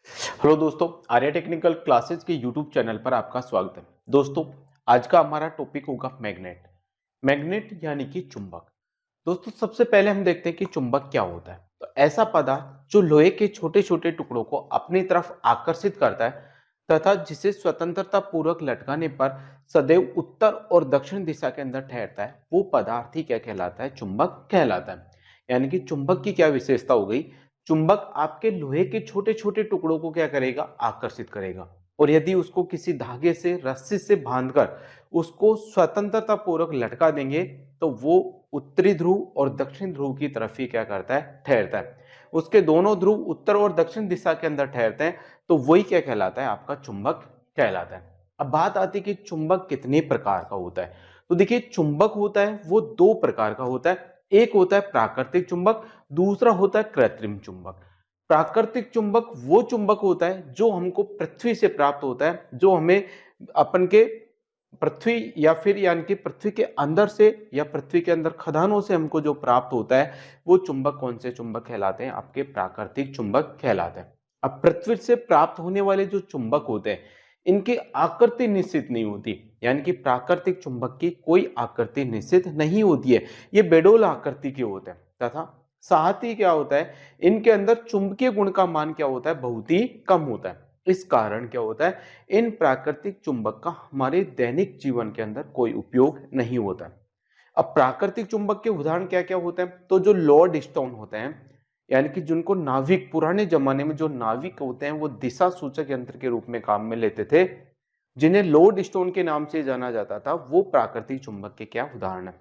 Hello दोस्तों, Arya technical classes के YouTube channel पर आपका स्वागत है। दोस्तों, आज का हमारा टॉपिक होगा मैग्नेट। मैग्नेट यानी कि चुंबक। दोस्तों, सबसे पहले हम देखते हैं कि चुंबक क्या होता है। तो ऐसा पदार्थ जो लोहे के छोटे छोटे टुकड़ों को अपनी तरफ आकर्षित करता है तथा जिसे स्वतंत्रता पूर्वक लटकाने पर सदैव उत्तर और दक्षिण दिशा के अंदर ठहरता है, वो पदार्थ ही क्या कहलाता है? चुंबक कहलाता है। यानी कि चुंबक की क्या विशेषता हो गई? चुंबक आपके लोहे के छोटे छोटे टुकड़ों को क्या करेगा? आकर्षित करेगा। और यदि उसको किसी धागे से, रस्सी से बांधकर उसको स्वतंत्रता पूर्वक लटका देंगे तो वो उत्तरी ध्रुव और दक्षिण ध्रुव की तरफ ही क्या करता है? ठहरता है। उसके दोनों ध्रुव उत्तर और दक्षिण दिशा के अंदर ठहरते हैं तो वही क्या कहलाता है? आपका चुंबक कहलाता है। अब बात आती है कि चुंबक कितने प्रकार का होता है। तो देखिए, चुंबक होता है वो दो प्रकार का होता है। एक होता है प्राकृतिक चुंबक, दूसरा होता है कृत्रिम चुंबक। प्राकृतिक चुंबक वो चुंबक होता है जो हमको पृथ्वी से प्राप्त होता है, जो हमें अपन के पृथ्वी या फिर यानी कि पृथ्वी के अंदर से या पृथ्वी के अंदर खदानों से हमको जो प्राप्त होता है, वो चुंबक कौन से चुंबक कहलाते हैं? आपके प्राकृतिक चुंबक कहलाते हैं। अब पृथ्वी से प्राप्त होने वाले जो चुंबक होते हैं, इनकी आकृति निश्चित नहीं होती। यानी कि प्राकृतिक चुंबक की कोई आकृति निश्चित नहीं होती है। ये बेडोल आकृति के होते हैं तथा साथ ही क्या होता है, इनके अंदर चुंबकीय गुण का मान क्या होता है? बहुत ही कम होता है। इस कारण क्या होता है, इन प्राकृतिक चुंबक का हमारे दैनिक जीवन के अंदर कोई उपयोग नहीं होता। अब प्राकृतिक चुंबक के उदाहरण क्या क्या होते हैं? तो जो लॉर्ड स्टोन होते हैं, यानी कि जिनको नाविक, पुराने जमाने में जो नाविक होते हैं वो दिशा सूचक यंत्र के रूप में काम में लेते थे, जिन्हें लॉर्ड स्टोन के नाम से जाना जाता था, वो प्राकृतिक चुंबक के क्या उदाहरण है।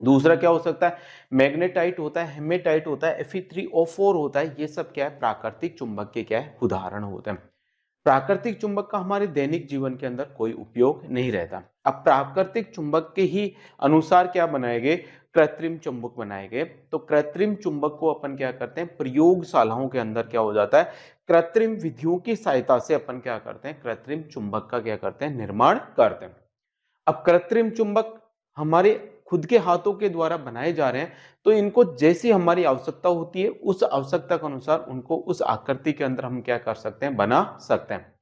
दूसरा क्या हो सकता है? मैग्नेटाइट होता है, हेमेटाइट होता है, Fe3O4 होता है। ये सब क्या है? प्राकृतिक चुंबक के क्या है? उदाहरण होते हैं। प्राकृतिक चुंबक का हमारे दैनिक जीवन के अंदर कोई उपयोग नहीं रहता। अब प्राकृतिक चुंबक के ही अनुसार क्या बनाए गए? कृत्रिम चुंबक बनाए गए। तो कृत्रिम चुंबक को अपन क्या करते हैं? प्रयोगशालाओं के अंदर क्या हो जाता है? कृत्रिम विधियों की सहायता से अपन क्या करते हैं? कृत्रिम चुंबक का क्या करते हैं? निर्माण करते हैं। अब कृत्रिम चुंबक हमारे खुद के हाथों के द्वारा बनाए जा रहे हैं, तो इनको जैसी हमारी आवश्यकता होती है उस आवश्यकता के अनुसार उनको उस आकृति के अंदर हम क्या कर सकते हैं? बना सकते हैं।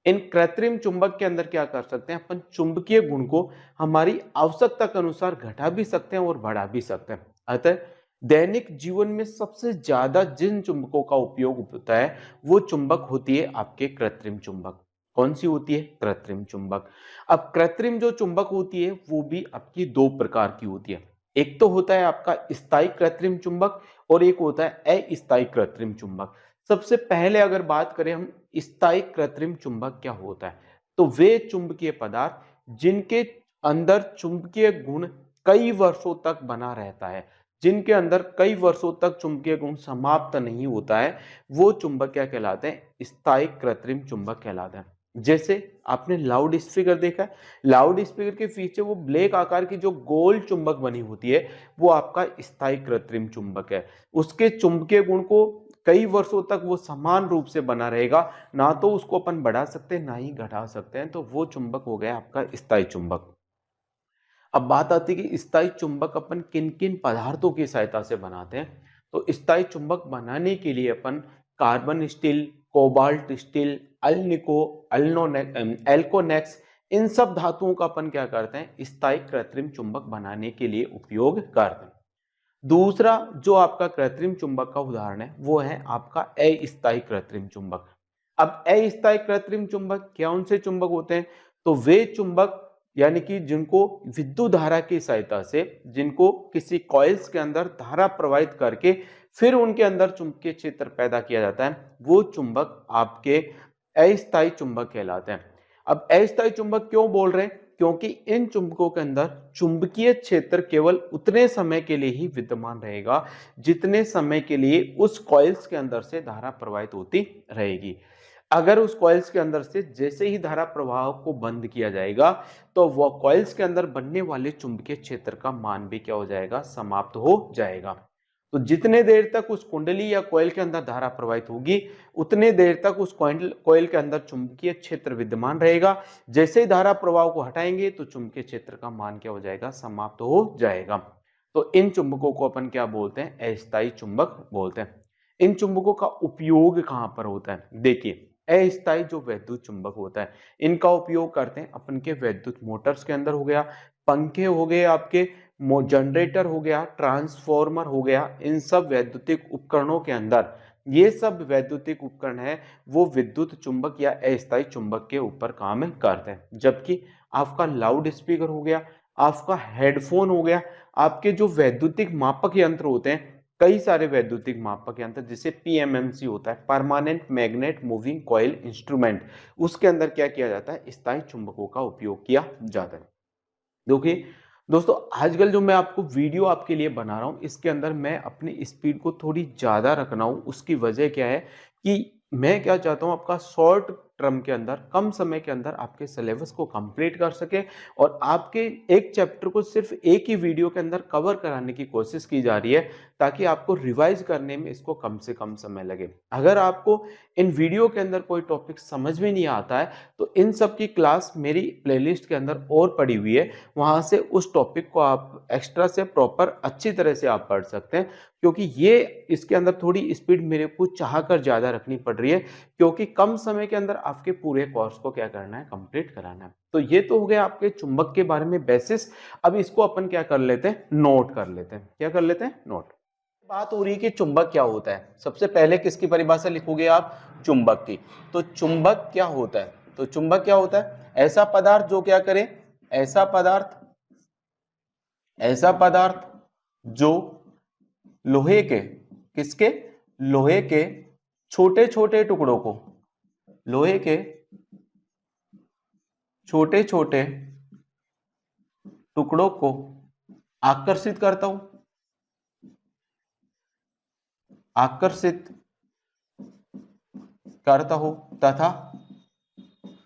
इन कृत्रिम चुंबक के अंदर क्या कर सकते हैं? अपन चुंबकीय गुण को हमारी आवश्यकता के अनुसार घटा भी सकते हैं और बढ़ा भी सकते हैं। अतः दैनिक जीवन में सबसे ज्यादा जिन चुंबकों का उपयोग होता है, वो चुंबक होती है आपके कृत्रिम चुंबक। कौन सी होती है? कृत्रिम चुंबक। अब कृत्रिम जो चुंबक होती है वो भी आपकी दो प्रकार की होती है। एक तो होता है आपका स्थायी कृत्रिम चुंबक और एक होता है अस्थायी कृत्रिम चुंबक। सबसे पहले अगर बात करें हम स्थायी कृत्रिम चुंबक क्या होता है, तो वे चुंबकीय पदार्थ जिनके अंदर चुंबकीय गुण कई वर्षों तक बना रहता है, जिनके अंदर कई वर्षों तक चुंबकीय गुण समाप्त नहीं होता है, वो चुंबक क्या कहलाते हैं? स्थायी कृत्रिम चुंबक कहलाते हैं। जैसे आपने लाउड स्पीकर देखा है, लाउड स्पीकर के पीछे वो ब्लैक आकार की जो गोल चुंबक बनी होती है, वो आपका स्थायी कृत्रिम चुंबक है। उसके चुंबकीय गुण को कई वर्षों तक वो समान रूप से बना रहेगा, ना तो उसको अपन बढ़ा सकते हैं ना ही घटा सकते हैं, तो वो चुंबक हो गया आपका स्थायी चुंबक। अब बात आती है कि स्थायी चुंबक अपन किन किन पदार्थों की सहायता से बनाते हैं। तो स्थायी चुंबक बनाने के लिए अपन carbon steel, cobalt steel, alnico, एल्कोनेक्स, इन सब धातुओं का अपन क्या करते हैं? स्थायी कृत्रिम चुंबक बनाने के लिए उपयोग करते हैं। दूसरा जो आपका कृत्रिम चुंबक का उदाहरण है वो है आपका अस्थायी कृत्रिम चुंबक। अब अस्थायी कृत्रिम चुंबक कौन से चुंबक होते हैं? तो वे चुंबक यानी कि जिनको विद्युत धारा की सहायता से, जिनको किसी कॉइल्स के अंदर धारा प्रवाहित करके फिर उनके अंदर चुंबकीय क्षेत्र पैदा किया जाता है, वो चुंबक आपके अस्थायी चुंबक कहलाते हैं। अब अस्थायी चुंबक क्यों बोल रहे हैं? क्योंकि इन चुंबकों के अंदर चुंबकीय क्षेत्र केवल उतने समय के लिए ही विद्यमान रहेगा जितने समय के लिए उस कॉइल्स के अंदर से धारा प्रवाहित होती रहेगी। अगर उस कॉइल्स के अंदर से जैसे ही धारा प्रवाह को बंद किया जाएगा, तो वह कॉइल्स के अंदर बनने वाले चुंबकीय क्षेत्र का मान भी क्या हो जाएगा? समाप्त हो जाएगा। तो जितने देर तक उस कुंडली या कॉइल के अंदर धारा प्रवाहित होगी, उतने देर तक उस कॉइल के अंदर चुंबकीय क्षेत्र विद्यमान रहेगा। जैसे ही धारा प्रवाह को हटाएंगे तो चुंबकीय क्षेत्र का मान क्या हो जाएगा? समाप्त हो जाएगा। तो इन चुंबकों को अपन क्या बोलते हैं? अस्थायी चुंबक बोलते हैं। इन चुंबकों का उपयोग कहां पर होता है? देखिए, अस्थायी जो वैद्युत चुंबक होता है, इनका उपयोग करते हैं अपन के वैद्युत मोटर्स के अंदर हो गया, पंखे हो गए आपके, जनरेटर हो गया, ट्रांसफॉर्मर हो गया, इन सब वैद्युतिक उपकरणों के अंदर ये सब वैद्युतिक उपकरण है वो विद्युत चुंबक या अस्थायी चुंबक के ऊपर काम करते हैं। जबकि आपका लाउड स्पीकर हो गया, आपका हेडफोन हो गया, आपके जो वैद्युतिक मापक यंत्र होते हैं, कई सारे वैद्युतिक मापक यंत्र जिसे पीएमएमसी होता है, permanent magnet moving coil instrument, उसके अंदर क्या किया जाता है? स्थायी चुंबकों का उपयोग किया जाता है। देखिए दोस्तों, आजकल जो मैं आपको वीडियो आपके लिए बना रहा हूं, इसके अंदर मैं अपनी स्पीड को थोड़ी ज्यादा रखना हूं। उसकी वजह क्या है कि मैं क्या चाहता हूं, आपका शॉर्ट टर्म के अंदर, कम समय के अंदर आपके सिलेबस को कंप्लीट कर सके और आपके एक चैप्टर को सिर्फ एक ही वीडियो के अंदर कवर कराने की कोशिश की जा रही है, ताकि आपको रिवाइज करने में इसको कम से कम समय लगे। अगर आपको इन वीडियो के अंदर कोई टॉपिक समझ में नहीं आता है, तो इन सब की क्लास मेरी प्लेलिस्ट के अंदर और पड़ी हुई है, वहां से उस टॉपिक को आप एक्स्ट्रा से प्रॉपर अच्छी तरह से आप पढ़ सकते हैं। क्योंकि ये इसके अंदर थोड़ी स्पीड मेरे को चाह कर ज्यादा रखनी पड़ रही है, क्योंकि कम समय के अंदर आपके पूरे कोर्स को क्या करना है? कंप्लीट कराना है। तो ये तो हो गया आपके चुंबक के बारे में बेसिस। अब इसको अपन क्या कर लेते हैं? नोट कर लेते हैं। क्या कर लेते हैं? नोट। बात हो रही है कि चुंबक क्या होता है। सबसे पहले किसकी परिभाषा लिखोगे आप? चुंबक की। तो चुंबक क्या होता है? तो चुंबक क्या होता है? ऐसा पदार्थ जो क्या करे? ऐसा पदार्थ जो लोहे के, किसके? लोहे के छोटे छोटे टुकड़ों को, लोहे के छोटे छोटे टुकड़ों को आकर्षित करता हूं, आकर्षित करता हो तथा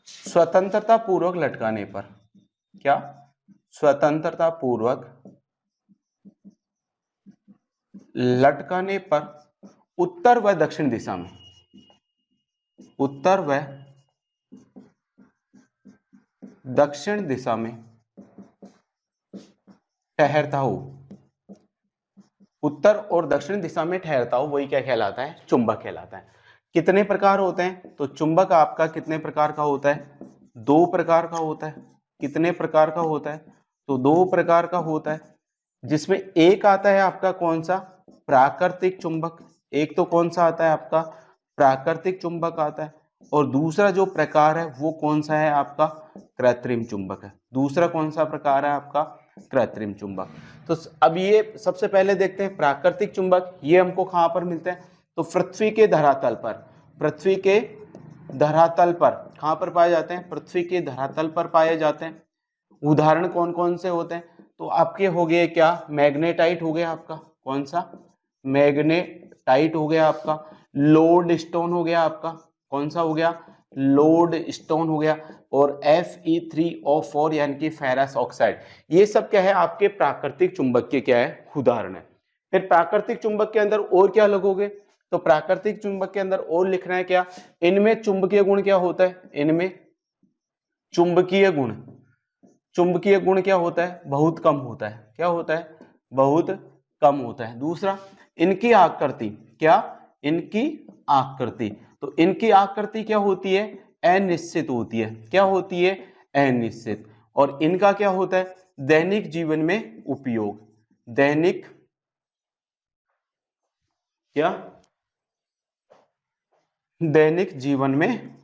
स्वतंत्रता पूर्वक लटकाने पर, क्या? स्वतंत्रता पूर्वक लटकाने पर उत्तर व दक्षिण दिशा में, उत्तर व दक्षिण दिशा में ठहरता हो, उत्तर और दक्षिण दिशा में ठहरता हो, वही क्या कहलाता है? चुंबक कहलाता है। कितने प्रकार होते हैं? तो चुंबक आपका कितने प्रकार का होता है? दो प्रकार का होता है। कितने प्रकार का होता है? तो दो प्रकार का होता है, जिसमें एक आता है आपका कौन सा? प्राकृतिक चुंबक। एक तो कौन सा आता है आपका? प्राकृतिक चुंबक आता है। और दूसरा जो प्रकार है वो कौन सा है आपका? कृत्रिम चुंबक है। दूसरा कौन सा प्रकार है आपका? कृत्रिम चुंबक। तो अब ये सबसे पहले देखते हैं प्राकृतिक चुंबक। ये हमको कहां पर मिलते हैं? तो पृथ्वी के धरातल पर, पृथ्वी के धरातल पर कहां पर पाए जाते हैं? पृथ्वी के धरातल पर पाए जाते हैं। उदाहरण कौन कौन से होते हैं? तो आपके हो गए क्या? मैग्नेटाइट हो गया आपका, कौन सा? मैग्नेटाइट हो गया आपका। लोड स्टोन हो गया आपका, कौन सा हो गया? लोड स्टोन हो गया। और Fe3O4 यानी कि फेरस ऑक्साइड। ये सब क्या है? आपके प्राकृतिक चुंबक के क्या है? उदाहरण है। फिर प्राकृतिक चुंबक के अंदर और क्या लगोगे? तो प्राकृतिक चुंबक के अंदर और लिखना है क्या? इनमें चुंबकीय गुण क्या होता है? इनमें चुंबकीय गुण, चुंबकीय गुण क्या होता है? बहुत कम होता है। क्या होता है? बहुत कम होता है। दूसरा, इनकी आकृति, क्या? इनकी आकृति। तो इनकी आकृति क्या होती है? अनिश्चित होती है। क्या होती है? अनिश्चित। और इनका क्या होता है? दैनिक जीवन में उपयोग, दैनिक, क्या? दैनिक जीवन में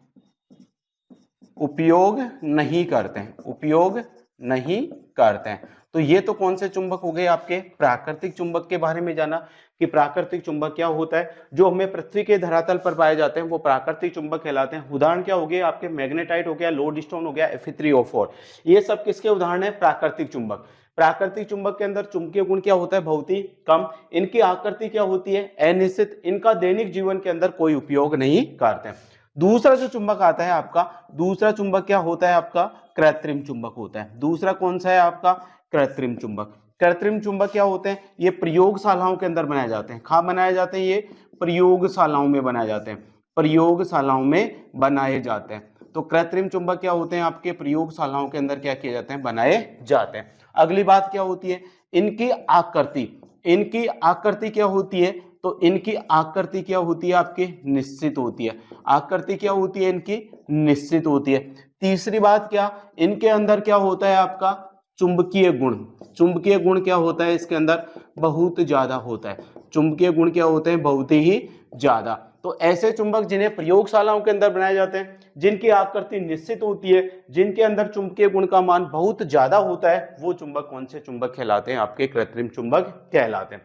उपयोग नहीं करते हैं, उपयोग नहीं करते हैं। तो ये तो कौन से चुंबक हो गए आपके? प्राकृतिक चुंबक के बारे में जाना कि प्राकृतिक चुंबक क्या होता है। जो हमें पृथ्वी के धरातल पर पाए जाते हैं वो प्राकृतिक चुंबक कहलाते हैं। उदाहरण क्या हो गए आपके? मैग्नेटाइट हो गया, लोड स्टोन हो गया, Fe3O4। ये सब किसके उदाहरण है? प्राकृतिक चुंबक। प्राकृतिक चुंबक के अंदर चुंबकीय गुण क्या होता है? बहुत ही कम। इनकी आकृति क्या होती है? अनिश्चित। इनका दैनिक जीवन के अंदर कोई उपयोग नहीं करते। दूसरा जो चुंबक आता है आपका, दूसरा चुंबक क्या होता है आपका? कृत्रिम चुंबक होता है। दूसरा कौन सा है आपका? कृत्रिम चुंबक। कृत्रिम चुंबक क्या होते हैं? ये प्रयोगशालाओं के अंदर बनाए जाते हैं। कहाँ बनाए जाते हैं? ये प्रयोगशालाओं में बनाए जाते हैं, प्रयोगशालाओं में बनाए जाते हैं। तो कृत्रिम चुंबक क्या होते हैं? आपके प्रयोगशालाओं के अंदर क्या किए जाते हैं? बनाए जाते हैं। अगली बात क्या होती है? इनकी आकृति, इनकी आकृति क्या होती है? तो इनकी आकृति क्या होती है आपकी, निश्चित होती है। आकृति क्या होती है इनकी, निश्चित होती है। तीसरी बात क्या, इनके अंदर क्या होता है आपका, चुंबकीय गुण। चुंबकीय गुण क्या होता है इसके अंदर, बहुत ज्यादा होता है। चुंबकीय गुण क्या होते हैं, बहुत ही ज्यादा। तो ऐसे चुंबक जिन्हें प्रयोगशालाओं के अंदर बनाए जाते हैं, जिनकी आकृति निश्चित होती है, जिनके अंदर चुंबकीय गुण का मान बहुत ज्यादा होता है, वो चुंबक कौन से चुंबक कहलाते हैं, आपके कृत्रिम चुंबक कहलाते हैं।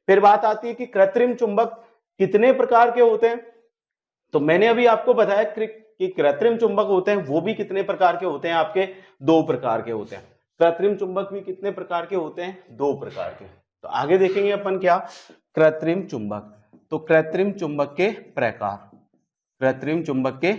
फिर बात आती है कि कृत्रिम चुंबक कितने प्रकार के होते हैं। तो मैंने अभी आपको बताया कि कृत्रिम चुंबक होते हैं वो भी कितने प्रकार के होते हैं, आपके 2 प्रकार के होते हैं। कृत्रिम चुंबक भी कितने प्रकार के होते हैं, 2 प्रकार के। तो आगे देखेंगे अपन क्या, कृत्रिम चुंबक। तो कृत्रिम चुंबक के प्रकार, कृत्रिम चुंबक के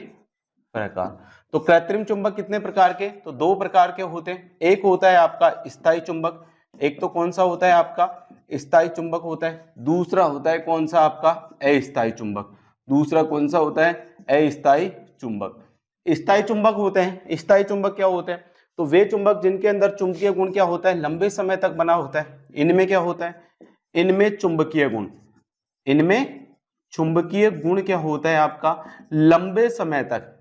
प्रकार। तो कृत्रिम चुंबक कितने प्रकार के, तो 2 प्रकार के होते हैं। एक होता है आपका स्थायी चुंबक, एक तो कौन सा होता है आपका, स्थायी चुंबक होता है। दूसरा होता है कौन सा आपका, अस्थायी चुंबक। दूसरा कौन सा होता है, अस्थायी चुंबक। स्थायी चुंबक होते हैं, स्थायी चुंबक क्या होते हैं, तो वे चुंबक जिनके अंदर चुंबकीय गुण क्या होता है, लंबे समय तक बना होता है। इनमें क्या होता है, इनमें चुंबकीय गुण, इनमें चुंबकीय गुण क्या होता है आपका, लंबे समय तक,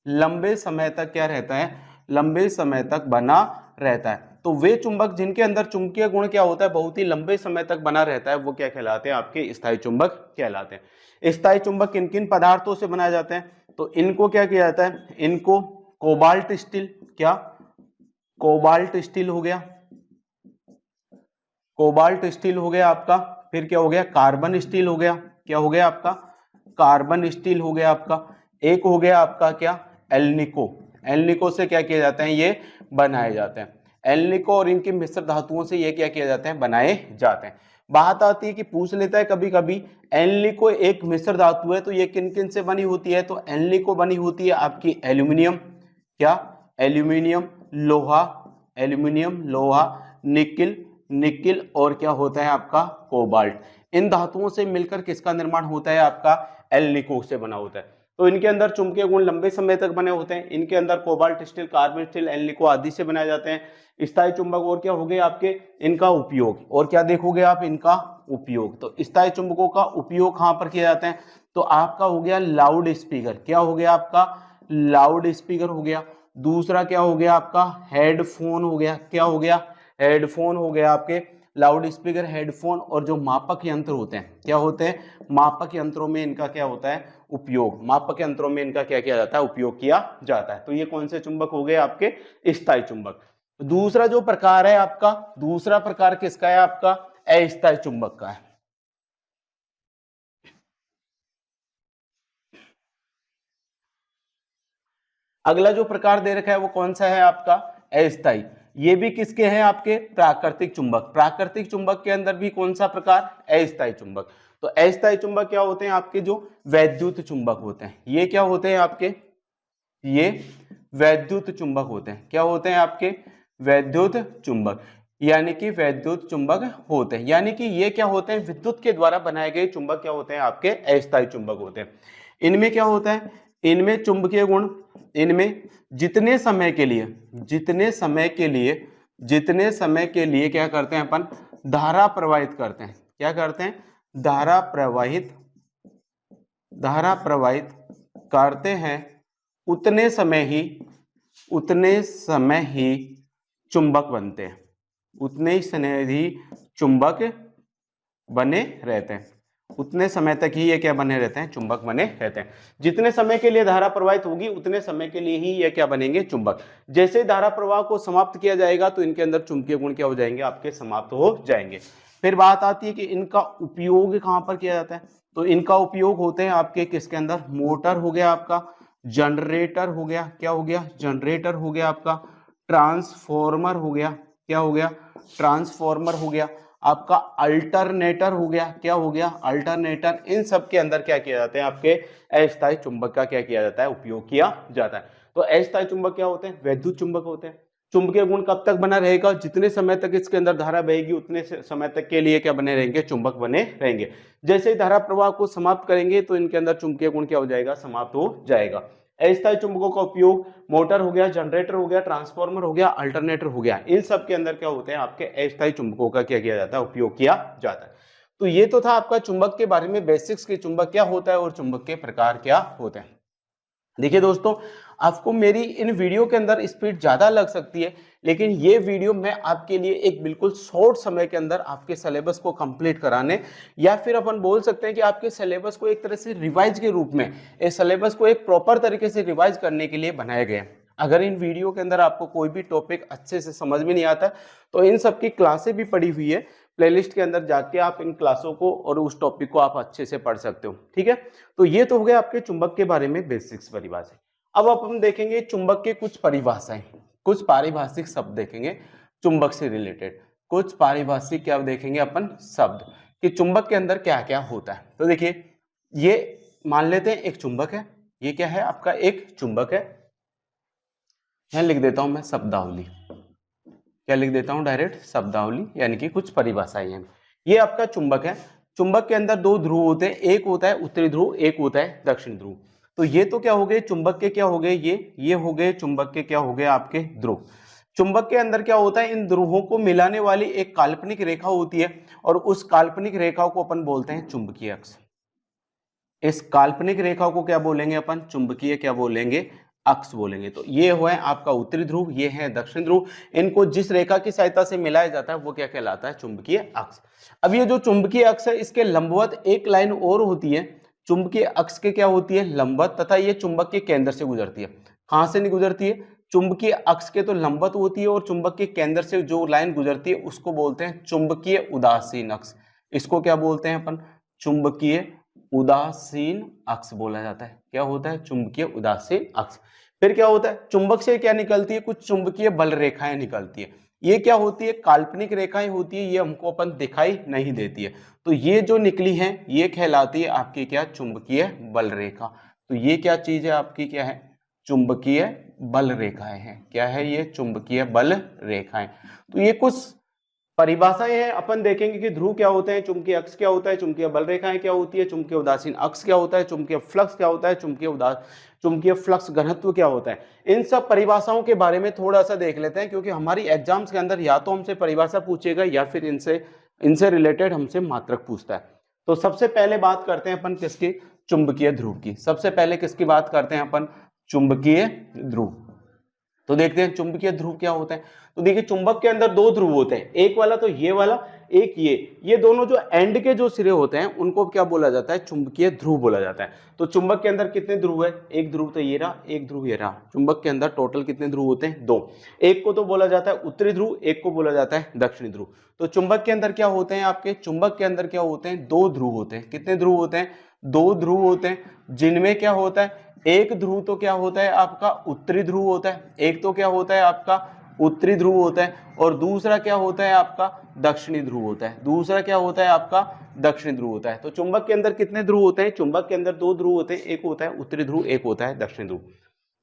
लंबे समय तक क्या रहता है, लंबे समय तक बना रहता है। तो वे चुंबक जिनके अंदर चुंबकीय गुण क्या होता है, बहुत ही लंबे समय तक बना रहता है, वो क्या कहलाते हैं, आपके स्थायी चुंबक कहलाते हैं। स्थायी चुंबक किन किन पदार्थों से बनाए जाते हैं, तो इनको क्या किया जाता है, इनको कोबाल्ट स्टील, क्या, कोबाल्ट स्टील हो गया, कोबाल्ट स्टील हो गया आपका। फिर क्या हो गया, कार्बन स्टील हो गया, क्या हो गया आपका, कार्बन स्टील हो गया आपका। एक हो गया आपका क्या, एल्निको। एल्निको से क्या किया जाता है, ये बनाए जाते हैं। एल्निको और इनके मिश्र धातुओं से ये क्या किया जाते हैं, बनाए जाते हैं। बात आती है कि पूछ लेता है कभी कभी, एल्निको एक मिश्र धातु है, तो ये किन किन से बनी होती है, तो एल्निको बनी होती है आपकी एल्यूमिनियम, क्या, एल्यूमिनियम, लोहा, एल्यूमिनियम, लोहा, निकिल, निकिल और क्या होता है आपका, कोबाल्ट। इन धातुओं से मिलकर किसका निर्माण होता है, आपका एल्निको से बना होता है। तो इनके अंदर चुंबकीय गुण लंबे समय तक बने होते हैं। इनके अंदर cobalt steel, carbon steel, alnico आदि से बनाए जाते हैं। स्थायी चुंबक और क्या हो गए आपके, इनका उपयोग, और क्या देखोगे आप, इनका उपयोग। तो स्थायी चुंबकों का उपयोग कहां पर किया जाता है, तो आपका हो गया लाउड स्पीकर, क्या हो गया आपका, लाउड स्पीकर हो गया। दूसरा क्या हो गया आपका, हेडफोन हो गया, क्या हो गया, हेडफोन हो गया आपके। लाउड स्पीकर, हेडफोन और जो मापक यंत्र होते हैं, क्या होते हैं, मापक यंत्रों में इनका क्या होता है, उपयोग। मापक यंत्रों में इनका क्या किया जाता है, उपयोग किया जाता है। तो ये कौन से चुंबक हो गए आपके, स्थायी चुंबक। दूसरा जो प्रकार है आपका, दूसरा प्रकार किसका है आपका, अस्थायी चुंबक का है। अगला जो प्रकार दे रखा है वो कौन सा है आपका, अस्थायी। ये भी किसके हैं, आपके प्राकृतिक चुंबक। प्राकृतिक चुंबक के अंदर भी कौन सा प्रकार, अस्थायी चुंबक। तो अस्थायी चुंबक क्या होते हैं आपके, जो वैद्युत चुंबक होते हैं। ये क्या होते हैं आपके, ये वैद्युत चुंबक होते हैं। क्या होते हैं आपके, वैद्युत चुंबक, यानी कि वैद्युत चुंबक होते हैं। यानी कि ये क्या होते हैं, विद्युत के द्वारा बनाए गए चुंबक क्या होते हैं, आपके अस्थायी चुंबक होते हैं। इनमें क्या होता है, इनमें चुंबकीय गुण, इनमें जितने समय के लिए, जितने समय के लिए, जितने समय के लिए क्या करते हैं अपन, धारा प्रवाहित करते हैं। क्या करते हैं, धारा प्रवाहित, धारा प्रवाहित करते हैं, उतने समय ही, उतने समय ही चुंबक बनते हैं। उतने ही समय ही चुंबक बने रहते हैं। उतने समय तक ही ये क्या बने रहते हैं, चुंबक बने रहते हैं। जितने समय के लिए धारा प्रवाहित होगी उतने समय के लिए ही ये क्या बनेंगे, चुंबक। जैसे धारा प्रवाह को समाप्त किया जाएगा तो इनके अंदर चुंबकीय गुण क्या हो जाएंगे, आपके समाप्त हो जाएंगे। फिर बात आती है कि इनका उपयोग कहां पर किया जाता है, तो इनका उपयोग होते हैं आपके किसके अंदर, मोटर हो गया आपका, जनरेटर हो गया, क्या हो गया, जनरेटर हो गया आपका, ट्रांसफॉर्मर हो गया, क्या हो गया, ट्रांसफॉर्मर हो गया आपका, अल्टरनेटर हो गया, क्या हो गया, अल्टरनेटर। इन सब के अंदर क्या किया जाता है, आपके अस्थायी चुंबक का क्या किया जाता है, उपयोग किया जाता है। तो अस्थायी चुंबक क्या होते हैं, वैद्युत चुंबक होते हैं। चुंबकीय गुण कब तक बना रहेगा, जितने समय तक इसके अंदर धारा बहेगी उतने समय तक के लिए क्या बने रहेंगे, चुंबक बने रहेंगे। जैसे ही धारा प्रवाह को समाप्त करेंगे तो इनके अंदर चुंबकीय गुण क्या हो जाएगा, समाप्त हो जाएगा। अस्थायी चुंबकों का उपयोग मोटर हो गया, जनरेटर हो गया, ट्रांसफार्मर हो गया, अल्टरनेटर हो गया, इन सब के अंदर क्या होते हैं, आपके अस्थायी चुंबकों का क्या किया जाता है, उपयोग किया जाता है। तो ये तो था आपका चुंबक के बारे में बेसिक्स कि चुंबक क्या होता है और चुंबक के प्रकार क्या होते हैं। देखिए दोस्तों, आपको मेरी इन वीडियो के अंदर स्पीड ज्यादा लग सकती है, लेकिन ये वीडियो मैं आपके लिए एक बिल्कुल शॉर्ट समय के अंदर आपके सिलेबस को कंप्लीट कराने, या फिर अपन बोल सकते हैं कि आपके सिलेबस को एक तरह से रिवाइज के रूप में, इस सिलेबस को एक प्रॉपर तरीके से रिवाइज करने के लिए बनाए गए हैं। अगर इन वीडियो के अंदर आपको कोई भी टॉपिक अच्छे से समझ में नहीं आता, तो इन सब की क्लासें भी पड़ी हुई है, प्लेलिस्ट के अंदर जाके आप इन क्लासों को और उस टॉपिक को आप अच्छे से पढ़ सकते हो। ठीक है, तो ये तो हो गया आपके चुंबक के बारे में बेसिक्स परिभाषा। अब अपन देखेंगे चुंबक के कुछ परिभाषाएं, कुछ पारिभाषिक शब्द देखेंगे चुंबक से रिलेटेड, कुछ पारिभाषिक क्या देखेंगे अपन शब्द कि चुंबक के अंदर क्या क्या होता है। तो देखिए, ये मान लेते हैं एक चुंबक है, ये क्या है आपका एक चुंबक है। यहां लिख देता हूं मैं शब्दावली, क्या लिख देता हूं डायरेक्ट शब्दावली, यानी कि कुछ परिभाषाएं हैं। ये आपका चुंबक है, चुंबक के अंदर दो ध्रुव होते हैं, एक होता है उत्तरी ध्रुव, एक होता है दक्षिण ध्रुव। तो ये तो क्या हो गए चुंबक के, क्या हो गए ये हो गए चुंबक के, क्या हो गए आपके ध्रुव। चुंबक के अंदर क्या होता है, इन ध्रुवों को मिलाने वाली एक काल्पनिक रेखा होती है, और उस काल्पनिक रेखा को अपन बोलते हैं चुंबकीय अक्ष। इस काल्पनिक रेखा को क्या बोलेंगे अपन, चुंबकीय क्या बोलेंगे, अक्ष बोलेंगे। तो ये हुआ है आपका उत्तरी ध्रुव, ये है दक्षिण ध्रुव। इनको जिस रेखा की सहायता से मिलाया जाता है वो क्या कहलाता है, चुंबकीय अक्ष। अब ये जो चुंबकीय अक्ष है, इसके लंबवत एक लाइन और होती है, चुंबकीय अक्ष के क्या होती है, लंबवत, तथा ये चुंबक के केंद्र से गुजरती है। कहां से नहीं गुजरती है, चुंबकीय अक्ष के तो लंबवत होती है, और चुंबक के केंद्र से जो लाइन गुजरती है उसको बोलते हैं चुंबकीय उदासीन अक्ष। इसको क्या बोलते हैं अपन, चुंबकीय उदासीन अक्ष बोला जाता है। क्या होता है, चुंबकीय उदासीन अक्ष। फिर क्या होता है, चुंबक से क्या निकलती है, कुछ चुंबकीय बल रेखाएं निकलती है। ये क्या होती है, काल्पनिक रेखाएं होती है, ये हमको अपन दिखाई नहीं देती है। तो ये जो निकली है ये कहलाती है आपकी क्या, चुंबकीय बल रेखा। तो ये क्या चीज है आपकी, क्या है, चुंबकीय बल रेखाएं हैं। क्या है ये, चुंबकीय बल रेखाएं। तो ये कुछ परिभाषाएं हैं। अपन देखेंगे कि ध्रुव क्या होते हैं, चुंबकीय अक्ष क्या होता है, चुंबकीय बल रेखाएं क्या होती है, चुंबकीय उदासीन अक्ष क्या होता है, चुंबकीय फ्लक्स क्या होता है, चुंबकीय फ्लक्स घनत्व क्या होता है। इन सब परिभाषाओं के बारे में थोड़ा सा देख लेते हैं, क्योंकि हमारी एग्जाम्स के अंदर या तो हमसे परिभाषा पूछेगा या फिर इनसे रिलेटेड हमसे मात्रक पूछता है। तो सबसे पहले बात करते हैं अपन किसकी, चुंबकीय ध्रुव की। सबसे पहले किसकी बात करते हैं अपन, चुंबकीय ध्रुव। तो देखते हैं चुंबकीय ध्रुव क्या होता है। तो देखिए, चुंबक के अंदर दो ध्रुव होते हैं, एक वाला तो ये वाला, एक ये दोनों जो एंड के जो सिरे होते हैं उनको क्या बोला जाता है, चुंबकीय ध्रुव बोला जाता है। तो चुंबक के अंदर कितने ध्रुव है, एक ध्रुव तो ये रहा, एक ध्रुव ये रहा। चुंबक के अंदर टोटल कितने ध्रुव होते हैं, दो। एक को तो बोला जाता है उत्तरी ध्रुव, एक को बोला जाता है दक्षिणी ध्रुव। तो चुंबक के अंदर क्या होते हैं आपके, चुंबक के अंदर क्या होते हैं, दो ध्रुव होते हैं। कितने ध्रुव होते हैं, दो ध्रुव होते हैं, जिनमें क्या होता है, एक ध्रुव तो क्या होता है आपका उत्तरी ध्रुव होता है, एक तो क्या होता है आपका उत्तरी ध्रुव होता है, और दूसरा क्या होता है आपका दक्षिणी ध्रुव होता है। दूसरा क्या होता है आपका दक्षिणी ध्रुव होता है। तो चुंबक के अंदर कितने ध्रुव होते हैं, चुंबक के अंदर दो ध्रुव होते हैं, एक होता है उत्तरी ध्रुव, एक होता है दक्षिणी ध्रुव।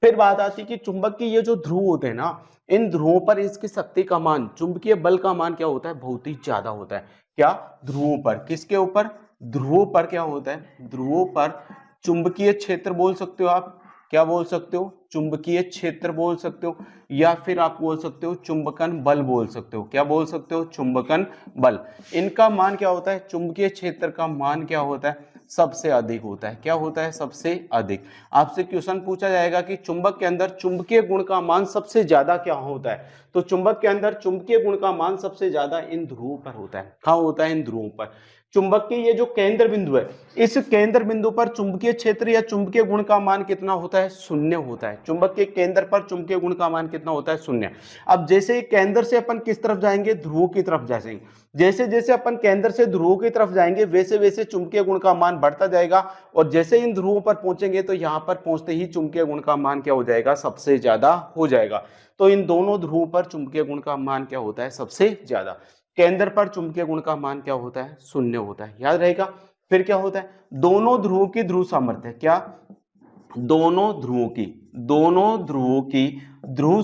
फिर बात आती है कि चुंबक के ये जो ध्रुव होते हैं ना, इन ध्रुवों पर इसकी शक्ति का मान, चुंबकीय बल का मान क्या होता है, बहुत ही ज्यादा होता है। क्या, ध्रुवों पर, किसके ऊपर, ध्रुवों पर क्या होता है, ध्रुवों पर चुंबकीय क्षेत्र बोल सकते हो आप, क्या बोल सकते हो, चुंबकीय क्षेत्र बोल सकते हो, या फिर आप बोल सकते हो चुंबकन बल बोल सकते हो। क्या बोल सकते हो, चुंबकन बल। इनका मान क्या होता है, चुंबकीय क्षेत्र का मान क्या होता है, सबसे अधिक होता है। क्या होता है, सबसे अधिक। आपसे क्वेश्चन पूछा जाएगा कि चुंबक के अंदर चुंबकीय गुण का मान सबसे ज्यादा क्या होता है, तो चुंबक के अंदर चुंबकीय गुण का मान सबसे ज्यादा इन ध्रुवों पर होता है। कहाँ होता है, इन ध्रुवों पर। चुंबक के ये जो केंद्र बिंदु है, इस केंद्र बिंदु पर चुंबकीय क्षेत्र या चुंबकीय गुण का मान कितना होता है, शून्य होता है। चुंबक के केंद्र पर चुंबकीय गुण का मान कितना होता है, शून्य। अब जैसे ही केंद्र से अपन किस तरफ जाएंगे, ध्रुव की तरफ जाएंगे। जैसे जैसे अपन केंद्र से ध्रुव की तरफ जाएंगे वैसे वैसे चुंबकीय गुण का मान बढ़ता जाएगा, और जैसे इन ध्रुवों पर पहुंचेंगे तो यहाँ पर पहुंचते ही चुंबकीय गुण का मान क्या हो जाएगा, सबसे ज्यादा हो जाएगा। तो इन दोनों ध्रुवों पर चुंबकीय गुण का मान क्या होता है, सबसे ज्यादा। केंद्र पर चुंबकीय गुण का मान क्या होता है, शून्य होता है, याद रहेगा। फिर क्या होता है, दोनों ध्रुवों की ध्रुव सामर्थ्य, क्या, दोनों ध्रुवों की ध्रुव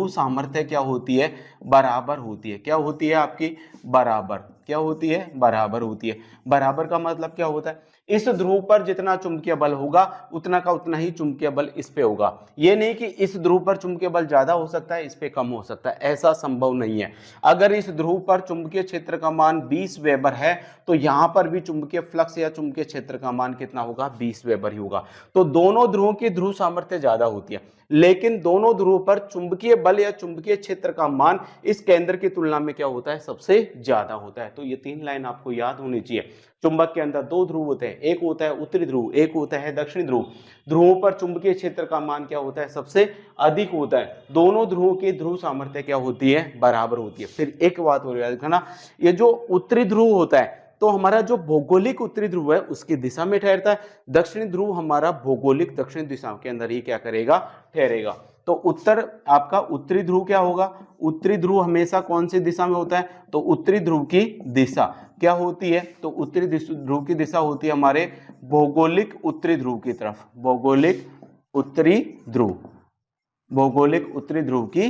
सामर्थ्य क्या होती है, बराबर होती है। क्या होती है आपकी, बराबर। क्या होती है, बराबर होती है। बराबर का मतलब क्या होता है, इस ध्रुव पर जितना चुंबकीय बल होगा उतना का उतना ही चुंबकीय बल इस पे होगा। ये नहीं कि इस ध्रुव पर चुंबकीय बल ज्यादा हो सकता है, इस पे कम हो सकता है, ऐसा संभव नहीं है। अगर इस ध्रुव पर चुंबकीय क्षेत्र का मान 20 वेबर है तो यहां पर भी चुंबकीय फ्लक्स या चुंबकीय क्षेत्र का मान कितना होगा, 20 वेबर ही होगा। तो दोनों ध्रुवों की ध्रुव सामर्थ्य ज्यादा होती है, लेकिन दोनों ध्रुवों पर चुंबकीय बल या चुंबकीय क्षेत्र का मान इस केंद्र की तुलना में क्या होता है, सबसे ज्यादा होता है। तो ये 3 लाइन आपको याद होनी चाहिए। चुंबक के अंदर 2 ध्रुव होते हैं, एक होता है उत्तरी ध्रुव, एक होता है दक्षिणी ध्रुव। ध्रुवों पर चुंबकीय क्षेत्र का मान क्या होता है, सबसे अधिक होता है। दोनों ध्रुवों की ध्रुव सामर्थ्य क्या होती है, बराबर होती है। फिर एक बात हो याद रखना, ये जो उत्तरी ध्रुव होता है तो हमारा जो भौगोलिक उत्तरी ध्रुव है उसकी दिशा में ठहरता है, दक्षिणी ध्रुव हमारा भौगोलिक दक्षिण दिशा के अंदर ही क्या करेगा, ठहरेगा। तो उत्तर आपका उत्तरी ध्रुव क्या होगा, उत्तरी ध्रुव हमेशा कौन सी दिशा में होता है, तो उत्तरी ध्रुव की दिशा क्या होती है, तो उत्तरी ध्रुव की दिशा होती है हमारे भौगोलिक उत्तरी ध्रुव की तरफ, भौगोलिक उत्तरी ध्रुव, भौगोलिक उत्तरी ध्रुव की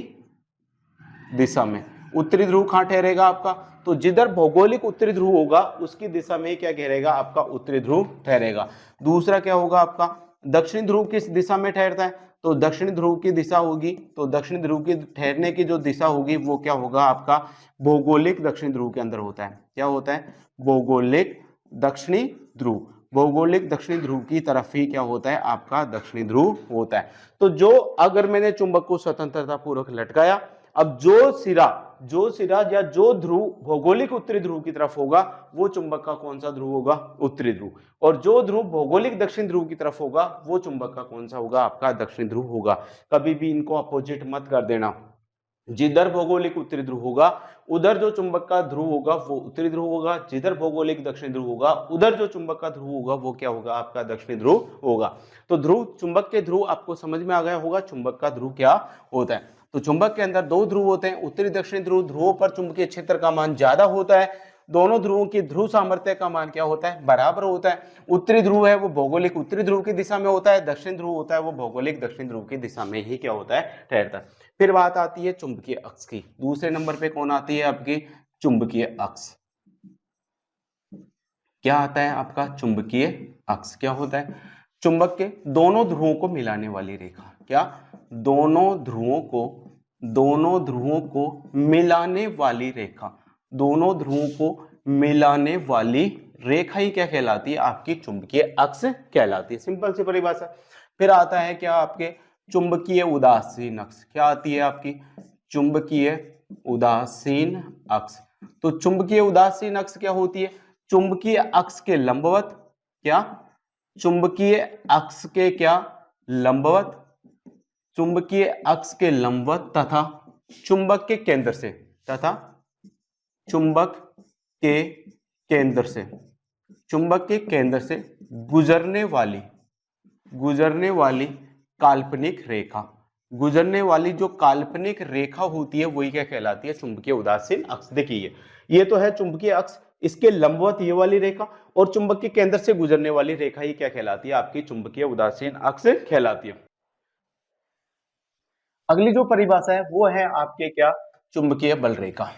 दिशा में। उत्तरी ध्रुव कहां ठहरेगा आपका, तो जिधर भौगोलिक उत्तरी ध्रुव होगा उसकी दिशा में क्या ठहरेगा, आपका उत्तरी ध्रुव ठहरेगा। दूसरा क्या होगा आपका, दक्षिणी ध्रुव किस दिशा में ठहरता है, तो दक्षिणी ध्रुव की दिशा होगी, तो दक्षिणी ध्रुव की ठहरने की जो दिशा होगी वो क्या होगा आपका भौगोलिक दक्षिणी ध्रुव के अंदर होता है। क्या होता है, भौगोलिक दक्षिणी ध्रुव, भौगोलिक दक्षिणी ध्रुव की तरफ ही क्या होता है, आपका दक्षिणी ध्रुव होता है। तो जो अगर मैंने चुंबक को स्वतंत्रता पूर्वक लटकाया, अब जो सिरा या जो ध्रुव भौगोलिक उत्तरी ध्रुव की तरफ होगा वो चुंबक का कौन सा ध्रुव होगा, उत्तरी ध्रुव। और जो ध्रुव भौगोलिक दक्षिण ध्रुव की तरफ होगा वो चुंबक का कौन सा होगा, आपका दक्षिण ध्रुव होगा। कभी भी इनको अपोजिट मत कर देना। जिधर भौगोलिक उत्तरी ध्रुव होगा उधर जो चुंबक का ध्रुव होगा वो उत्तरी ध्रुव होगा, जिधर भौगोलिक दक्षिण ध्रुव होगा उधर जो चुंबक का ध्रुव होगा वो क्या होगा, आपका दक्षिणी ध्रुव होगा। तो ध्रुव, चुंबक के ध्रुव आपको समझ में आ गया होगा, चुंबक का ध्रुव क्या होता है। तो चुंबक के अंदर 2 ध्रुव होते हैं, उत्तरी दक्षिणी ध्रुव। ध्रुवों पर चुंबकीय क्षेत्र का मान ज्यादा होता है, दोनों ध्रुवों की ध्रुव सामर्थ्य का मान क्या होता है, बराबर होता है। उत्तरी ध्रुव है वो भौगोलिक उत्तरी ध्रुव की दिशा में होता है, दक्षिण ध्रुव होता है वो भौगोलिक दक्षिण ध्रुव की दिशा में ही क्या होता है, ठहरता है। फिर बात आती है चुंबकीय अक्ष की। दूसरे नंबर पे कौन आती है आपकी, चुंबकीय अक्ष। क्या आता है आपका चुंबकीय अक्ष, क्या होता है, चुंबक के दोनों ध्रुवों को मिलाने वाली रेखा। क्या, दोनों ध्रुवों को मिलाने वाली रेखा, दोनों ध्रुवों को मिलाने वाली रेखा ही क्या कहलाती है, आपकी चुंबकीय अक्ष कहलाती है। सिंपल सी परिभाषा। फिर आता है क्या, आपके चुंबकीय उदासीन अक्ष। क्या आती है आपकी, चुंबकीय उदासीन अक्ष। तो चुंबकीय उदासीन अक्ष क्या होती है, चुंबकीय अक्ष के लंबवत, क्या, चुंबकीय अक्ष के क्या, लंबवत, चुंबकीय अक्ष के लंबवत तथा चुंबक के केंद्र से, तथा चुंबक के केंद्र से, चुंबक के केंद्र से गुजरने वाली काल्पनिक रेखा, गुजरने वाली जो काल्पनिक रेखा होती है वही क्या कहलाती है, चुंबकीय उदासीन अक्ष। देखिए ये तो है चुंबकीय अक्ष, इसके लंबवत ये वाली रेखा, और चुंबक के केंद्र से गुजरने वाली रेखा ही क्या कहलाती है, आपकी चुंबकीय उदासीन अक्ष कहलाती है। अगली जो परिभाषा है वो है आपके क्या, चुंबकीय बल रेखा।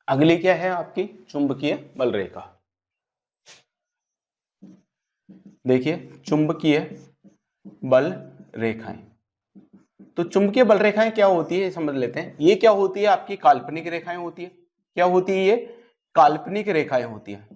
अगली क्या है आपकी, चुंबकीय बल रेखा। देखिए चुंबकीय बल रेखाएं, तो चुंबकीय बल रेखाएं क्या होती है समझ लेते हैं। ये क्या होती है, आपकी काल्पनिक रेखाएं होती है। क्या होती है, ये काल्पनिक रेखाएं होती है।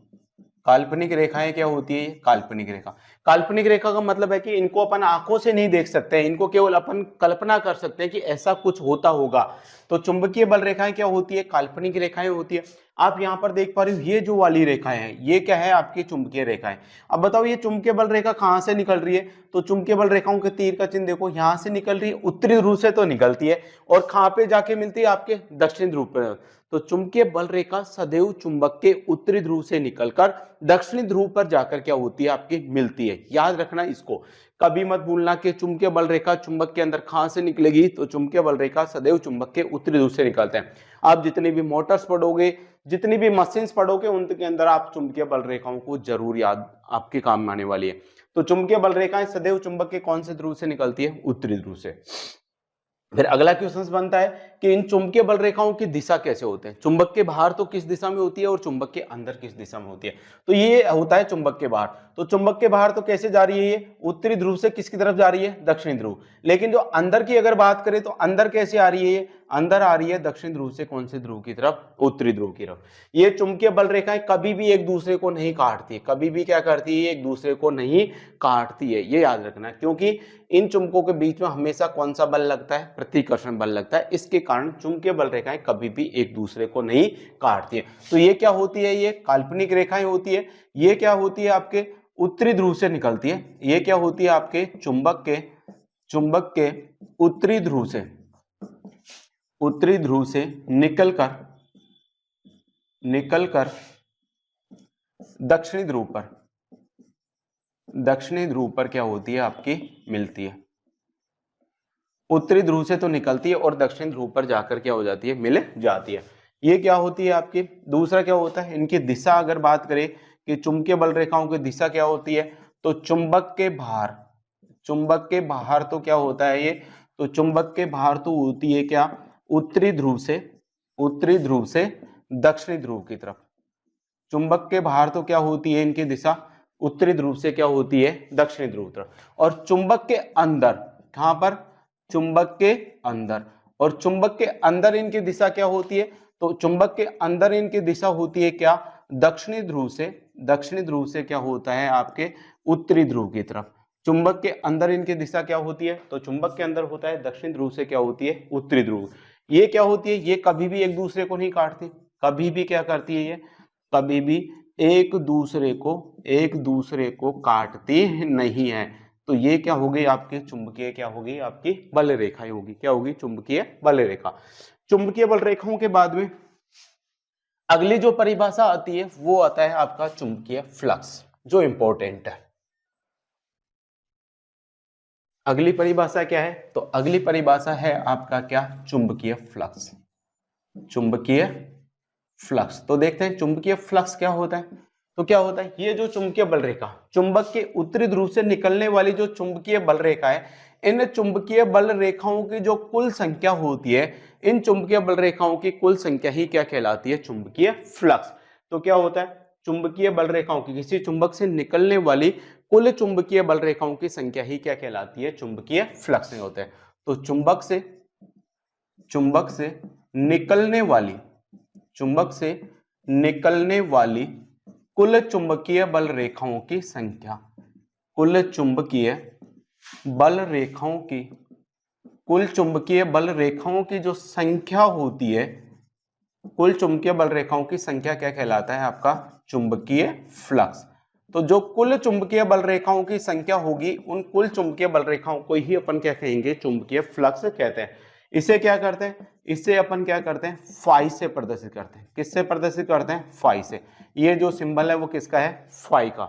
काल्पनिक रेखाएं क्या होती है, काल्पनिक रेखा। काल्पनिक रेखा का मतलब है कि इनको अपन आंखों से नहीं देख सकते हैं, इनको केवल अपन कल्पना कर सकते हैं कि ऐसा कुछ होता होगा। तो चुंबकीय बल रेखाएं क्या होती है, काल्पनिक रेखाएं होती है। आप यहां पर देख पा रहे हो ये जो वाली रेखाएं हैं ये क्या है, आपकी चुंबकीय रेखाएं। अब बताओ ये चुंबकीय बल रेखा कहां से निकल रही है, तो चुंबकीय बल रेखाओं के तीर का चिन्ह देखो, यहां से निकल रही है, उत्तरी ध्रुव से तो निकलती है, और कहां पे जाके मिलती है, आपके दक्षिण ध्रुव पर। तो चुंबकीय बल रेखा सदैव चुंबक के उत्तरी ध्रुव से निकलकर दक्षिणी ध्रुव पर जाकर क्या होती है, आपकी मिलती है। याद रखना इसको, कभी मत भूलना कि चुंबकीय बल रेखा चुंबक के अंदर कहां से निकलेगी, तो चुंबकीय बल रेखा सदैव चुंबक के उत्तरी ध्रुव से निकलते हैं। आप जितनी भी मोटर्स पढ़ोगे, जितनी भी मशीन्स पढ़ोगे, उनके अंदर आप चुंबकीय बल रेखाओं को जरूर याद, आपके काम में आने वाली है। तो चुंबकीय बल रेखाएं सदैव चुंबक के कौन से ध्रुव से निकलती है, उत्तरी ध्रुव से। फिर अगला क्वेश्चन बनता है कि इन चुंबकीय बल रेखाओं की दिशा कैसे होते हैं, चुंबक के बाहर तो किस दिशा में होती है और चुंबक के अंदर किस दिशा में होती है। तो ये होता है चुंबक के बाहर, तो चुंबक के बाहर तो कैसे जा रही है, ये उत्तरी ध्रुव से किसकी तरफ जा रही है, दक्षिणी ध्रुव। लेकिन जो अंदर की अगर बात करें तो अंदर कैसे आ रही है, ये अंदर आ रही है दक्षिण ध्रुव से कौन से ध्रुव की तरफ, उत्तरी ध्रुव की तरफ। ये चुंबकीय बल रेखाएं कभी भी एक दूसरे को नहीं काटती है, कभी भी क्या करती है, एक दूसरे को नहीं काटती है, ये याद रखना है। क्योंकि इन चुंबकों के बीच में हमेशा कौन सा बल लगता है, प्रतिकर्षण बल लगता है, इसके कारण चुंबकीय बल रेखाएं कभी भी एक दूसरे को नहीं काटती है। तो ये क्या होती है, ये काल्पनिक रेखाएं होती है। ये क्या होती है, आपके उत्तरी ध्रुव से निकलती है। ये क्या होती है, आपके चुंबक के उत्तरी ध्रुव से निकलकर दक्षिणी ध्रुव पर क्या होती है, आपकी मिलती है। उत्तरी ध्रुव से तो निकलती है और दक्षिण ध्रुव पर जाकर क्या हो जाती है, मिल जाती है। ये क्या होती है आपकी। दूसरा क्या होता है, इनकी दिशा अगर बात करें कि चुंबकीय बल रेखाओं की दिशा क्या होती है, तो चुंबक के बाहर तो क्या होता है ये, तो चुंबक के बाहर तो होती है क्या, उत्तरी ध्रुव से दक्षिणी ध्रुव की तरफ। चुंबक के बाहर तो क्या होती है इनकी दिशा, उत्तरी ध्रुव से क्या होती है, दक्षिणी ध्रुव तरफ। और चुंबक के अंदर, कहां पर, चुंबक के अंदर, और चुंबक के अंदर इनकी दिशा क्या होती है, तो चुंबक के अंदर इनकी दिशा होती है क्या, दक्षिणी ध्रुव से क्या होता है, आपके उत्तरी ध्रुव की तरफ। चुंबक के अंदर इनकी दिशा क्या होती है, तो चुंबक के अंदर होता है दक्षिण ध्रुव से क्या होती है, उत्तरी ध्रुव। ये क्या होती है, ये कभी भी एक दूसरे को नहीं काटती, कभी भी क्या करती है, ये कभी भी एक दूसरे को काटती नहीं है। तो ये क्या हो गई आपकी चुंबकीय, क्या होगी आपकी बल रेखाएं होगी, क्या होगी, चुंबकीय बल रेखा। चुंबकीय बल रेखाओं के बाद में अगली जो परिभाषा आती है वो आता है आपका चुंबकीय फ्लक्स, जो इंपॉर्टेंट है। अगली परिभाषा क्या है, तो अगली परिभाषा है आपका क्या, चुंबकीय फ्लक्स। तो देखते हैं चुंबकीय फ्लक्स क्या होता है। तो क्या होता है, ये जो चुंबकीय बल रेखा, चुंबक के उत्तरी ध्रुव से निकलने वाली जो चुंबकीय बल रेखा है, इन चुंबकीय बल रेखाओं की जो कुल संख्या होती है, इन चुंबकीय बल रेखाओं की कुल संख्या ही क्या कहलाती है, चुंबकीय फ्लक्स। तो क्या होता है, चुंबकीय बल रेखाओं की, किसी चुंबक से निकलने वाली कुल चुंबकीय बल रेखाओं की संख्या ही क्या कहलाती है, चुंबकीय फ्लक्स होते हैं। तो चुंबक से निकलने वाली कुल चुंबकीय बल रेखाओं की संख्या, कुल चुंबकीय बल रेखाओं की जो संख्या होती है, कुल चुंबकीय बल रेखाओं की संख्या क्या कहलाता है, आपका चुंबकीय फ्लक्स। तो जो कुल चुंबकीय बल रेखाओं की संख्या होगी, उन कुल चुंबकीय बल रेखाओं को ही अपन क्या कहेंगे, चुंबकीय फ्लक्स कहते हैं। इसे क्या करते हैं, इसे अपन क्या करते हैं, फाई से प्रदर्शित करते हैं। किससे प्रदर्शित करते हैं, फाई से। ये जो सिंबल है वो किसका है, फाई का।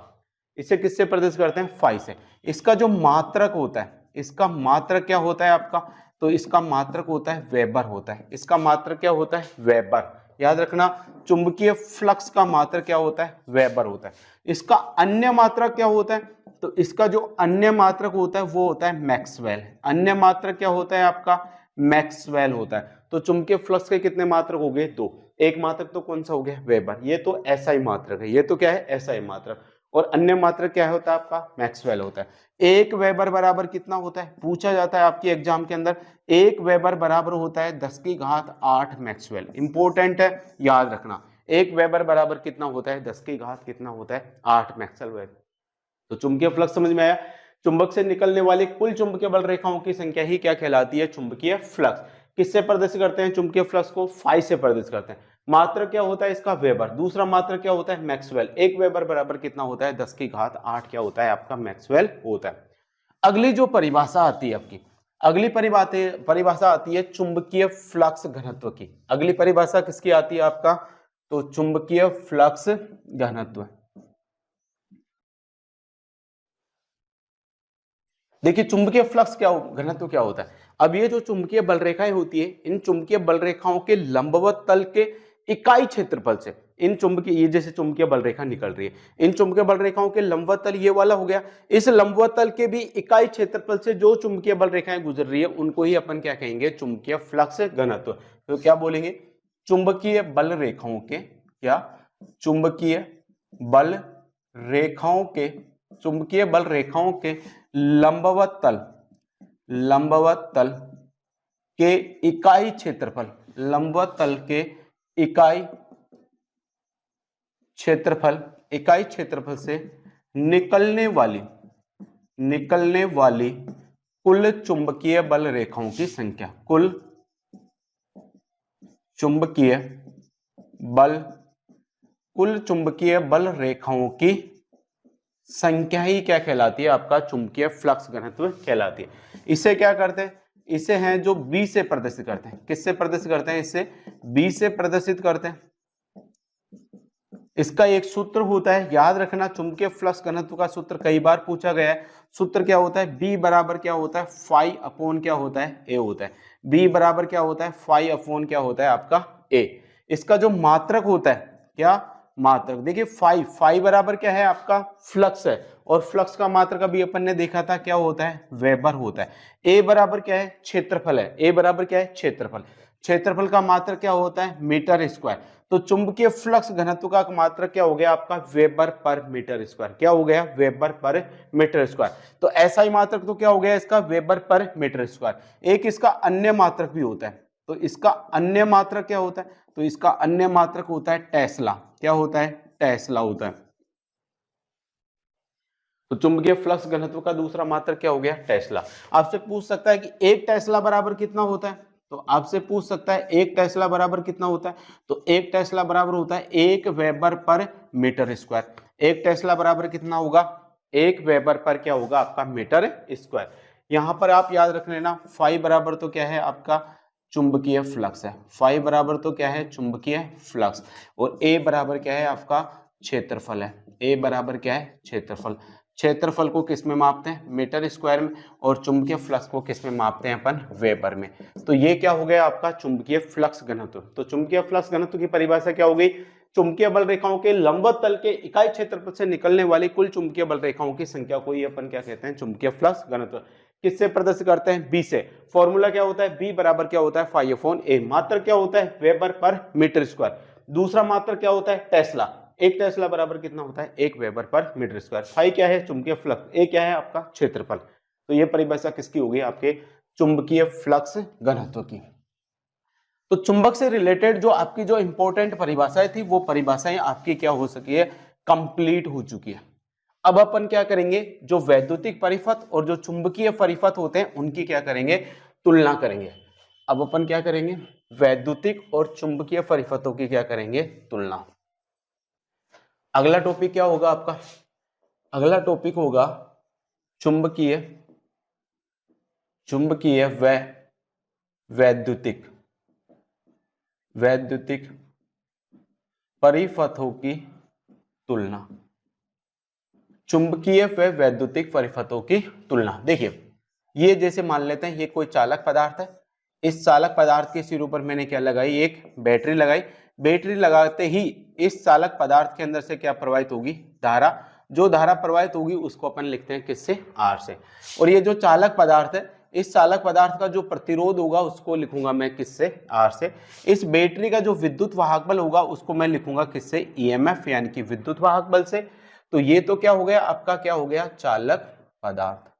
इसे किससे प्रदर्शित करते हैं, फाई से। इसका जो मात्रक होता है, इसका मात्रक क्या होता है आपका, तो इसका मात्रक होता है वेबर होता है। इसका मात्रक क्या होता है, वेबर। याद रखना, चुंबकीय फ्लक्स का मात्रक क्या होता है, वेबर होता है। इसका अन्य मात्रक क्या होता है, तो इसका जो अन्य मात्रक होता है वो होता है मैक्सवेल। अन्य मात्रक क्या होता है आपका, मैक्सवेल होता है। तो चुंबकीय फ्लक्स के कितने मात्रक हो गए, दो। एक मात्रक तो कौन सा हो गया, वेबर। ये तो एसआई मात्रक है, ये तो क्या है, एसआई मात्रक। और अन्य मात्रक क्या होता है आपका, मैक्सवेल होता है। एक वेबर बराबर कितना होता है, पूछा जाता है आपके एग्जाम के अंदर। एक वेबर बराबर होता है 10⁸ मैक्सवेल। इंपॉर्टेंट है, याद रखना। एक वेबर बराबर कितना होता है, 10⁸ कितना होता है, 8 मैक्सवेल। तो चुंबकीय फ्लक्स समझ में आया। चुंबक से निकलने वाली कुल चुंबकीय बल रेखाओं की संख्या ही क्या कहलाती है, चुंबकीय फ्लक्स। किससे प्रदर्शित करते हैं चुंबकीय फ्लक्स को, फाई से प्रदर्शित करते हैं। मात्रक क्या होता है इसका, वेबर। दूसरा मात्रक क्या होता है, मैक्सवेल। एक वेबर बराबर कितना होता है, 10⁸ क्या होता है आपका, मैक्सवेल होता है। अगली जो परिभाषा आती है आपकी, अगली परिभाषा आती है चुंबकीय फ्लक्स घनत्व की। अगली परिभाषा किसकी आती है आपका, तो चुंबकीय फ्लक्स घनत्व। देखिए चुंबकीय फ्लक्स क्या घनत्व क्या होता है। अब ये जो चुंबकीय बल रेखाएं होती है, इन चुंबकीय बल रेखाओं के लंबवत तल के इकाई क्षेत्रफल से, इन चुंबकीय, ये जैसे चुंबकीय बल रेखा निकल रही है, इन चुंबकीय बल रेखाओं के लंबवत तल ये वाला हो गया। इस लंबवत तल के भी इकाई क्षेत्रफल से जो चुंबकीय बल रेखाएं गुजर रही है उनको ही अपन क्या कहेंगे, चुंबकीय फ्लक्स घनत्व। तो क्या बोलेंगे, चुंबकीय बल रेखाओं के, क्या, चुंबकीय बल रेखाओं के, चुंबकीय बल रेखाओं के लंबवत तल के इकाई क्षेत्रफल, लंबवत तल के इकाई क्षेत्रफल से निकलने वाली कुल चुंबकीय बल रेखाओं की संख्या, कुल चुंबकीय बल रेखाओं की संख्या ही क्या कहलाती है, आपका चुंबकीय फ्लक्स घनत्व कहलाती है। इसे क्या करते हैं, इसे हैं जो बी से प्रदर्शित करते हैं। किससे प्रदर्शित करते हैं, इससे बी से प्रदर्शित करते हैं। इसका एक सूत्र होता है, याद रखना, चुंबकीय फ्लक्स घनत्व का सूत्र कई बार पूछा गया है। सूत्र क्या होता है, बी बराबर क्या होता है, फाई अपॉन क्या होता है, ए होता है। बी बराबर क्या होता है, फाई अपॉन क्या होता है, आपका ए। इसका जो मात्रक होता है, क्या मात्रक, देखिए फाई बराबर क्या है, आपका फ्लक्स है, और फ्लक्स का मात्रक अभी अपन ने देखा था क्या होता है, वेबर होता है। ए बराबर क्या है, क्षेत्रफल है, ए बराबर क्या है, क्षेत्रफल। क्षेत्रफल का मात्रक क्या होता है, मीटर स्क्वायर। तो चुंबकीय फ्लक्स घनत्व का मात्रक क्या हो गया, आपका वेबर पर मीटर स्क्वायर। क्या हो गया, वेबर पर मीटर स्क्वायर। तो ऐसा ही मात्रक तो क्या हो गया इसका, वेबर पर मीटर स्क्वायर। एक इसका अन्य मात्रक भी होता है, तो इसका अन्य मात्रक क्या होता है, तो इसका अन्य मात्रक होता है टेस्ला। क्या होता है, टेस्ला होता है। तो चुंबकीय फ्लक्स घनत्व का दूसरा मात्रक क्या हो गया, टेस्ला। आपसे पूछ सकता है कि एक टेस्ला बराबर कितना होता है, तो आपसे पूछ सकता है एक टेस्ला बराबर कितना होता है, तो एक टेस्ला बराबर होता है 1 वेबर पर मीटर स्क्वायर। एक टेस्ला बराबर कितना होगा, 1 वेबर पर क्या होगा, आपका मीटर स्क्वायर। यहां पर आप याद रख लेना, फाई बराबर तो क्या है, आपका चुंबकीय फ्लक्स है। फाई बराबर तो क्या है, चुंबकीय फ्लक्स। और ए बराबर क्या है, आपका क्षेत्रफल है। ए बराबर क्या है, क्षेत्रफल। क्षेत्रफल को किस में मापते हैं, मीटर स्क्वायर में, और चुंबकीय फ्लक्स को किस में मापते हैं अपन, वेबर में। तो ये क्या हो गया आपका चुंबकीय फ्लक्स घनत्व। तो चुंबकीय फ्लक्स घनत्व की परिभाषा क्या हो गई, चुंबकीय बल रेखाओं के लंबवत तल के इकाई क्षेत्रफल से निकलने वाली कुल चुंबकीय बल रेखाओं की संख्या को ही अपन क्या कहते हैं, चुंबकीय फ्लक्स घनत्व। किससे प्रदर्शित करते हैं, बी से। फॉर्मूला क्या होता है, बी बराबर क्या होता है, फाई अपॉन ए। मात्र क्या होता है, वेबर पर मीटर स्क्वायर। दूसरा मात्र क्या होता है, टेस्ला। एक टेस्ला बराबर कितना होता है, 1 वेबर पर मीटर स्क्वायर। फाई क्या है, चुंबकीय फ्लक्स, ए क्या है, आपका क्षेत्रफल। तो ये परिभाषा किसकी होगी, आपके चुंबकीय फ्लक्स घनत्व की। तो चुंबक से रिलेटेड जो आपकी जो इंपॉर्टेंट परिभाषाएं थी, वो परिभाषाएं आपकी क्या हो सकी है, कंप्लीट हो चुकी है। अब अपन क्या करेंगे, जो वैद्युतिक परिपथ और जो चुंबकीय परिपथ होते हैं उनकी क्या करेंगे, तुलना करेंगे। अब अपन क्या करेंगे, वैद्युतिक और चुंबकीय परिपथों की क्या करेंगे, तुलना। अगला टॉपिक क्या होगा आपका, अगला टॉपिक होगा चुंबकीय व वैद्युतिक परिपथों की तुलना। चुंबकीय व वैद्युतिक परिपथों की तुलना। देखिए, ये जैसे मान लेते हैं ये कोई चालक पदार्थ है। इस चालक पदार्थ के सिरों पर मैंने क्या लगाई, एक बैटरी लगाई। बैटरी लगाते ही इस चालक पदार्थ के अंदर से क्या प्रवाहित होगी, धारा। जो धारा प्रवाहित होगी उसको अपन लिखते हैं किससे, आर से। और ये जो चालक पदार्थ है, इस चालक पदार्थ का जो प्रतिरोध होगा उसको लिखूंगा मैं किससे, आर से। इस बैटरी का जो विद्युत वाहक बल होगा उसको मैं लिखूंगा किससे, ईएमएफ यानी कि विद्युत वाहक बल से। तो ये तो क्या हो गया आपका, क्या हो गया, चालक पदार्थ।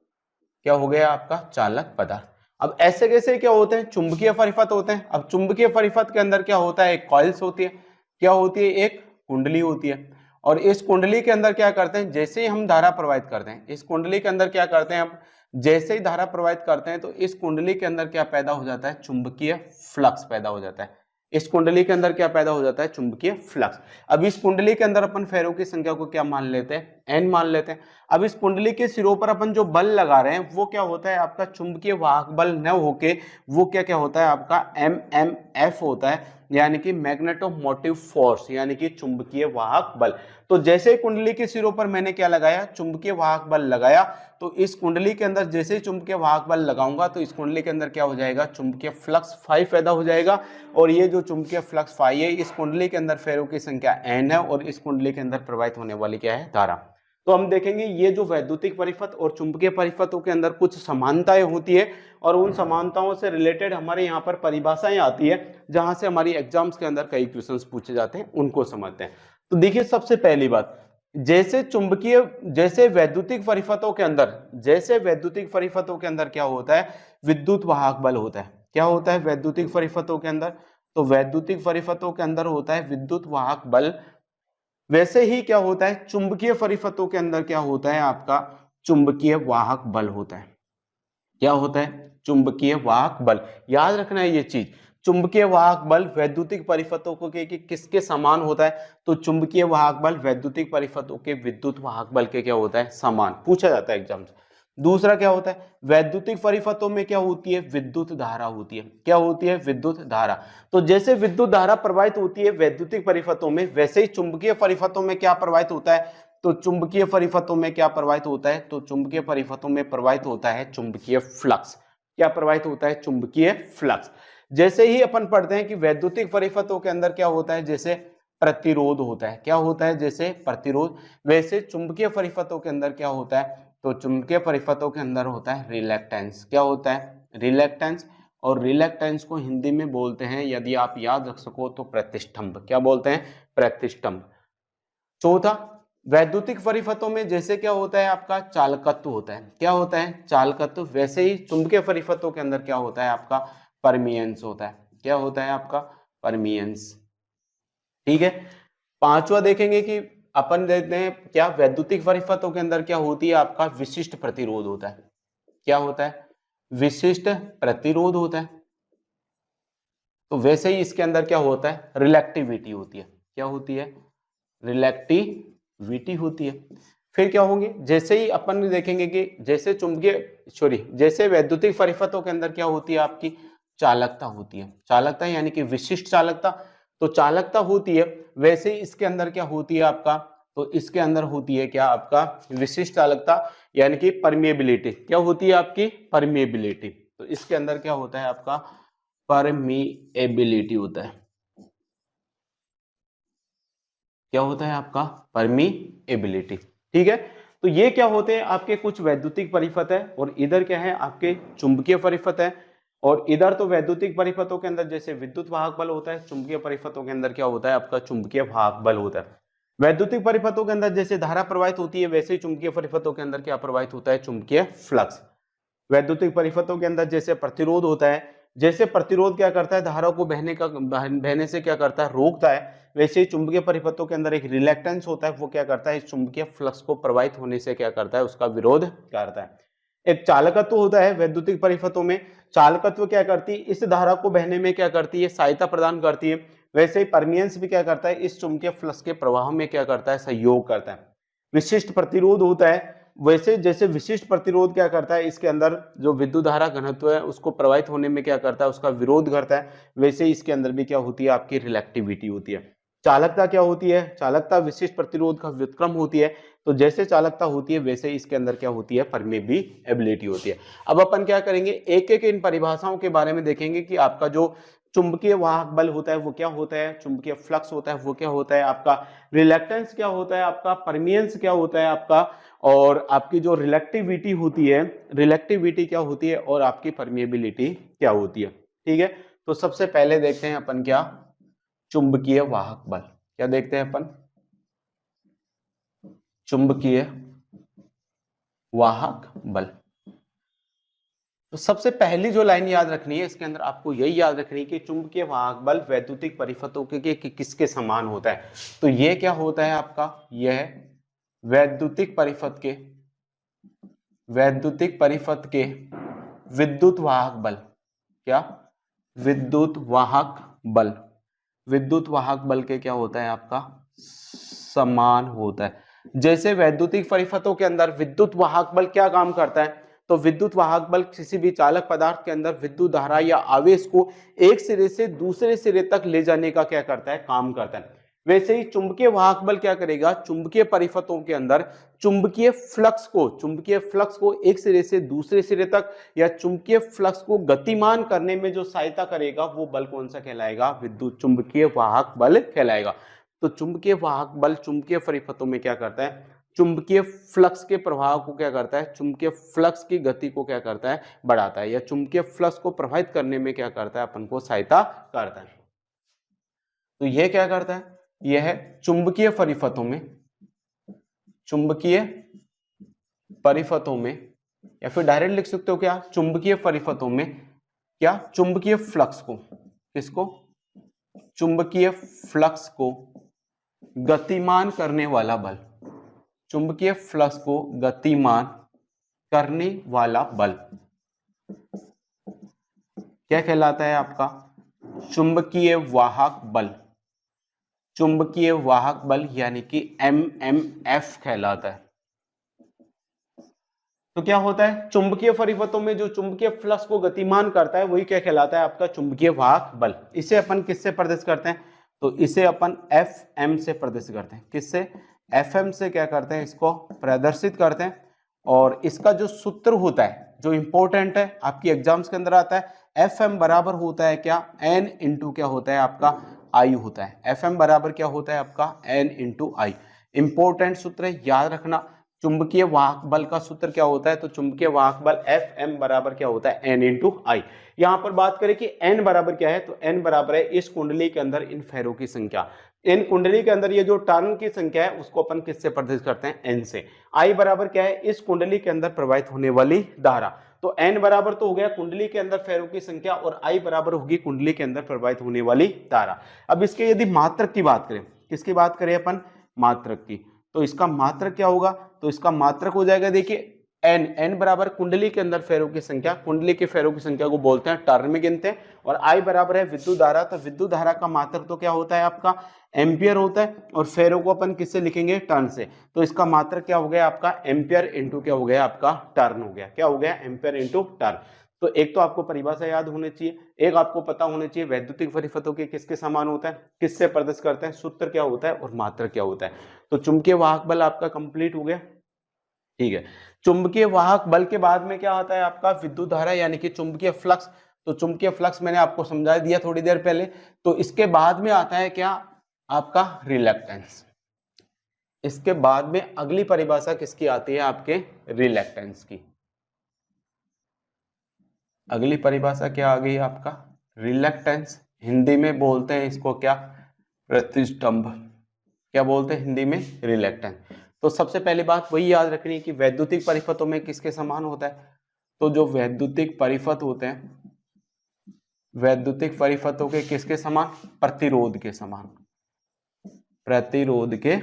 क्या हो गया आपका, चालक पदार्थ। अब ऐसे कैसे क्या होते हैं, चुंबकीय परिपथ होते हैं। अब चुंबकीय परिपथ के अंदर क्या होता है, एक कॉइल्स होती है। क्या होती है, एक कुंडली होती है। और इस कुंडली के अंदर क्या करते हैं, जैसे ही हम धारा प्रवाहित करते हैं, इस कुंडली के अंदर क्या करते हैं हम, जैसे ही धारा प्रवाहित करते हैं तो इस कुंडली के अंदर क्या पैदा हो जाता है, चुंबकीय फ्लक्स पैदा हो जाता है। इस कुंडली के अंदर क्या पैदा हो जाता है, चुंबकीय फ्लक्स। अब इस कुंडली के अंदर अपन फेरों की संख्या को क्या मान लेते हैं, N मान लेते हैं। अब इस कुंडली के सिरों पर अपन जो बल लगा रहे हैं वो क्या होता है आपका चुंबकीय वाहक बल न होके वो क्या क्या होता है आपका MMF होता है, यानी कि मैग्नेटोमोटिव फोर्स, यानी कि चुंबकीय वाहक बल। तो जैसे ही कुंडली के सिरों पर मैंने क्या लगाया, चुंबकीय वाहक बल लगाया, तो इस कुंडली के अंदर जैसे ही चुंबकीय वाहक बल लगाऊंगा तो इस कुंडली के अंदर क्या हो जाएगा, चुंबकीय फ्लक्स फाई पैदा हो जाएगा। और ये जो चुंबकीय फ्लक्स फाई है, इस कुंडली के अंदर फेरों की संख्या N है और इस कुंडली के अंदर प्रवाहित होने वाली क्या है, धारा। तो हम देखेंगे ये जो वैद्युतिक परिपथ और चुंबकीय परिपथों के अंदर कुछ समानताएं होती है और उन समानताओं से रिलेटेड हमारे यहाँ पर परिभाषाएं आती है, जहां से हमारी एग्जाम्स के अंदर कई क्वेश्चंस पूछे जाते हैं, उनको समझते हैं। तो देखिए सबसे पहली बात, जैसे वैद्युतिक परिपथों के अंदर क्या होता है, विद्युत वाहक बल होता है। क्या होता है वैद्युतिक परिपथों के अंदर, तो वैद्युतिक परिपथों के अंदर होता है विद्युत वाहक बल। वैसे ही क्या होता है चुंबकीय परिपथों के अंदर क्या होता है आपका चुंबकीय वाहक बल होता है। क्या होता है चुंबकीय वाहक बल। याद रखना है ये चीज, चुंबकीय वाहक बल वैद्युतिक परिपथों के किसके समान होता है, तो चुंबकीय वाहक बल वैद्युतिक परिपथों के विद्युत वाहक बल के क्या होता है, समान, पूछा जाता है एग्जाम से। दूसरा क्या होता है, वैद्युतिक परिपथों में क्या होती है, विद्युत धारा होती है। क्या होती है, विद्युत धारा। तो जैसे विद्युत धारा प्रवाहित होती है वैद्युतिक परिपथों में, वैसे ही चुंबकीय परिपथों में क्या प्रवाहित होता है, तो चुंबकीय परिपथों में क्या प्रवाहित होता है, तो चुंबकीय परिपथों में प्रवाहित होता है चुंबकीय फ्लक्स। क्या प्रवाहित होता है, चुंबकीय फ्लक्स। जैसे ही अपन पढ़ते हैं कि वैद्युतिक परिपथों के अंदर क्या होता है, जैसे प्रतिरोध होता है। क्या होता है, जैसे प्रतिरोध। वैसे चुंबकीय परिपथों के अंदर क्या होता है, तो चुंबकीय परिपथों के अंदर होता है रिलैक्टेंस। क्या होता है, रिलैक्टेंस। और रिलैक्टेंस को हिंदी में बोलते हैं, यदि आप याद रख सको तो प्रतिष्ठंभ। क्या बोलते हैं, प्रतिष्ठंभ। चौथा, वैद्युतिक परिपथों में जैसे क्या होता है आपका चालकत्व होता है। क्या होता है, चालकत्व। वैसे ही चुंबकीय परिपथों के अंदर क्या होता है आपका परमियंस होता है। क्या होता है आपका परमियंस। ठीक है। पांचवा देखेंगे कि अपन देखते हैं क्या वैद्युतिक परिपथों के अंदर क्या होती है आपका विशिष्ट प्रतिरोध होता है। क्या होता है, विशिष्ट प्रतिरोध होता है। तो वैसे ही इसके अंदर क्या होता है, रिलेक्टिविटी होती है। क्या होती है, रिलेक्टिविटी होती है। फिर क्या होंगे, जैसे ही अपन देखेंगे कि जैसे वैद्युतिक परिपथों के अंदर क्या होती है आपकी चालकता होती है। चालकता यानी कि विशिष्ट चालकता। तो चालकता होती है, वैसे ही इसके अंदर क्या होती है आपका, तो इसके अंदर होती है क्या आपका विशिष्ट चालकता, यानी कि परमिएबिलिटी। क्या होती है आपकी परमिएबिलिटी। तो इसके अंदर क्या होता है आपका परमिएबिलिटी होता है। क्या होता है आपका परमिएबिलिटी। ठीक है। तो ये क्या होते हैं आपके कुछ वैद्युतिक परिपथ है, और इधर क्या है आपके चुंबकीय परिपथ है। और इधर तो वैद्युतिक परिपथों के अंदर जैसे विद्युत वाहक बल होता है, चुंबकीय परिपथों के अंदर क्या होता है आपका चुंबकीय वाहक बल होता है। वैद्युतिक परिपथों के अंदर जैसे धारा प्रवाहित होती है, वैसे ही चुंबकीय परिपथों के अंदर क्या प्रवाहित होता है, चुंबकीय फ्लक्स। वैद्युतिक परिपथों के अंदर जैसे प्रतिरोध होता है, जैसे प्रतिरोध क्या करता है, धारा को बहने से क्या करता है, रोकता है। वैसे ही चुंबकीय परिपथों के अंदर एक रिलेक्टेंस होता है, वो क्या करता है, इस चुंबकीय फ्लक्स को प्रवाहित होने से क्या करता है, उसका विरोध करता है। एक चालकत्व होता है वैद्युतिक परिपथों में। चालकत्व क्या करती है, इस धारा को बहने में क्या करती है, सहायता प्रदान करती है। वैसे ही परमियंस भी क्या करता है, इस चुंबकीय फ्लक्स के प्रवाह में क्या करता है, सहयोग करता है। विशिष्ट प्रतिरोध होता है, वैसे जैसे विशिष्ट प्रतिरोध क्या करता है, इसके अंदर जो विद्युत धारा घनत्व है उसको प्रवाहित होने में क्या करता है, उसका विरोध करता है। वैसे ही इसके अंदर भी क्या होती है आपकी रिलेक्टिविटी होती है। चालकता क्या होती है, चालकता विशिष्ट प्रतिरोध का व्युत्क्रम होती है। तो जैसे चालकता होती है वैसे ही इसके अंदर क्या होती है, परमीबिलिटी होती है। अब अपन क्या करेंगे, एक एक इन परिभाषाओं के बारे में देखेंगे कि आपका जो चुंबकीय वाहक बल होता है वो क्या होता है, चुंबकीय फ्लक्स होता है वो क्या होता है, आपका रिलेक्टेंस क्या होता है, आपका परमियंस क्या होता है आपका, और आपकी जो रिलेक्टिविटी होती है, रिलेक्टिविटी क्या होती है, और आपकी परमिएबिलिटी क्या होती है। ठीक है। तो सबसे पहले देखते हैं अपन क्या, चुंबकीय वाहक बल। क्या देखते हैं अपन, चुंबकीय वाहक बल। तो सबसे पहली जो लाइन याद रखनी है इसके अंदर आपको यही याद रखनी है कि चुंबकीय वाहक बल वैद्युतिक परिपथों के किसके समान होता है। तो ये क्या होता है आपका, यह वैद्युतिक परिपथ के विद्युत वाहक बल। क्या, विद्युत वाहक बल, विद्युत वाहक बल के क्या होता है आपका समान होता है। जैसे वैद्युतिक परिपथों के अंदर विद्युत वाहक बल क्या काम करता है, तो विद्युत वाहक बल किसी भी चालक पदार्थ के अंदर विद्युत धारा या आवेश को एक सिरे से दूसरे सिरे तक ले जाने का क्या करता है, काम करता है। वैसे ही चुंबकीय वाहक बल क्या करेगा, चुंबकीय परिपथों के अंदर चुंबकीय फ्लक्स को एक सिरे से दूसरे सिरे तक या चुंबकीय फ्लक्स को गतिमान करने में जो सहायता करेगा वो बल कौन सा कहलाएगा, विद्युत चुंबकीय वाहक बल कहलाएगा। तो चुंबकीय वाहक बल चुंबकीय परिपथों में क्या करता है, चुंबकीय फ्लक्स के प्रभाव को क्या करता है, चुंबकीय फ्लक्स की गति को क्या करता है, बढ़ाता है, या चुंबकीय फ्लक्स को प्रभावित करने में क्या करता है, अपन को सहायता करता है। तो यह क्या करता है, यह है चुंबकीय परिपथों में या फिर डायरेक्ट लिख सकते हो क्या, चुंबकीय परिपथों में क्या, चुंबकीय फ्लक्स को, किसको, चुंबकीय फ्लक्स को गतिमान करने वाला बल, चुंबकीय फ्लक्स को गतिमान करने वाला बल क्या कहलाता है आपका, चुंबकीय वाहक बल, चुंबकीय वाहक बल यानी कि MMF कहलाता है। तो क्या होता है, चुंबकीय परिपथों में जो चुंबकीय फ्लक्स को गतिमान करता है वही क्या कहलाता है, आपका चुंबकीय वाहक बल। इसे अपन किससे प्रदर्शित करते हैं, तो इसे अपन FM से प्रदर्शित करते हैं, किससे, FM से क्या करते हैं, इसको प्रदर्शित करते हैं। और इसका जो सूत्र होता है जो इंपॉर्टेंट है, आपकी एग्जाम्स के अंदर आता है, FM बराबर होता है क्या, N इंटू क्या होता है आपका I होता है। FM बराबर क्या होता है आपका N इंटू I। इंपॉर्टेंट सूत्र है, याद रखना। चुंबकीय वाहक बल का सूत्र क्या होता है, तो चुंबकीय वाहक बल FM बराबर क्या होता है, N इंटू I। यहाँ पर बात करें कि N बराबर क्या है, तो N बराबर है इस कुंडली के अंदर इन फेरों की संख्या। इन कुंडली के अंदर ये जो टर्न की संख्या है उसको अपन किससे प्रदर्शित करते हैं, N से। I बराबर क्या है, इस कुंडली के अंदर प्रवाहित होने वाली धारा। तो N बराबर तो हो गया कुंडली के अंदर फेरों की संख्या और I बराबर होगी कुंडली के अंदर प्रवाहित होने वाली धारा। अब इसके यदि मात्रक की बात करें, किसकी बात करें अपन, मात्रक की, तो इसका मात्रक क्या होगा, तो इसका मात्रक हो जाएगा, देखिए n बराबर कुंडली के अंदर फेरों की संख्या, कुंडली के फेरों की संख्या को बोलते हैं, टर्न में गिनते हैं। और I बराबर है विद्युत धारा, तो विद्युत धारा का मात्रक तो क्या होता है आपका एम्पियर होता है, और फेरों को अपन किससे लिखेंगे, टर्न से। तो इसका मात्रक क्या हो गया आपका एम्पियर इंटू क्या हो गया आपका टर्न हो गया, क्या हो गया एम्पियर इंटू टर्न। तो एक तो आपको परिभाषा याद होनी चाहिए, एक आपको पता होना चाहिए वैद्युतिक परिपथों के किसके समान होता है, किससे प्रदर्शित करते हैं, सूत्र क्या होता है और मात्रक क्या होता है। तो चुंबकीय वाहक बल आपका कंप्लीट हो गया, ठीक है। चुंबकीय वाहक बल के बाद में क्या आता है आपका विद्युत धारा यानी कि चुंबकीय फ्लक्स। तो चुंबकीय फ्लक्स मैंने आपको समझा दिया थोड़ी देर पहले। तो इसके बाद में आता है क्या आपका रिलक्टेंस। इसके बाद में अगली परिभाषा किसकी आती है, आपके रिलक्टेंस की। अगली परिभाषा क्या आ गई आपका रिलक्टेंस। हिंदी में बोलते हैं इसको क्या, प्रतिष्ठंभ। क्या बोलते हैं हिंदी में, रिलक्टेंस। तो सबसे पहली बात वही याद रखनी है कि वैद्युतिक परिपथों में किसके समान होता है, तो जो वैद्युतिक परिपथ होते हैं, वैद्युतिक परिपथों के किसके समान, प्रतिरोध के समान, प्रतिरोध के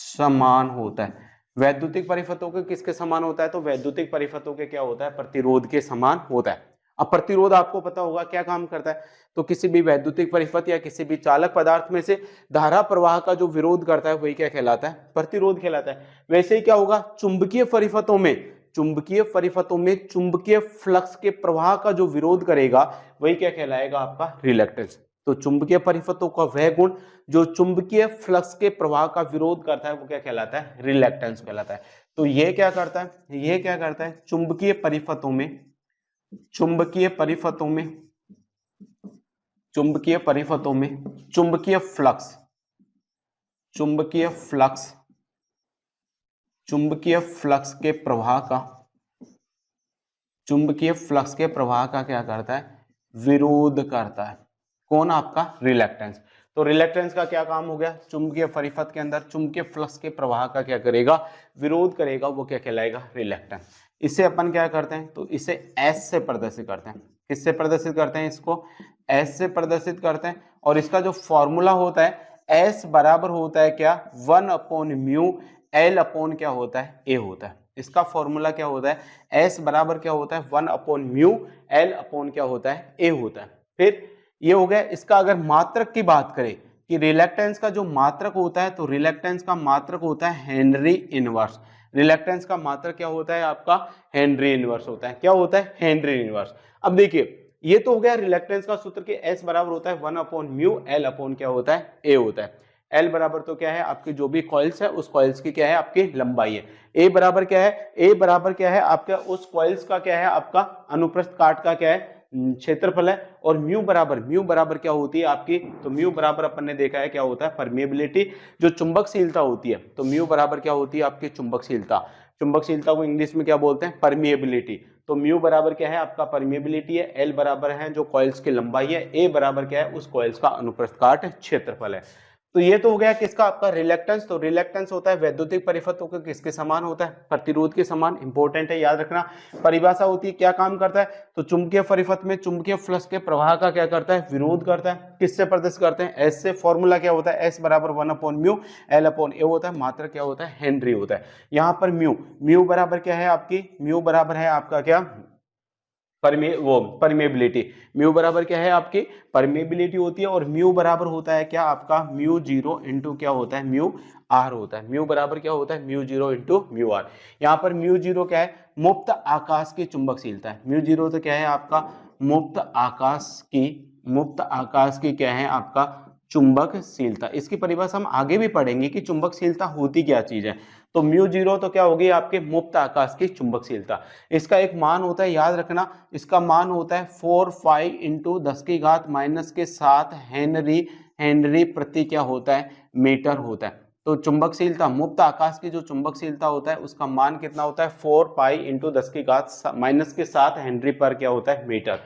समान होता है। वैद्युतिक परिपथों के किसके समान होता है, तो वैद्युतिक परिपथों के क्या होता है, प्रतिरोध के समान होता है। अब प्रतिरोध आपको पता होगा क्या काम करता है, तो किसी भी वैद्युतिक परिपथ या किसी भी चालक पदार्थ में से धारा प्रवाह का जो विरोध करता है वही क्या कहलाता है, प्रतिरोध कहलाता है। वैसे ही क्या होगा चुंबकीय परिपथों में, चुंबकीय परिपथों में चुंबकीय फ्लक्स के प्रवाह का जो विरोध करेगा वही क्या कहलाएगा आपका रिलक्टेंस। तो चुंबकीय परिपथों का वह गुण जो चुंबकीय फ्लक्स के प्रवाह का विरोध करता है वो क्या कहलाता है, रिलक्टेंस कहलाता है। तो ये क्या करता है, ये क्या करता है, चुंबकीय परिपथों में, चुंबकीय परिपथों में, चुंबकीय परिपथों में चुंबकीय फ्लक्स, चुंबकीय फ्लक्स, चुंबकीय फ्लक्स के प्रवाह का, चुंबकीय फ्लक्स के प्रवाह का क्या करता है, विरोध करता है। कौन, आपका रिलक्टेंस। तो रिलक्टेंस का क्या काम हो गया, चुंबकीय परिपथ के अंदर चुंबकीय फ्लक्स के प्रवाह का क्या करेगा, विरोध करेगा, वो क्या कहलाएगा, रिलक्टेंस। इसे अपन क्या करते हैं, तो इसे एस से प्रदर्शित करते हैं। किससे प्रदर्शित करते हैं, इसको एस से प्रदर्शित करते हैं। और इसका जो फॉर्मूला होता है एस बराबर होता है क्या, 1/μ एल अपॉन क्या होता है, ए होता है। इसका फॉर्मूला क्या होता है, एस बराबर क्या होता है, 1/μ एल अपॉन क्या होता है, ए होता है। फिर ये हो गया। इसका अगर मात्रक की बात करें कि रिलक्टेंस का जो मात्रक होता है, तो रिलक्टेंस का मात्रक होता है हेनरी इनवर्स। रिलक्टेंस का मात्रक क्या होता है आपका? हेनरी इनवर्स होता है। क्या होता है? Henry inverse. अब देखिए, ये तो हो गया रिलक्टेंस का सूत्र कि S बराबर होता है 1/μ, L अपॉन क्या होता है? A होता है। L बराबर तो क्या है? आपकी जो भी कॉइल्स है उस कॉइल्स की क्या है? आपकी लंबाई है। A बराबर क्या है? A बराबर क्या है आपका? उस कॉइल्स का क्या है? आपका अनुप्रस्थ काट का क्या है? क्षेत्रफल है। और म्यू बराबर क्या होती है आपकी? तो म्यू बराबर अपन ने देखा है क्या होता है? परमिएबिलिटी, जो चुंबकशीलता होती है। तो म्यू बराबर क्या होती है आपकी? चुंबकशीलता। चुंबकशीलता को इंग्लिश में क्या बोलते हैं? परमिएबिलिटी। तो म्यू बराबर क्या है आपका? परमिएबिलिटी है। एल बराबर है जो कॉइल्स की लंबाई है। ए बराबर क्या है? उस कॉइल्स का अनुप्रस्थ काट क्षेत्रफल है। तो ये तो हो गया किसका? आपका रिलक्टेंस। तो रिलक्टेंस होता है वैद्युतिक परिपथों के किसके समान होता है? प्रतिरोध के समान। इंपॉर्टेंट है, याद रखना। परिभाषा होती है, क्या काम करता है? तो चुंबकीय परिपथ में चुंबकीय फ्लक्स के प्रवाह का क्या करता है? विरोध करता है। किससे प्रदर्शित करते हैं? एस से। फॉर्मूला क्या होता है? एस बराबर 1/μ, एल अपॉन ए होता है। मात्रक क्या होता है? हेनरी होता है। यहाँ पर म्यू बराबर क्या है आपकी? म्यू बराबर है आपका क्या? परमिएबिलिटी। म्यू बराबर क्या है आपकी? परमिएबिलिटी होती है। और म्यू बराबर होता है क्या आपका? म्यू जीरो इंटू क्या होता है? म्यू आर होता है। म्यू बराबर क्या होता है? Mu zero into mu R. यहाँ पर म्यू जीरो क्या है? मुक्त आकाश की चुंबकशीलता है। म्यू जीरो तो क्या है आपका? मुक्त आकाश की क्या है आपका? चुंबकशीलता। इसकी परिभाषा हम आगे भी पढ़ेंगे कि चुंबकशीलता होती क्या चीज है। तो म्यू जीरो तो क्या होगी आपके? मुक्त आकाश की चुंबकशीलता। इसका एक मान होता है, याद रखना। इसका मान होता है 4 इंटू 10⁻⁷ हेनरी प्रति क्या होता है? मीटर होता है। तो चुंबकशीलता, मुक्त आकाश की जो चुंबकशीलता होता है उसका मान कितना होता है? 4 इंटू 10⁻⁷ हेनरी पर क्या होता है? मीटर।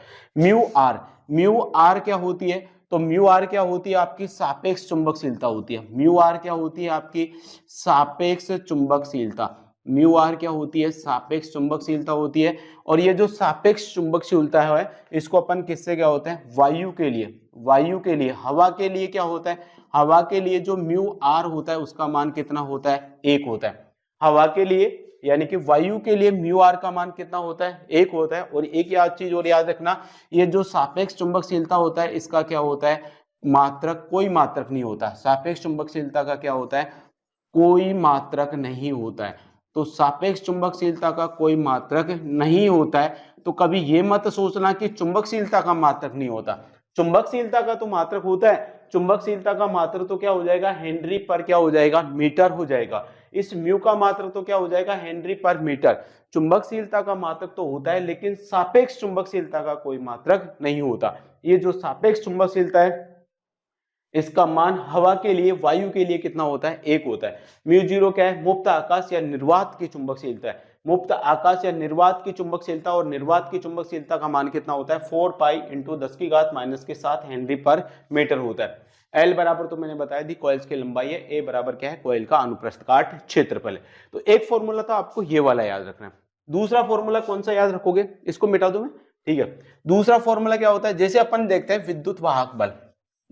म्यू आर क्या होती है? तो म्यू आर क्या होती है आपकी? सापेक्ष चुंबकशीलता होती है। म्यू आर क्या होती है आपकी? सापेक्ष चुंबकशीलता। म्यू आर क्या होती है? सापेक्ष चुंबकशीलता होती है। और ये जो सापेक्ष चुंबकशीलता है इसको अपन किससे क्या होता है? वायु के लिए, हवा के लिए क्या होता है? हवा के लिए जो म्यू आर होता है उसका मान कितना होता है? 1 होता है। हवा के लिए यानी कि वायु के लिए म्यू आर का मान कितना होता है? 1 होता है। और एक चीज और याद रखना, ये जो सापेक्ष चुंबकशीलता होता है इसका क्या होता है? मात्रक, कोई मात्रक नहीं होता। सापेक्ष चुंबकशीलता का क्या होता है? कोई मात्रक नहीं होता है। तो सापेक्ष चुंबकशीलता का कोई मात्रक नहीं होता है। तो कभी ये मत सोचना कि चुंबकशीलता का मात्रक नहीं होता। चुंबकशीलता का तो मात्रक होता है। चुंबकशीलता का मात्रक तो क्या हो जाएगा? हेनरी पर क्या हो जाएगा? मीटर हो जाएगा। इस म्यू का मात्रक तो क्या हो जाएगा? हेनरी पर मीटर। चुंबकशीलता का मात्रक तो होता है लेकिन सापेक्ष चुंबकशीलता का कोई मात्रक नहीं होता। ये जो सापेक्ष चुंबकशीलता है इसका मान हवा के लिए, वायु के लिए कितना होता है? 1 होता है। म्यू जीरो क्या है? मुक्त आकाश या निर्वात की चुंबकशीलता है। मुक्त आकाश या निर्वात की चुंबकशीलता, और निर्वात की चुंबकशीलता का मान कितना होता है? 4 इंटू 10⁻⁷ हेनरी पर मीटर होता है। एल बराबर तो मैंने बताया थी कॉइल्स की लंबाई है। ए बराबर क्या है? कॉइल का अनुप्रस्थ काट क्षेत्रफल है। तो एक फॉर्मूला तो आपको ये वाला याद रखना है। दूसरा फॉर्मूला कौन सा याद रखोगे? इसको मिटा दूं मैं, ठीक है। दूसरा फॉर्मूला क्या होता है? जैसे अपन देखते हैं विद्युत वाहक बल,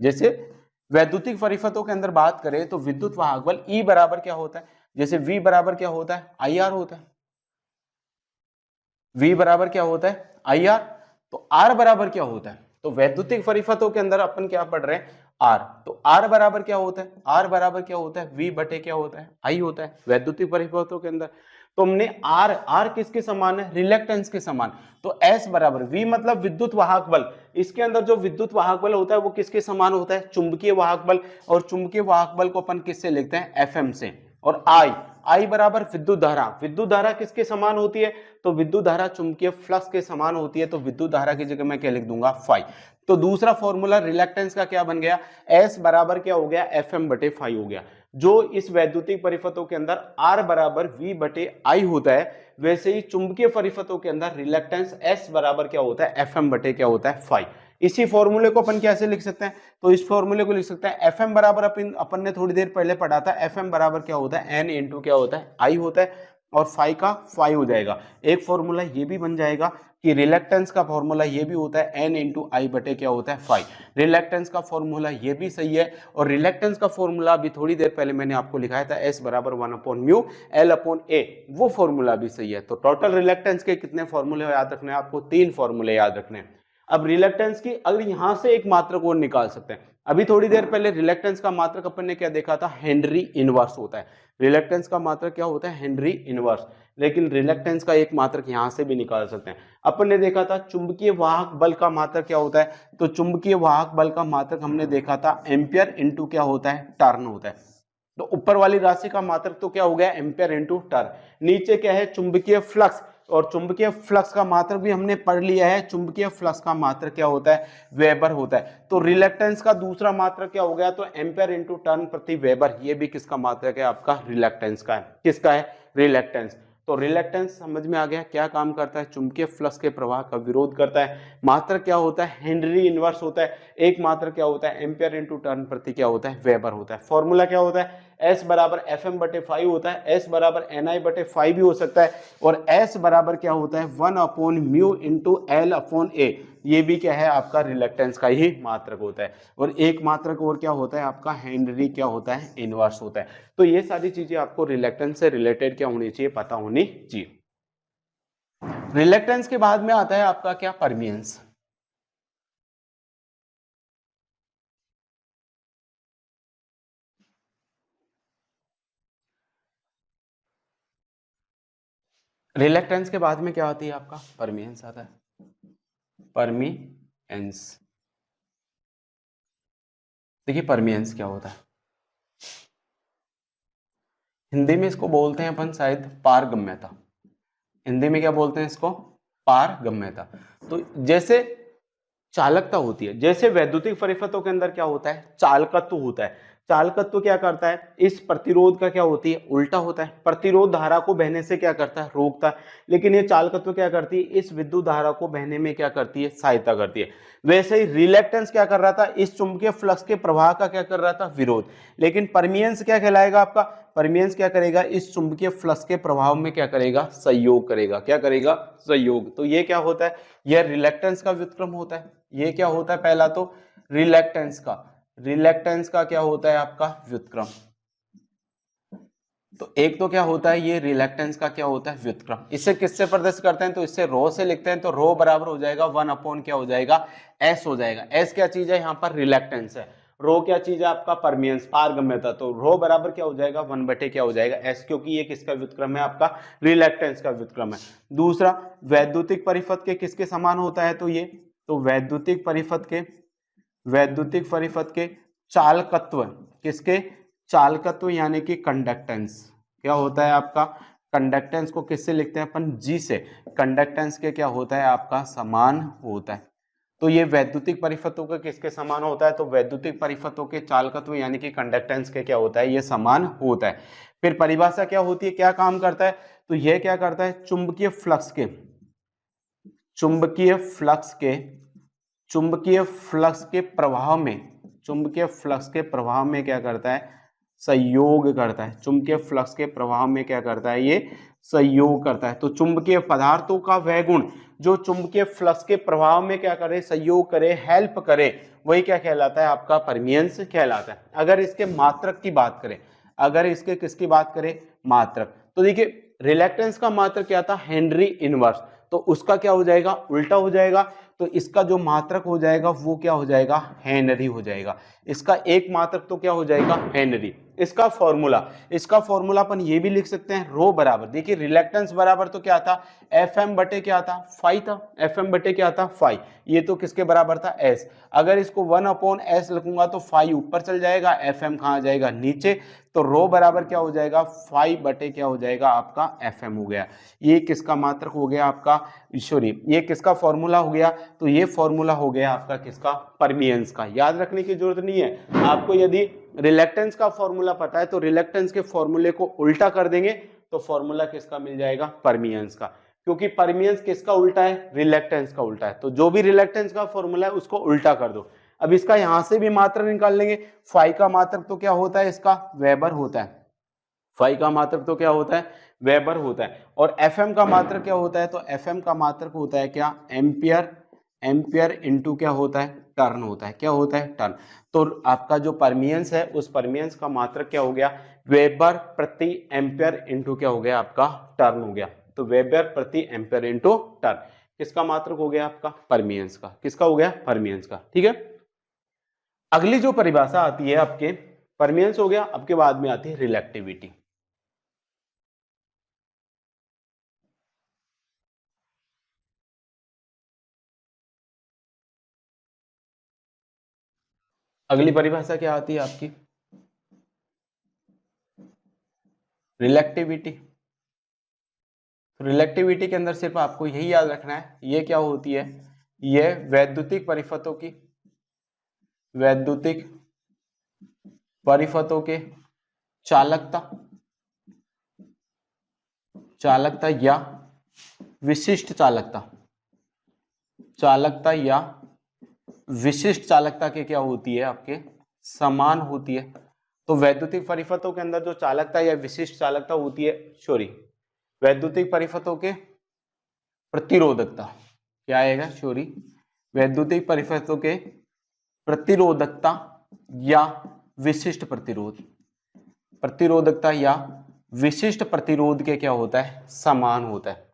जैसे वैद्युतिक परिपथों के अंदर बात करें तो विद्युत वाहक बल E बराबर क्या होता है? जैसे V बराबर क्या होता है? IR होता है। V बराबर क्या होता है? IR। तो R बराबर क्या होता है? तो वैद्युतिक परिपथों के अंदर अपन क्या पढ़ रहे हैं? R। तो R बराबर क्या होता है? R बराबर क्या होता है? V बटे क्या होता है? I होता है वैद्युतिक परिपथों के अंदर। तो हमने R किसके समान है? रिलक्टेंस के समान। तो S बराबर V मतलब विद्युत वाहक बल। इसके अंदर जो विद्युत वाहक बल होता है वो किसके समान होता है? चुंबकीय वाहक बल। और चुंबकीय वाहक बल को अपन किससे लिखते हैं? FM से। और I बराबर विद्युत धारा। विद्युत धारा किसके समान होती है? तो विद्युत धारा चुंबकीय फ्लक्स के समान होती है। तो विद्युत धारा की जगह मैं क्या लिख दूंगा? फाई। तो दूसरा फॉर्मूला रिलक्टेंस का क्या बन गया? S बराबर क्या हो गया? FM बटे फाई हो गया। जो इस वैद्युतिक परिपथों के अंदर R बराबर V बटे I होता है, वैसे ही चुंबकीय परिपथों के अंदर रिलक्टेंस S बराबर क्या होता है? FM बटे क्या होता है? फाई। इसी फॉर्मूले को अपन कैसे लिख सकते हैं? तो इस फॉर्मूले को लिख सकते हैं FM बराबर अपन ने थोड़ी देर पहले पढ़ा था। FM बराबर क्या होता है? N इंटू क्या होता है? I होता है। और फाई का फाई हो जाएगा। एक फॉर्मूला ये भी बन जाएगा कि रिलक्टेंस का फॉर्मूला ये भी होता है N इंटू आई बटे क्या होता है? फाई। रिलक्टेंस का फॉर्मूला ये भी सही है। और रिलक्टेंस का फॉर्मूला अभी थोड़ी देर पहले मैंने आपको लिखाया था S बराबर 1/μ L/A, वो फॉर्मूला भी सही है। तो टोटल रिलक्टेंस के कितने फॉर्मूले याद रखने हैं आपको? 3 फॉर्मूले याद रखने हैं। अब रिलक्टेंस की अगर यहां से एक मात्रक और निकाल सकते हैं। अभी थोड़ी देर पहले रिलेक्टेंस का मात्रक अपन ने क्या देखा था, हेनरी इनवर्स होता है। रिलेक्टेंस का मात्रक क्या होता है, हेनरी इनवर्स। लेकिन रिलेक्टेंस का एक मात्रक यहां से भी निकाल सकते हैं। अपन ने देखा था चुंबकीय वाहक बल का मात्रक क्या होता है, तो चुंबकीय वाहक बल का मात्रक हमने देखा था एम्पियर इंटू क्या होता है, टर्न होता है। तो ऊपर वाली राशि का मात्रक तो क्या हो गया, एम्पियर इंटू टर्न। नीचे क्या है, चुंबकीय फ्लक्स, और चुंबकीय फ्लक्स का मात्रक भी हमने पढ़ लिया है। चुंबकीय फ्लक्स का मात्रक क्या होता है, वेबर होता है। तो रिलक्टेंस का दूसरा मात्रक क्या हो गया, तो एम्पियर इंटू टर्न प्रति वेबर। ये भी किसका मात्रक है, आपका रिलक्टेंस का है। किसका है, रिलक्टेंस। तो रिलक्टेंस समझ में आ गया क्या काम करता है, चुंबकीय फ्लक्स के प्रवाह का विरोध करता है। मात्रक क्या होता है, हेनरी इनवर्स होता है। एक मात्रक क्या होता है, एम्पियर इंटू टर्न प्रति क्या होता है, वेबर होता है। फॉर्मूला क्या होता है, S बराबर Fm/5 होता है। S बराबर Ni/5 भी हो सकता है। और S बराबर क्या होता है, 1/μ इंटू L/A। ये भी क्या है, आपका रिलक्टेंस का ही मात्रक होता है। और एक मात्रक और क्या होता है, आपका हेनरी क्या होता है, इनवर्स होता है। तो ये सारी चीजें आपको रिलक्टेंस से रिलेटेड क्या होनी चाहिए, पता होनी चाहिए। रिलक्टेंस के बाद में आता है आपका क्या, परमियंस। रिलक्टेंस के बाद में क्या आती है, आपका परमियंस आता है। परमियंस, देखिए परमियंस क्या होता है, हिंदी में इसको बोलते हैं अपन शायद पारगम्यता। हिंदी में क्या बोलते हैं इसको, पारगम्यता। तो जैसे चालकता होती है, जैसे वैद्युतिक परिपथों के अंदर क्या होता है, चालकत्व होता है। चालकत्व क्या करता है, इस प्रतिरोध का क्या होती है, उल्टा होता है। प्रतिरोध धारा को बहने से क्या करता है, रोकता है। लेकिन ये चालकत्व क्या करती है, इस विद्युत धारा को बहने में क्या करती है, सहायता करती है। वैसे ही रिलेक्टेंस क्या कर रहा था, इस चुंबकीय फ्लक्स के प्रवाह का क्या कर रहा था, विरोध। लेकिन परमियंस क्या कहलाएगा आपका, परमियंस क्या करेगा, इस चुंबकीय फ्लक्स के प्रभाव में क्या करेगा, सहयोग करेगा। क्या करेगा, सहयोग। तो ये क्या होता है, यह रिलेक्टेंस का व्युत्क्रम होता है। ये क्या होता है, पहला तो रिलेक्टेंस का, रिलेक्टेंस का क्या होता है, आपका व्युत्क्रम। तो एक तो क्या होता है, ये रिलेक्टेंस का क्या होता है, व्युत्क्रम। इसे किससे प्रदर्शित करते हैं, तो इससे रो से लिखते हैं। तो रो बराबर हो जाएगा 1 क्या हो जाएगा, एस हो जाएगा। एस क्या चीज है, यहाँ पर रिलेक्टेंस है। रो क्या चीज है, आपका परमियंस, पारगम्यता। तो रो बराबर क्या हो जाएगा, 1 क्या हो जाएगा, एस, क्योंकि ये किसका व्युत्क्रम है, आपका रिलेक्टेंस का व्युत्क्रम है। दूसरा, वैद्युतिक परिपथ के किसके समान होता है, तो ये, तो वैद्युतिक परिपथ के, वैद्युतिक परिपथ के चालकत्व, किसके, चालकत्व यानी कि कंडक्टेंस। क्या होता है आपका, कंडक्टेंस को किससे लिखते हैं अपन, जी से। कंडक्टेंस के क्या होता है, आपका समान होता है। तो ये वैद्युतिक परिपथों के किसके समान होता है, तो वैद्युतिक परिपथों के चालकत्व यानी कि कंडक्टेंस के क्या होता है, ये समान होता है। फिर परिभाषा क्या होती है, क्या काम करता है, तो यह क्या करता है, चुंबकीय फ्लक्स के, चुंबकीय फ्लक्स के, चुंबकीय फ्लक्स के प्रभाव में, चुंबकीय फ्लक्स के प्रभाव में क्या करता है, संयोग करता है। चुंबकीय फ्लक्स के प्रभाव में क्या करता है, ये संयोग करता है। तो चुंबकीय पदार्थों का वह गुण जो चुंबकीय फ्लक्स के प्रभाव में क्या करे, संयोग करे, हेल्प करे, वही क्या कहलाता है, आपका परमियंस कहलाता है। अगर इसके मात्रक की बात करें, अगर इसके किसकी बात करें, मात्रक, तो देखिए रिलेक्टेंस का मात्रक क्या था, हेनरी इनवर्स। तो उसका क्या हो जाएगा, उल्टा हो जाएगा। तो इसका जो मात्रक हो जाएगा वो क्या हो जाएगा, हेनरी हो जाएगा। इसका एक मात्रक तो क्या हो जाएगा, हेनरी। इसका फॉर्मूला, इसका फॉर्मूला अपन ये भी लिख सकते हैं, रो बराबर, देखिए रिलेक्टेंस बराबर तो क्या था, Fm बटे क्या था, फाई था। Fm बटे क्या था, फाई। ये तो किसके बराबर था, S। अगर इसको 1/S लिखूंगा तो फाई ऊपर चल जाएगा, Fm कहाँ जाएगा, नीचे। तो रो बराबर क्या हो जाएगा, फाई बटे क्या हो जाएगा, आपका Fm हो गया। ये किसका मात्रक हो गया, आपका, सॉरी, ये किसका फॉर्मूला हो गया, तो ये फॉर्मूला हो गया आपका किसका, परमियंस का। याद रखने की जरूरत नहीं है आपको, यदि रिलेक्टेंस का फॉर्मूला पता है तो रिलेक्टेंस के फॉर्मूले को उल्टा कर देंगे तो फॉर्मूला किसका मिल जाएगा, परमियंस का। क्योंकि परमियंस किसका उल्टा है, रिलेक्टेंस का उल्टा है। तो जो भी रिलेक्टेंस का फॉर्मूला है उसको उल्टा कर दो। अब इसका यहां से भी मात्रक निकाल लेंगे। फाई का मात्रक तो क्या होता है, इसका वेबर होता है। फाई का मात्रक तो क्या होता है, वेबर होता है। और Fm का मात्रक क्या होता है, तो Fm का मात्रक होता है क्या, एम्पियर। एम्पियर इंटू क्या होता है, टर्न होता है। क्या होता है, टर्न। तो आपका जो परमियंस है उस परमियंस का मात्रक क्या हो गया, वेबर प्रति एम्पियर इंटू क्या हो गया, आपका टर्न हो गया। तो वेबर प्रति एम्पियर इंटू टर्न किसका मात्रक हो गया, आपका परमियंस का। किसका हो गया, परमियंस का। ठीक है। अगली जो परिभाषा आती है आपके परमियंस हो गया, आपके बाद में आती है रिलेक्टिविटी। अगली परिभाषा क्या आती है आपकी? रिलेक्टिविटी। रिलेक्टिविटी के अंदर सिर्फ आपको यही याद रखना है, ये क्या होती है, ये वैद्युतिक परिपथों की, वैद्युतिक परिपथों के चालकता, चालकता या विशिष्ट चालकता, चालकता या विशिष्ट चालकता के क्या होती है आपके समान होती है। तो वैद्युतिक परिपथों के अंदर जो चालकता या विशिष्ट चालकता होती है, सॉरी, वैद्युतिक परिपथों के प्रतिरोधकता क्या आएगा, सॉरी, वैद्युतिक परिपथों के प्रतिरोधकता या विशिष्ट प्रतिरोध, प्रतिरोधकता या विशिष्ट प्रतिरोध के क्या होता है, समान होता है।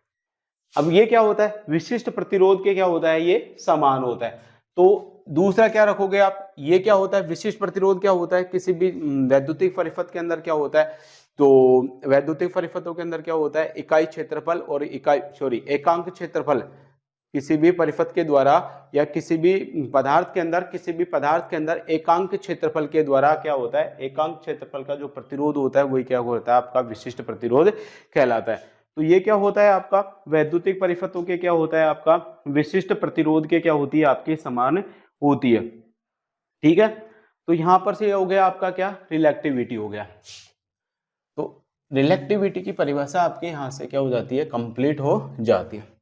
अब ये क्या होता है, विशिष्ट प्रतिरोध के क्या होता है, ये समान होता है। तो दूसरा क्या रखोगे आप, ये क्या होता है, विशिष्ट प्रतिरोध क्या होता है, किसी भी वैद्युतिक परिपथ के अंदर क्या होता है, तो वैद्युतिक परिपथों के अंदर क्या होता है, इकाई क्षेत्रफल और इकाई, सॉरी, एकांक क्षेत्रफल, किसी भी परिपथ के द्वारा या किसी भी पदार्थ के अंदर, किसी भी पदार्थ के अंदर एकांक क्षेत्रफल के द्वारा क्या होता है, एकांक क्षेत्रफल का जो प्रतिरोध होता है वही क्या होता है, आपका विशिष्ट प्रतिरोध कहलाता है। तो ये क्या होता है आपका, वैद्युतिक परिपथों के क्या होता है, आपका विशिष्ट प्रतिरोध के क्या होती है, आपके समान होती है। ठीक है, तो यहां पर से हो गया आपका क्या, रिलेक्टिविटी हो गया। तो रिलेक्टिविटी की परिभाषा आपके यहां से क्या हो जाती है, कंप्लीट हो जाती है।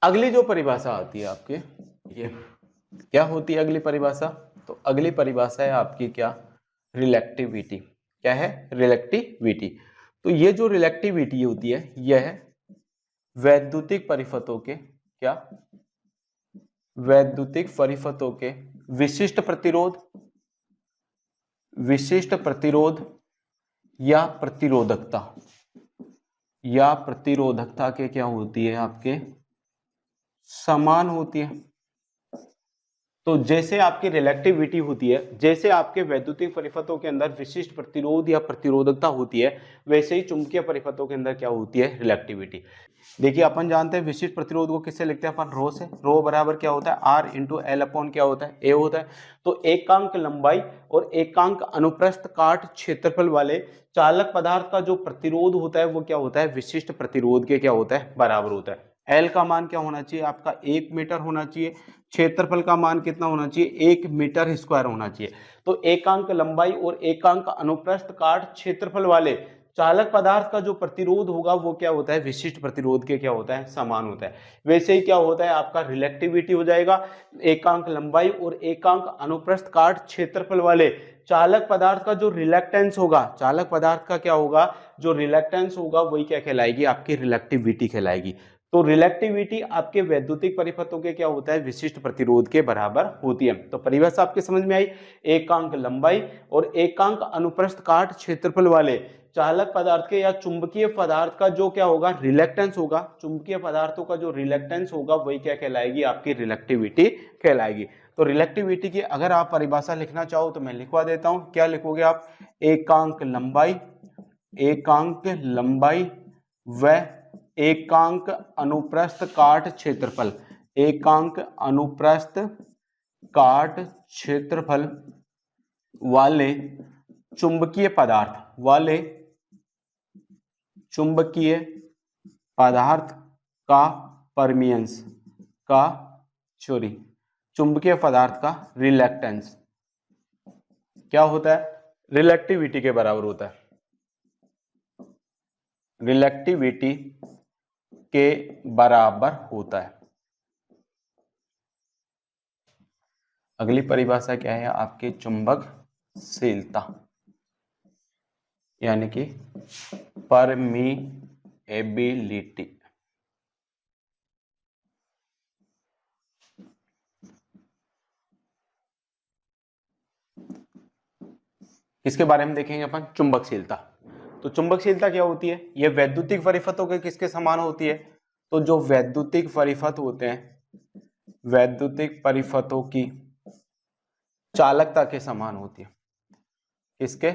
अगली जो परिभाषा आती है आपके, ये क्या होती है अगली परिभाषा, तो अगली परिभाषा है आपकी क्या, रिलेक्टिविटी। क्या है, रिलेक्टिविटी। तो ये जो रिलेक्टिविटी होती है, यह वैद्युतिक परिपथों के क्या, वैद्युतिक परिपथों के विशिष्ट प्रतिरोध, विशिष्ट प्रतिरोध या प्रतिरोधकता, या प्रतिरोधकता के क्या होती है, आपके समान होती है। तो जैसे आपकी रिलेक्टिविटी होती है, जैसे आपके वैद्युतिक परिपथों के अंदर विशिष्ट प्रतिरोध या प्रतिरोधकता होती है, वैसे ही चुंबकीय परिपथों के अंदर क्या होती है, रिलेक्टिविटी। देखिए अपन जानते हैं विशिष्ट प्रतिरोध को किससे लिखते हैं अपन, रो से। रो बराबर क्या होता है, आर इंटू एल अपॉन क्या होता है, ए होता है। तो एकांक लंबाई और एकांक अनुप्रस्थ काट क्षेत्रफल वाले चालक पदार्थ का जो प्रतिरोध होता है वो क्या होता है, विशिष्ट प्रतिरोध के क्या होता है, बराबर होता है। एल का मान क्या होना चाहिए आपका, 1 मीटर होना चाहिए। क्षेत्रफल का मान कितना होना चाहिए, 1 मीटर स्क्वायर होना चाहिए। तो एकांक लंबाई और एकांक अनुप्रस्थ काट क्षेत्रफल वाले चालक पदार्थ का जो प्रतिरोध होगा वो क्या होता है, विशिष्ट प्रतिरोध के क्या होता है, समान होता है। वैसे ही क्या होता है आपका रिलेक्टिविटी हो जाएगा, एकांक लंबाई और एकांक अनुप्रस्थ काट क्षेत्रफल वाले चालक पदार्थ का जो रिलेक्टेंस होगा, चालक पदार्थ का क्या होगा, जो रिलेक्टेंस होगा वही क्या कहलाएगी, आपकी रिलेक्टिविटी कहलाएगी। तो रिलेक्टिविटी आपके वैद्युतिक परिपथों के क्या होता है, विशिष्ट प्रतिरोध के बराबर होती है। तो परिभाषा आपके समझ में आई, एकांक लंबाई और एकांक अनुप्रस्थ काट क्षेत्रफल वाले चालक पदार्थ के या चुंबकीय पदार्थ का जो क्या होगा, रिलेक्टेंस होगा, चुंबकीय पदार्थों का जो रिलेक्टेंस होगा वही क्या कहलाएगी, आपकी रिलेक्टिविटी कहलाएगी। तो रिलेक्टिविटी की अगर आप परिभाषा लिखना चाहो तो मैं लिखवा देता हूं, क्या लिखोगे आप, एकांक लंबाई, एकांक लंबाई व एकांक अनुप्रस्थ काट क्षेत्रफल, एकांक अनुप्रस्थ काट क्षेत्रफल वाले चुंबकीय पदार्थ, वाले चुंबकीय पदार्थ का परमियंस, का, सॉरी, चुंबकीय पदार्थ का रिलेक्टेंस क्या होता है, रिलेक्टिविटी के बराबर होता है, रिलेक्टिविटी के बराबर होता है। अगली परिभाषा क्या है आपके, चुंबकशीलता, यानी कि परमीएबिलिटी। किसके बारे में देखेंगे अपन, चुंबकशीलता। तो चुंबकशीलता क्या होती है, यह वैद्युतिक परिपथों के किसके समान होती है, तो जो वैद्युतिक परिपथ होते हैं, वैद्युतिक परिपथों की चालकता के समान होती है। किसके?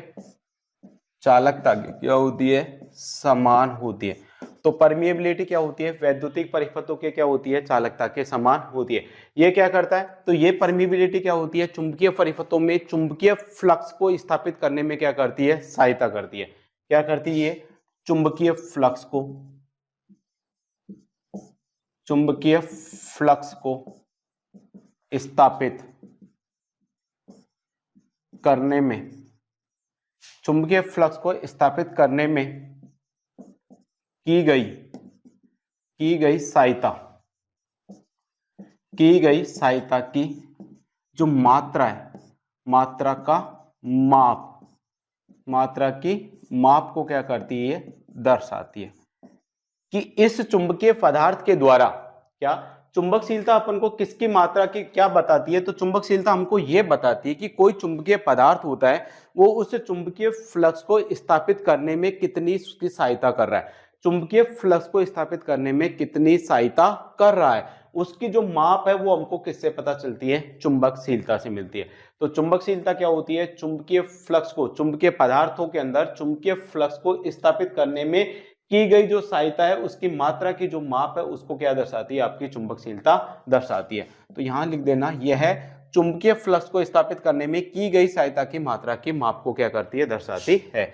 चालकता की क्या होती है? समान होती है। तो परमिएबिलिटी क्या होती है? वैद्युतिक परिपथों के क्या होती है? चालकता के समान होती है। ये क्या करता है? तो ये परमिएबिलिटी क्या होती है? चुंबकीय परिपथों में चुंबकीय फ्लक्स को स्थापित करने में क्या करती है? सहायता करती है। क्या करती है? चुंबकीय फ्लक्स को, चुंबकीय फ्लक्स को स्थापित करने में, चुंबकीय फ्लक्स को स्थापित करने में की गई सहायता, की गई सहायता की जो मात्रा है, मात्रा का माप, मात्रा की माप को क्या करती है? दर्शाती है। कि इस चुंबकीय पदार्थ के द्वारा क्या चुंबकशीलता अपन को किसकी मात्रा की क्या बताती है? तो चुंबकशीलता हमको यह बताती है कि कोई चुंबकीय पदार्थ होता है वो उस चुंबकीय फ्लक्स को स्थापित करने में कितनी उसकी सहायता कर रहा है, चुंबकीय फ्लक्स को स्थापित करने में कितनी सहायता कर रहा है, उसकी जो माप है वो हमको किससे पता चलती है? चुंबकशीलता से मिलती है। तो चुंबकशीलता क्या होती है? चुंबकीय फ्लक्स को, चुंबकीय पदार्थों के अंदर चुंबकीय फ्लक्स को स्थापित करने में की गई जो सहायता है उसकी मात्रा की जो माप है उसको क्या दर्शाती है? आपकी चुंबकशीलता दर्शाती है। तो यहां लिख देना, यह है चुंबकीय फ्लक्स को स्थापित करने में की गई सहायता की मात्रा की माप को क्या करती है? दर्शाती है।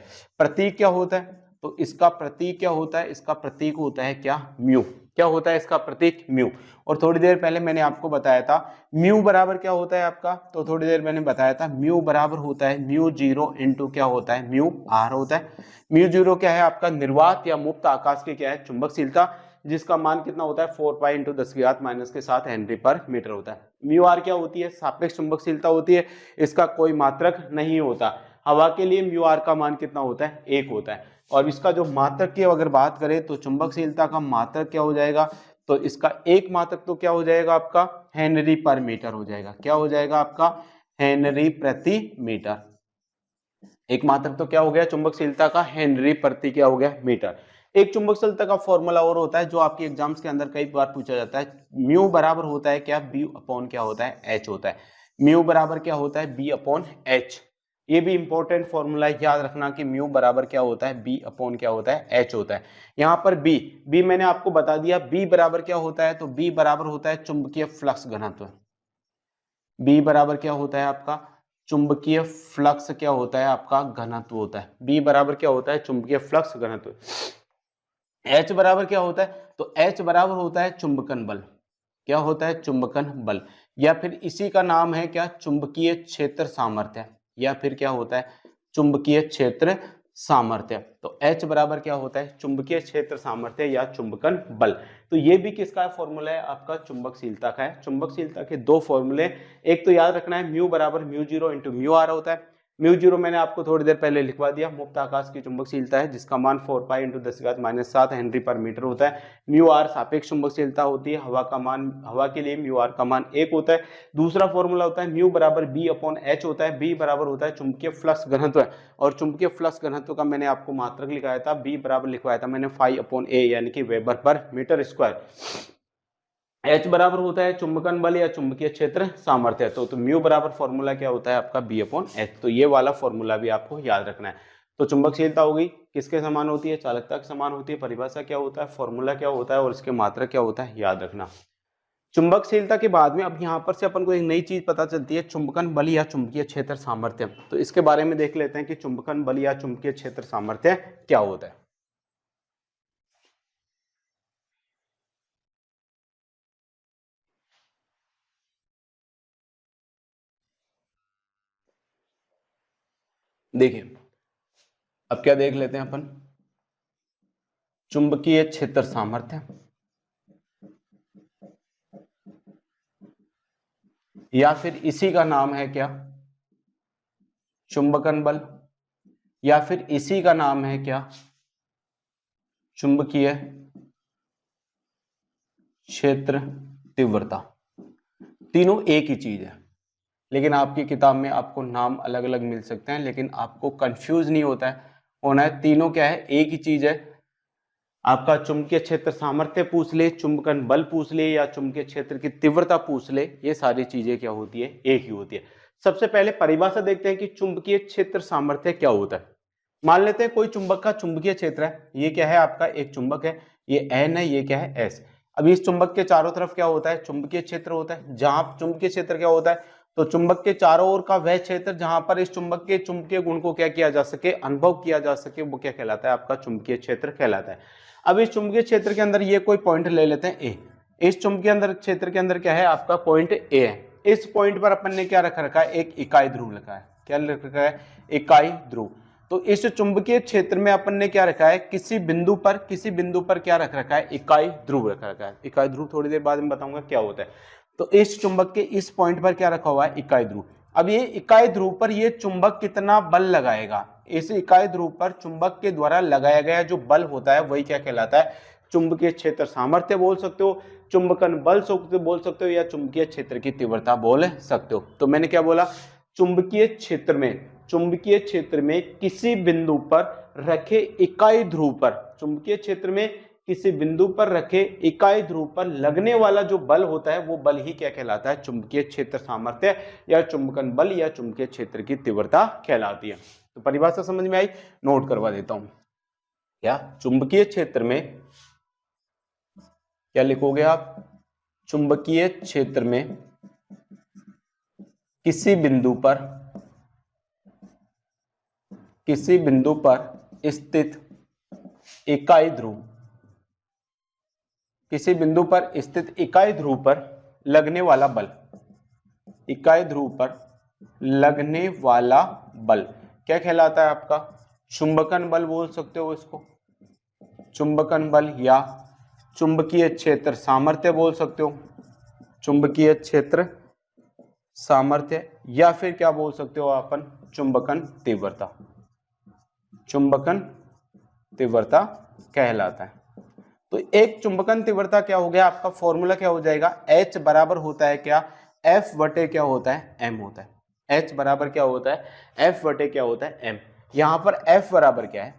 प्रतीक क्या होता है? तो इसका प्रतीक क्या होता है? इसका प्रतीक होता है क्या? म्यू। क्या होता है इसका प्रतीक? म्यू। और थोड़ी देर पहले मैंने आपको बताया था म्यू बराबर क्या होता है आपका, तो थोड़ी देर मैंने बताया था म्यू बराबर होता है म्यू जीरो इंटू क्या होता है? म्यू आर होता है। म्यू जीरो क्या है आपका? निर्वात या मुक्त आकाश की क्या है? चुंबकशीलता, जिसका मान कितना होता है? 4 पाई इंटू 10 की घात माइनस के 7 हेनरी पर मीटर होता है। म्यू आर क्या होती है? सापेक्ष चुंबकशीलता होती है, इसका कोई मात्रक नहीं होता। हवा के लिए म्यू आर का मान कितना होता है? 1 होता है। और इसका जो मात्रक की अगर बात करें तो चुंबकशीलता का मात्रक क्या हो जाएगा? तो इसका एक मात्रक तो क्या हो जाएगा आपका? हेनरी पर मीटर हो जाएगा। क्या हो जाएगा आपका? हेनरी प्रति मीटर। एक मात्रक तो क्या हो गया चुंबकशीलता का? हेनरी प्रति क्या हो गया? मीटर। एक चुंबकशीलता का फॉर्मूला और होता है जो आपके एग्जाम्स के अंदर कई बार पूछा जाता है। म्यू बराबर होता है क्या? बी अपॉन क्या होता है? एच होता है। म्यू बराबर क्या होता है? B upon H. ये भी इंपॉर्टेंट फॉर्मूला है, याद रखना कि म्यू बराबर क्या होता है? बी अपॉन क्या होता है? एच होता है। यहाँ पर बी मैंने आपको बता दिया। बी बराबर क्या होता है? तो बी बराबर होता है चुंबकीय फ्लक्स घनत्व। बी बराबर क्या होता है आपका? चुंबकीय फ्लक्स क्या होता है आपका? घनत्व होता है। बी बराबर क्या होता है? चुंबकीय फ्लक्स घनत्व। एच बराबर क्या होता है? तो एच बराबर होता है चुंबकन बल। क्या होता है? चुंबकन बल। या फिर इसी का नाम है क्या? चुंबकीय क्षेत्र सामर्थ्य। या फिर क्या होता है? चुंबकीय क्षेत्र सामर्थ्य। तो H बराबर क्या होता है? चुंबकीय क्षेत्र सामर्थ्य या चुंबकन बल। तो ये भी किसका फॉर्मूला है? आपका चुंबकशीलता का है। चुंबकशीलता के दो फॉर्मूले, एक तो याद रखना है म्यू बराबर mu zero into mu R होता है। म्यू जीरो मैंने आपको थोड़ी देर पहले लिखवा दिया, मुक्त आकाश की चुंबकशीलता है जिसका मान 4 पाई इंटू 10 की घात माइनस 7 हेनरी पर मीटर होता है। म्यू आर सापेक्ष चुंबकशीलता होती है, हवा का मान, हवा के लिए म्यू आर का मान 1 होता है। दूसरा फॉर्मूला होता है म्यू बराबर बी अपॉन एच होता है। बी बराबर होता है चुंबकीय फ्लक्स घनत्व है, और चुंबकीय फ्लक्स घनत्व का मैंने आपको मात्रक लिखाया था, बी बराबर लिखवाया था मैंने 5 अपॉन ए यानी कि वेबर पर मीटर स्क्वायर। H बराबर होता है चुंबकन बल या चुंबकीय क्षेत्र सामर्थ्य। तो म्यू बराबर फॉर्मूला क्या होता है आपका? B upon H. तो ये वाला फॉर्मूला भी आपको याद रखना है। तो चुंबकशीलता हो गई, किसके समान होती है? चालकता के समान होती है। परिभाषा क्या होता है? फॉर्मूला क्या होता है? और इसके मात्रक क्या होता है? याद रखना। चुंबकशीलता के बाद में अब यहाँ पर से अपन को एक नई चीज पता चलती है, चुंबकन बल या चुंबकीय क्षेत्र सामर्थ्य। तो इसके बारे में देख लेते हैं कि चुंबकन बल या चुंबकीय क्षेत्र सामर्थ्य क्या होता है। देखिए अब क्या देख लेते हैं अपन, चुंबकीय क्षेत्र सामर्थ्य या फिर इसी का नाम है क्या? चुंबकन बल, या फिर इसी का नाम है क्या? चुंबकीय क्षेत्र तीव्रता। तीनों एक ही चीज है, लेकिन आपकी किताब में आपको नाम अलग अलग मिल सकते हैं, लेकिन आपको कंफ्यूज नहीं होता है होना है। तीनों क्या है? एक ही चीज है। आपका चुंबकीय क्षेत्र सामर्थ्य पूछ ले, चुंबकन बल पूछ ले, या चुंबकीय क्षेत्र की तीव्रता पूछ ले, ये सारी चीजें क्या होती है? एक ही होती है। सबसे पहले परिभाषा देखते हैं कि चुंबकीय क्षेत्र सामर्थ्य क्या होता है। मान लेते हैं कोई चुंबक का चुंबकीय क्षेत्र है, ये क्या है आपका एक चुंबक है, ये N है, ये क्या है S। अब इस चुंबक के चारों तरफ क्या होता है, चुंबकीय क्षेत्र होता है। जहां चुंबकीय क्षेत्र क्या होता है, तो चुंबक के चारों ओर का वह क्षेत्र जहां पर इस चुंबक के चुंबकीय गुण को क्या किया जा सके, अनुभव किया जा सके, वो क्या कहलाता है, आपका चुंबकीय क्षेत्र कहलाता है। अब इस चुंबकीय क्षेत्र के अंदर ये कोई पॉइंट ले लेते हैं ए। इस चुंबकीय अंदर क्षेत्र के अंदर क्या है आपका पॉइंट ए है। इस पॉइंट पर अपन ने क्या रखा है, एक इकाई ध्रुव रखा है। क्या रखा है, इकाई ध्रुव। तो इस चुंबकीय क्षेत्र में अपन ने क्या रखा है, किसी बिंदु पर क्या रखा है, इकाई ध्रुव रखा है। इकाई ध्रुव थोड़ी देर बाद में बताऊंगा क्या होता है। तो इस चुंबक के इस पॉइंट पर क्या रखा हुआ है, इकाई ध्रुव। अब ये इकाई ध्रुव पर ये चुंबक कितना बल लगाएगा, इस इकाई ध्रुव पर चुंबक के द्वारा लगाया गया जो बल होता है वही क्या कहलाता है, चुंबकीय क्षेत्र सामर्थ्य बोल सकते हो, चुंबकन बल बोल सकते हो, या चुंबकीय क्षेत्र की तीव्रता बोल सकते हो। तो मैंने क्या बोला, चुंबकीय क्षेत्र में किसी बिंदु पर रखे इकाई ध्रुव पर, चुंबकीय क्षेत्र में किसी बिंदु पर रखे इकाई ध्रुव पर लगने वाला जो बल होता है वो बल ही क्या कहलाता है, चुंबकीय क्षेत्र सामर्थ्य या चुंबकन बल या चुंबकीय क्षेत्र की तीव्रता कहलाती है। तो परिभाषा समझ में आई, नोट करवा देता हूं। क्या चुंबकीय क्षेत्र में क्या लिखोगे आप, चुंबकीय क्षेत्र में किसी बिंदु पर स्थित इकाई ध्रुव, किसी बिंदु पर स्थित इकाई ध्रुव पर लगने वाला बल, इकाई ध्रुव पर लगने वाला बल क्या कहलाता है आपका, चुंबकन बल बोल सकते हो इसको, चुंबकन बल या चुंबकीय क्षेत्र सामर्थ्य बोल सकते हो, चुंबकीय क्षेत्र सामर्थ्य, या फिर क्या बोल सकते हो अपन, चुंबकन तीव्रता, चुंबकन तीव्रता कहलाता है। तो एक चुंबकन तीव्रता क्या हो गया आपका, फॉर्मूला क्या हो जाएगा, H बराबर होता है क्या, F बटे क्या होता है, M होता है। H बराबर क्या होता है, F बटे क्या होता है, M। यहाँ पर F बराबर क्या है,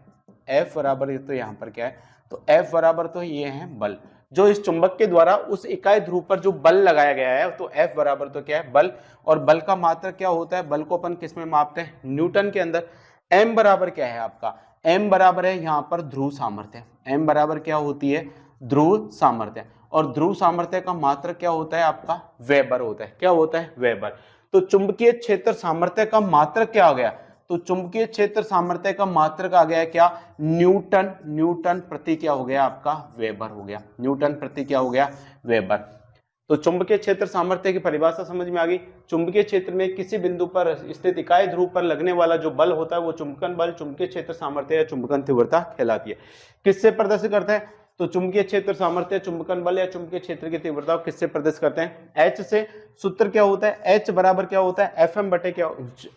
F बराबर तो यहाँ पर क्या है, तो F बराबर तो ये है बल, जो इस चुंबक के द्वारा उस इकाई ध्रुव पर जो बल लगाया गया है, तो F बराबर तो क्या है, बल। और बल का मात्रक क्या होता है, बल को अपन किस में मापते हैं, न्यूटन के अंदर। M बराबर क्या है आपका, M बराबर है यहाँ पर ध्रुव सामर्थ्य। M बराबर क्या होती है, ध्रुव सामर्थ्य। और ध्रुव सामर्थ्य का मात्रक क्या होता है आपका, वेबर होता है। क्या होता है, वेबर। तो चुंबकीय क्षेत्र सामर्थ्य का मात्रक क्या आ गया, तो चुंबकीय क्षेत्र सामर्थ्य का मात्रक आ गया क्या, न्यूटन। न्यूटन प्रति क्या हो गया आपका, वेबर हो गया। न्यूटन प्रति क्या हो गया, वेबर। तो चुंबकीय क्षेत्र सामर्थ्य की परिभाषा समझ में आ गई। चुंबकीय क्षेत्र में किसी बिंदु पर स्थित इकाई ध्रुव पर लगने वाला जो बल होता है वो चुंबकन बल, चुंबकीय क्षेत्र सामर्थ्य या चुंबकन तीव्रता कहलाती है। किससे प्रदर्शित करते हैं, तो चुंबकीय क्षेत्र सामर्थ्य, चुंबकन बल या चुंबकीय क्षेत्र की तीव्रता किससे प्रदर्शित करते हैं, H से। सूत्र क्या होता है, H बराबर क्या होता है, FM बटे क्या,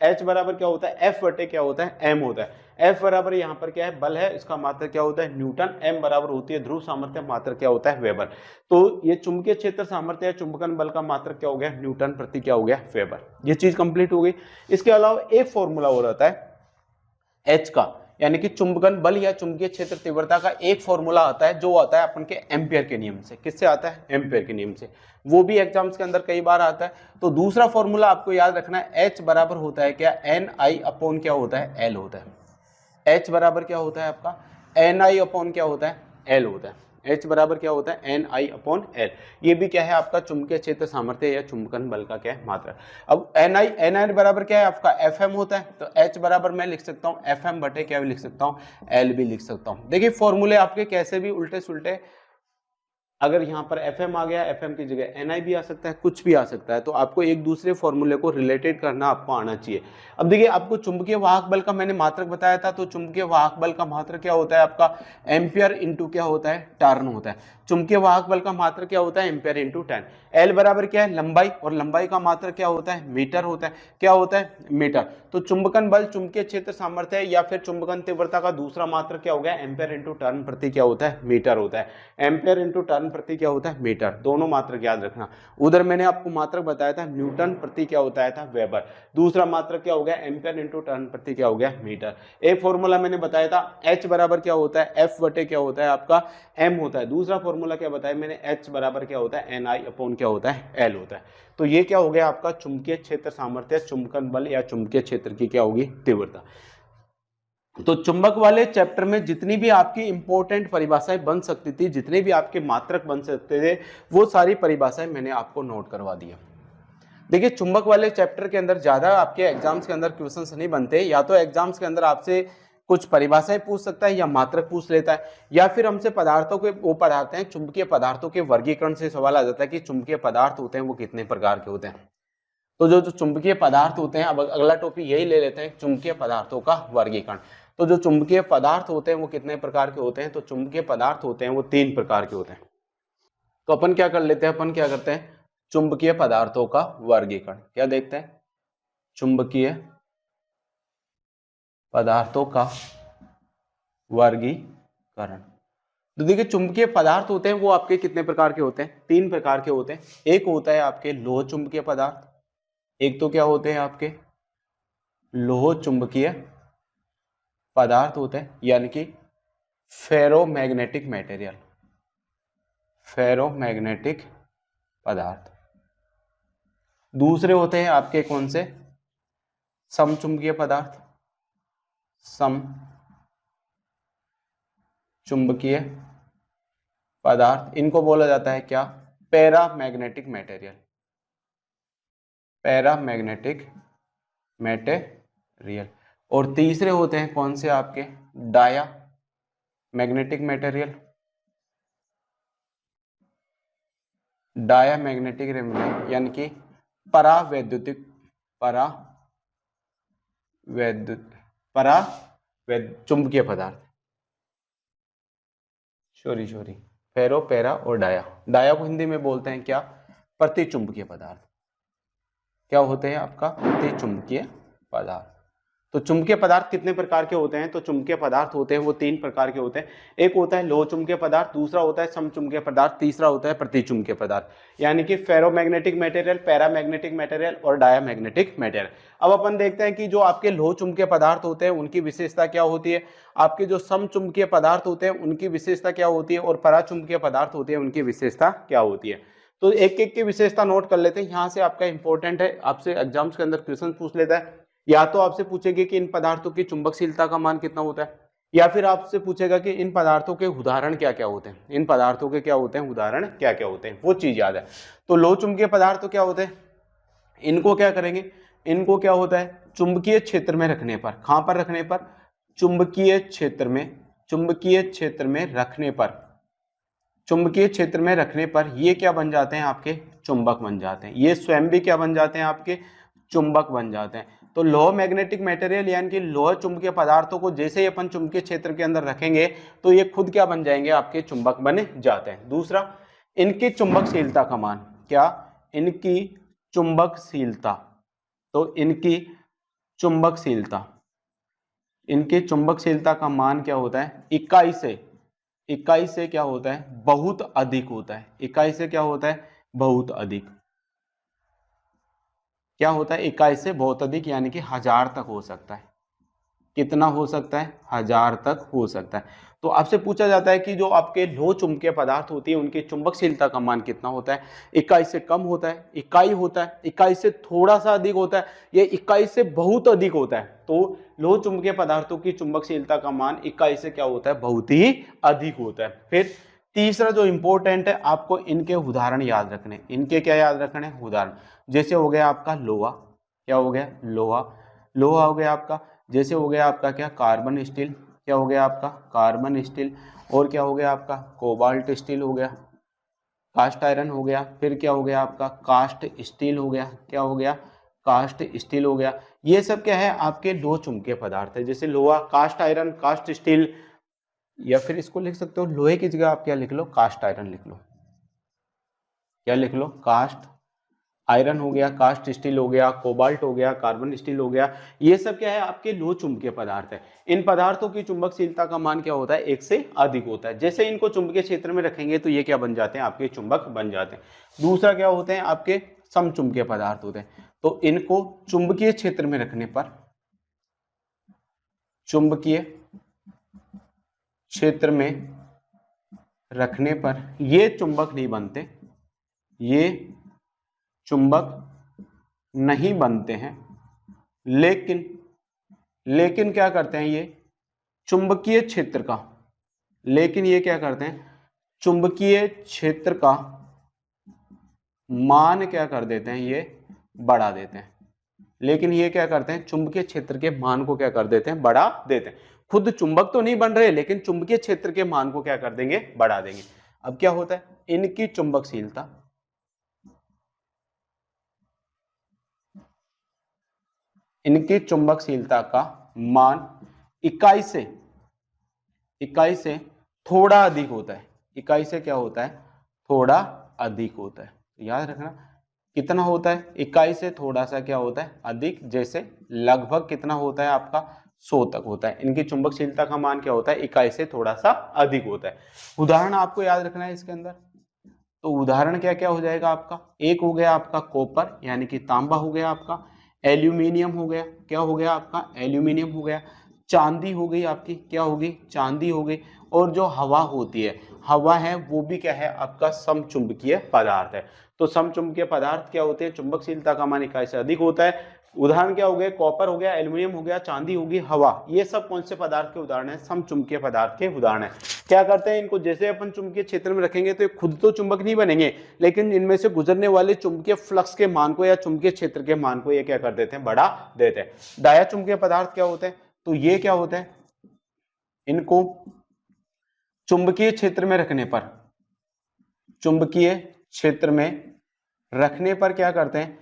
H बराबर क्या होता है, F बटे क्या होता है, M होता है। F बराबर यहाँ पर क्या है, बल है, इसका मात्रक क्या होता है, न्यूटन। M बराबर होती है ध्रुव सामर्थ्य, मात्रक क्या होता है, वेबर। तो ये चुंबकीय क्षेत्र सामर्थ्य या चुंबकन बल का मात्रक क्या हो गया, न्यूटन प्रति क्या हो गया, वेबर। ये चीज कंप्लीट हो गई। इसके अलावा एक फॉर्मूला हो रहता है H का, यानी कि चुंबकन बल या चुंबकीय क्षेत्र तीव्रता का एक फॉर्मूला आता है, जो आता है अपन के एम्पियर के नियम से। किससे आता है, एम्पियर के नियम से। वो भी एग्जाम्स के अंदर कई बार आता है। तो दूसरा फॉर्मूला आपको याद रखना है, H बराबर होता है क्या, NI अपॉन क्या होता है, L होता है। H बराबर क्या होता है आपका, NI अपॉन क्या होता है, L होता है। H बराबर क्या होता है, NI अपॉन L। ये भी क्या है आपका चुंबकीय क्षेत्र सामर्थ्य या चुंबकन बल का क्या है, मात्रा। अब NI बराबर क्या है आपका, FM होता है। तो H बराबर मैं लिख सकता हूँ FM बटे क्या भी लिख सकता हूँ, L भी लिख सकता हूँ। देखिए फॉर्मूले आपके कैसे भी उल्टे सुल्टे, अगर यहाँ पर FM आ गया, FM की जगह NI भी आ सकता है, कुछ भी आ सकता है। तो आपको एक दूसरे फॉर्मूले को रिलेटेड करना आपको आना चाहिए। अब देखिए आपको चुंबकीय वाहक बल का मैंने मात्रक बताया था, तो चुंबकीय वाहक बल का मात्रक क्या होता है आपका, एम्पियर इंटू क्या होता है, टर्न होता है। चुंबकीय वाहक बल का मात्रक क्या होता है, एम्पियर इंटू टर्न। L बराबर क्या है, लंबाई, और लंबाई का मात्रक क्या होता है, मीटर होता है। क्या होता है, मीटर। तो चुंबकन बल, चुंबकीय क्षेत्र सामर्थ्य या फिर चुंबकन तीव्रता का दूसरा मात्रक क्या हो गया, एम्पियर इंटू टर्न प्रति क्या होता है, मीटर होता है। एम्पियर इंटू टर्न प्रति क्या होता है मीटर, दोनों मात्रक याद रखना। उधर मैंने आपको मात्रक बताया था न्यूटन प्रति क्या होता है था वेबर, दूसरा मात्रक क्या हो गया एम्पियर इंटू टन प्रति क्या हो गया मीटर। एक फॉर्मूला मैंने बताया था H बराबर क्या होता है F बटे क्या होता है आपका M होता है, दूसरा फॉर्मूला क्या बताया मैंने H बराबर क्या होता है NI अपॉन क्या होता है L होता है। तो ये क्या हो गया आपका चुंबकीय क्षेत्र सामर्थ्य, चुंबकन बल या चुंबकीय क्षेत्र की क्या होगी तीव्रता। तो चुंबक वाले चैप्टर में जितनी भी आपकी इंपॉर्टेंट परिभाषाएं बन सकती थी, जितने भी आपके मात्रक बन सकते थे, वो सारी परिभाषाएं मैंने आपको नोट करवा दी। देखिए चुंबक वाले चैप्टर के अंदर ज्यादा आपके एग्जाम्स के अंदर क्वेश्चंस नहीं बनते, या तो एग्जाम्स के अंदर आपसे कुछ परिभाषाएं पूछ सकता है या मात्रक पूछ लेता है, या फिर हमसे पदार्थों के वो पढ़ाते हैं चुंबकीय पदार्थों के वर्गीकरण से सवाल आ जाता है कि चुंबकीय पदार्थ होते हैं वो कितने प्रकार के होते हैं। तो जो जो चुंबकीय पदार्थ होते हैं, अब अगला टॉपिक यही ले लेते हैं चुंबकीय पदार्थों का वर्गीकरण। तो जो चुंबकीय पदार्थ होते हैं वो कितने प्रकार के होते हैं, तो चुंबकीय पदार्थ होते हैं वो 3 प्रकार के होते हैं। तो अपन क्या कर लेते हैं, अपन क्या करते हैं चुंबकीय पदार्थों का वर्गीकरण क्या देखते हैं, चुंबकीय पदार्थों का वर्गीकरण। तो देखिए चुंबकीय पदार्थ होते हैं वो आपके कितने प्रकार के होते हैं, 3 प्रकार के होते हैं। एक होता है आपके लोह चुंबकीय पदार्थ, एक तो क्या होते हैं आपके लोह चुंबकीय पदार्थ होते हैं यानी कि फेरोमैग्नेटिक मटेरियल, फेरोमैग्नेटिक पदार्थ। दूसरे होते हैं आपके कौन से समचुंबकीय पदार्थ, सम चुंबकीय पदार्थ, इनको बोला जाता है क्या पैरामैग्नेटिक मटेरियल, पैरामैग्नेटिक मटेरियल। और तीसरे होते हैं कौन से आपके डाया मैग्नेटिक मटेरियल, डायामैग्नेटिक यानी कि परावैद्युतिक, चुंबकीय पदार्थ, सॉरी फेरो पैरा और डाया, डाया को हिंदी में बोलते हैं क्या प्रतिचुंबकीय पदार्थ। क्या होते हैं आपका प्रतिचुंबकीय पदार्थ। तो चुंबकीय पदार्थ कितने प्रकार के होते हैं, तो चुंबकीय पदार्थ होते हैं वो 3 प्रकार के होते हैं। एक होता है लोह चुंबकीय पदार्थ, दूसरा होता है समचुंबकीय पदार्थ, तीसरा होता है प्रतिचुंबकीय पदार्थ यानी कि फेरोमैग्नेटिक मटेरियल, पैरामैग्नेटिक मटेरियल और डायामैग्नेटिक मटेरियल। अब अपन देखते हैं कि जो आपके लोह चुंबकीय पदार्थ होते हैं उनकी विशेषता क्या होती है, आपके जो समचुंबकीय पदार्थ होते हैं उनकी विशेषता क्या होती है, और पराचुंबकीय पदार्थ होते हैं उनकी विशेषता क्या होती है। तो एक एक की विशेषता नोट कर लेते हैं, यहाँ से आपका इंपॉर्टेंट है, आपसे एग्जाम्स के अंदर क्वेश्चन पूछ लेता है। या तो आपसे पूछेगा कि इन पदार्थों की चुंबकशीलता का मान कितना होता है, या फिर आपसे पूछेगा कि इन पदार्थों के उदाहरण क्या क्या होते हैं, इन पदार्थों के क्या होते हैं उदाहरण क्या क्या होते हैं, वो चीज याद है। तो लोह चुंबकीय पदार्थ तो क्या होते हैं, इनको क्या करेंगे, इनको क्या होता है चुंबकीय क्षेत्र में रखने पर, कहां पर रखने पर, चुंबकीय क्षेत्र में, चुंबकीय क्षेत्र में रखने पर, चुंबकीय क्षेत्र में रखने पर ये क्या बन जाते हैं आपके चुंबक बन जाते हैं, ये स्वयं भी क्या बन जाते हैं आपके चुंबक बन जाते हैं। तो लोह मैग्नेटिक मटेरियल यानी कि लोह चुंबकीय पदार्थों को जैसे ही अपन चुंबकीय क्षेत्र के अंदर रखेंगे तो ये खुद क्या बन जाएंगे आपके चुंबक बन जाते हैं। दूसरा इनकी चुंबकशीलता का मान, क्या इनकी चुंबकशीलता, तो इनकी चुंबकशीलता, इनकी चुंबकशीलता का मान क्या होता है इकाई से क्या होता है बहुत अधिक होता है, इकाई से क्या होता है बहुत अधिक, क्या होता है इकाई से बहुत अधिक यानी कि 1000 तक हो सकता है। कितना हो सकता है 1000 तक हो सकता है। तो आपसे पूछा जाता है कि जो आपके लोह चुंबकीय पदार्थ होती है उनकी चुंबकशीलता का मान कितना होता है, इकाई से कम होता है, इकाई होता है, इकाई से थोड़ा सा अधिक होता है, ये इकाई से बहुत अधिक होता है। तो लोह चुंबकीय पदार्थों की चुंबकशीलता का मान इकाई से क्या होता है बहुत ही अधिक होता है। फिर तीसरा जो इंपॉर्टेंट है आपको इनके उदाहरण याद रखने, इनके क्या याद रखने उदाहरण, जैसे हो गया आपका लोहा, क्या हो गया लोहा, लोहा हो गया आपका, जैसे हो गया आपका क्या कार्बन स्टील, क्या हो गया आपका कार्बन स्टील, और क्या हो गया आपका कोबाल्ट स्टील हो गया, कास्ट आयरन हो गया, फिर क्या हो गया आपका कास्ट स्टील हो गया, क्या हो गया कास्ट स्टील हो गया। ये सब क्या है आपके लोह चुंबकीय पदार्थ है, जैसे लोहा, कास्ट आयरन, कास्ट स्टील, या फिर इसको लिख सकते हो लोहे की जगह आप क्या लिख लो कास्ट आयरन लिख लो, क्या लिख लो कास्ट आयरन हो गया, कास्ट स्टील हो गया, कोबाल्ट हो गया, कार्बन स्टील हो गया, ये सब क्या है आपके लो चुंबकीय पदार्थ है। इन पदार्थों की चुंबकशीलता का मान क्या होता है, 1 से अधिक होता है। जैसे इनको चुंबकीय क्षेत्र में रखेंगे तो ये क्या बन जाते हैं, आपके चुंबक बन जाते हैं। दूसरा क्या होते हैं, आपके समचुंबकीय पदार्थ होते हैं। तो इनको चुंबकीय क्षेत्र में रखने पर, चुंबकीय क्षेत्र में रखने पर ये चुंबक नहीं बनते, ये चुंबक नहीं बनते हैं, लेकिन क्या करते हैं ये चुंबकीय क्षेत्र का, लेकिन ये क्या करते हैं, चुंबकीय क्षेत्र का मान क्या कर देते हैं, ये बढ़ा देते हैं। लेकिन ये क्या करते हैं, चुंबकीय क्षेत्र के मान को क्या कर देते हैं, बढ़ा देते हैं। खुद चुंबक तो नहीं बन रहे, लेकिन चुंबकीय क्षेत्र के मान को क्या कर देंगे, बढ़ा देंगे। अब क्या होता है, इनकी चुंबकशीलता, इनकी चुंबकशीलता का मान इकाई से थोड़ा अधिक होता है। इकाई से क्या होता है, थोड़ा अधिक होता है। याद रखना कितना होता है, इकाई से थोड़ा सा क्या होता है, अधिक। जैसे लगभग कितना होता है आपका, 100 तक होता है। इनकी चुंबकशीलता का मान क्या होता है, इकाई से थोड़ा सा अधिक होता है। उदाहरण आपको याद रखना है इसके अंदर। तो उदाहरण क्या क्या हो जाएगा आपका, एक हो गया आपका कॉपर यानी कि तांबा हो गया आपका, एल्यूमिनियम हो गया, क्या हो गया आपका, एल्यूमिनियम हो गया, चांदी हो गई आपकी, क्या होगी, चांदी हो गई। और जो हवा होती है, हवा है वो भी क्या है आपका समचुंबकीय पदार्थ है। तो समचुंबकीय पदार्थ क्या होते हैं, चुंबकशीलता का मान इकाई से अधिक होता है। उदाहरण क्या हो गए, कॉपर हो गया, एल्यूमिनियम हो गया, चांदी होगी, हवा। ये सब कौन से पदार्थ के उदाहरण है, समचुंबकीय पदार्थ के उदाहरण है। क्या करते हैं, इनको जैसे अपन चुंबकीय क्षेत्र में रखेंगे तो ये खुद तो चुंबक नहीं बनेंगे, लेकिन इनमें से गुजरने वाले चुंबकीय फ्लक्स के मान को या चुंबकीय क्षेत्र के मान को ये क्या कर देते हैं, बढ़ा देते हैं। डाया चुंबकीय पदार्थ क्या होते हैं, तो ये क्या होते हैं, इनको चुंबकीय क्षेत्र में रखने पर, चुंबकीय क्षेत्र में रखने पर क्या करते हैं,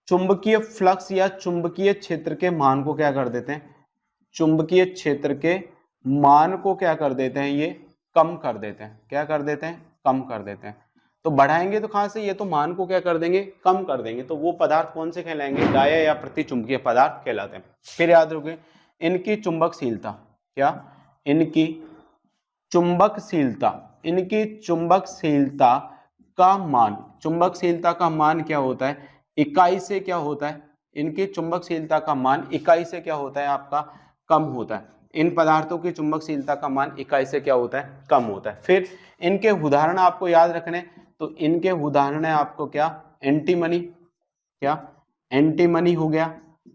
चुंबकीय फ्लक्स या चुंबकीय क्षेत्र के मान को क्या कर देते हैं, चुंबकीय क्षेत्र के मान को क्या कर देते हैं, ये कम कर देते हैं। क्या कर देते हैं, कम कर देते हैं। तो बढ़ाएंगे तो कहां से, ये तो मान को क्या कर देंगे, कम कर देंगे। तो वो पदार्थ कौन से कहलाएंगे, डाया या प्रतिचुंबकीय पदार्थ कहलाते हैं। फिर याद रखिए, इनकी चुंबकशीलता, क्या, इनकी चुंबकशीलता, इनकी चुंबकशीलता का मान, चुंबकशीलता का मान क्या होता है, इकाई से क्या होता है, इनकी चुंबकशीलता का मान इकाई से क्या होता है आपका, कम होता है। इन पदार्थों की चुंबकशीलता का मान इकाई से क्या होता है, कम होता है। फिर इनके उदाहरण आपको याद रखने, तो इनके उदाहरण है आपको क्या, एंटीमनी, क्या, एंटीमनी हो गया,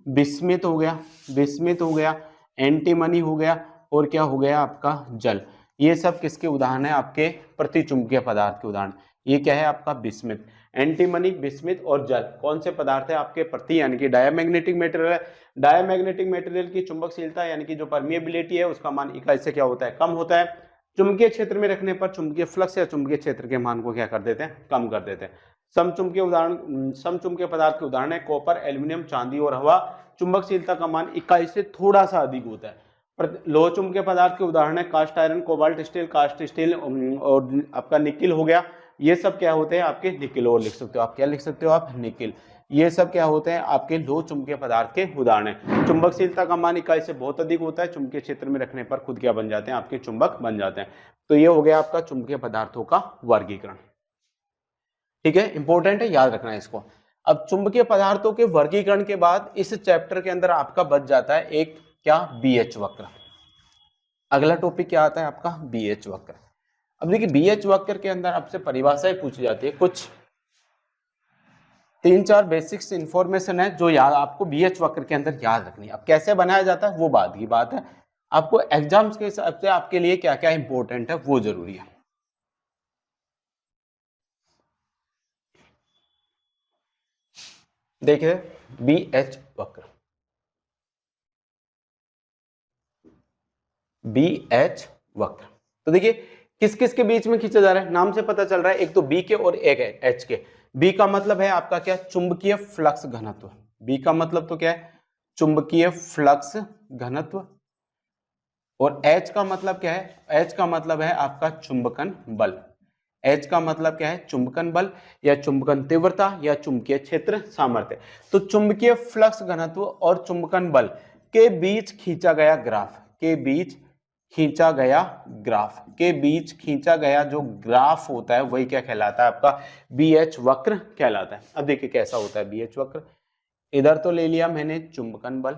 बिस्मिथ हो गया, बिस्मिथ हो गया, एंटीमनी हो गया, और क्या हो गया आपका, जल। ये सब किसके उदाहरण है, आपके प्रतिचुंबकीय पदार्थ के उदाहरण। ये क्या है आपका, बिस्मिथ, एंटीमनी, बिस्मिथ और जल कौन से पदार्थ है आपके, प्रति यानी कि डायमैग्नेटिक मटेरियल है। डायमैग्नेटिक मटेरियल की चुंबकशीलता यानी कि जो परमिएबिलिटी है उसका मान इकाई से क्या होता है, कम होता है। चुंबकीय क्षेत्र में रखने पर चुंबकीय फ्लक्स या चुंबकीय क्षेत्र के मान को क्या कर देते हैं, कम कर देते हैं। समचुंबकीय उदाहरण, समचुंबकीय पदार्थ के उदाहरण है कॉपर, एल्यूमिनियम, चांदी और हवा। चुंबकशीलता का मान इकाई से थोड़ा सा अधिक होता है। लोह चुंबकीय पदार्थ के उदाहरण है cast iron, cobalt steel, cast steel और आपका निकिल हो गया। ये सब क्या होते हैं आपके, निकिल, और लिख सकते हो आप, क्या लिख सकते हो आप, निकिल। ये सब क्या होते हैं आपके लोह चुंबकीय पदार्थ के उदाहरण है। चुंबकशीलता का मान इकाई से बहुत अधिक होता है, चुंबकीय क्षेत्र में रखने पर खुद क्या बन जाते हैं, आपके चुंबक बन जाते हैं। तो ये हो गया आपका चुंबकीय पदार्थों का वर्गीकरण। ठीक है, इंपॉर्टेंट है, याद रखना है इसको। अब चुंबकीय पदार्थों के वर्गीकरण के बाद इस चैप्टर के अंदर आपका बच जाता है एक क्या, बीएच वक्र। अगला टॉपिक क्या आता है आपका, बीएच वक्र। अब देखिए बीएच वक्र के अंदर आपसे परिभाषाएं पूछी जाती है, कुछ 3-4 बेसिक्स इंफॉर्मेशन है जो याद आपको बीएच वक्र के अंदर याद रखनी है। अब कैसे बनाया जाता है वो बाद की बात है, आपको एग्जाम्स के हिसाब से आपके लिए क्या क्या इंपॉर्टेंट है वो जरूरी है। देखिए बीएच वक्र, बीएच वक्र, तो देखिए किस किस के बीच में खींचा जा रहा है, नाम से पता चल रहा है, एक तो बी के और एक है एच के। बी का मतलब है आपका क्या, चुंबकीय फ्लक्स घनत्व। बी का मतलब तो क्या है, चुंबकीय फ्लक्स घनत्व। और एच का मतलब क्या है, एच का मतलब है आपका चुंबकन बल। एच का मतलब क्या है, चुंबकन बल या चुंबकन तीव्रता या चुंबकीय क्षेत्र सामर्थ्य। तो चुंबकीय फ्लक्स घनत्व और चुंबकन बल के बीच खींचा गया ग्राफ, के बीच खींचा गया ग्राफ, के बीच खींचा गया जो ग्राफ होता है वही क्या कहलाता है, आपका बीएच वक्र कहलाता है। अब देखिए कैसा होता है बीएच वक्र। इधर तो ले लिया मैंने चुंबकन बल,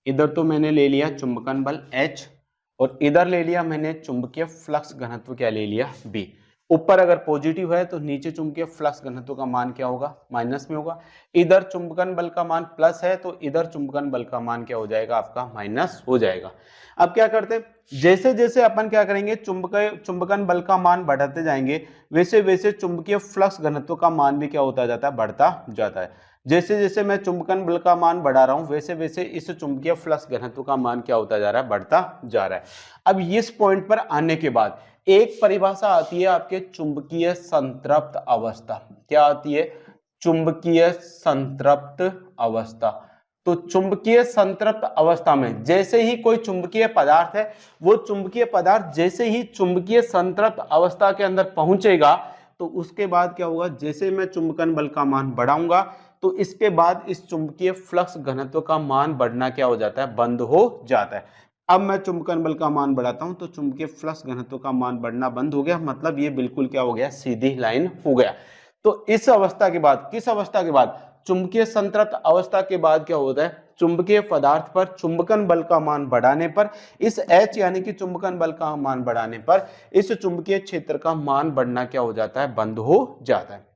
इधर तो मैंने ले लिया चुंबकन बल H, और इधर ले लिया मैंने चुंबकीय फ्लक्स घनत्व क्या ले लिया B। ऊपर अगर पॉजिटिव है तो नीचे चुंबकीय फ्लक्स घनत्व का मान क्या होगा, माइनस में होगा। इधर चुंबकन बल का मान प्लस है तो इधर चुंबकन बल का मान क्या हो जाएगा, आपका माइनस हो जाएगा। अब क्या करते हैं, जैसे जैसे अपन क्या करेंगे, चुंबकन बल का मान बढ़ाते जाएंगे, वैसे वैसे चुंबकीय फ्लक्स घनत्व का मान भी क्या होता जाता है, बढ़ता जाता है। जैसे जैसे मैं चुंबकन बल का मान बढ़ा रहा हूं वैसे वैसे इस चुंबकीय फ्लक्स घनत्व का मान क्या होता जा रहा है, बढ़ता जा रहा है। अब इस पॉइंट पर आने के बाद एक परिभाषा आती है आपके चुंबकीय संतृप्त अवस्था। क्या आती है, चुंबकीय संतृप्त अवस्था। तो चुंबकीय संतृप्त अवस्था में जैसे ही कोई चुंबकीय पदार्थ है, वो चुंबकीय पदार्थ जैसे ही चुंबकीय संतृप्त अवस्था के अंदर पहुंचेगा तो उसके बाद क्या होगा, जैसे मैं चुंबकन बल का मान बढ़ाऊंगा तो इसके बाद इस चुंबकीय फ्लक्स घनत्व का मान बढ़ना क्या हो जाता है, बंद हो जाता है। अब मैं चुंबकन बल का मान बढ़ाता हूं तो चुंबकीय फ्लक्स घनत्व का मान बढ़ना बंद हो गया, मतलब ये बिल्कुल क्या हो गया, सीधी लाइन हो गया। तो इस अवस्था के बाद, किस अवस्था के बाद, चुंबकीय संतृप्त अवस्था के बाद क्या होता है, चुंबकीय पदार्थ पर चुंबकन बल का मान बढ़ाने पर, इस H यानी कि चुंबकन बल का मान बढ़ाने पर इस चुंबकीय क्षेत्र का मान बढ़ना क्या हो जाता है, बंद हो जाता है।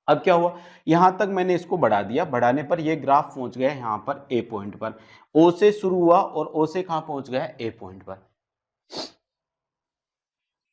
अब क्या हुआ, यहां तक मैंने इसको बढ़ा दिया, बढ़ाने पर ये ग्राफ पहुंच गया यहां पर ए पॉइंट पर। ओ से शुरू हुआ और ओ से कहां पहुंच गया, ए पॉइंट पर।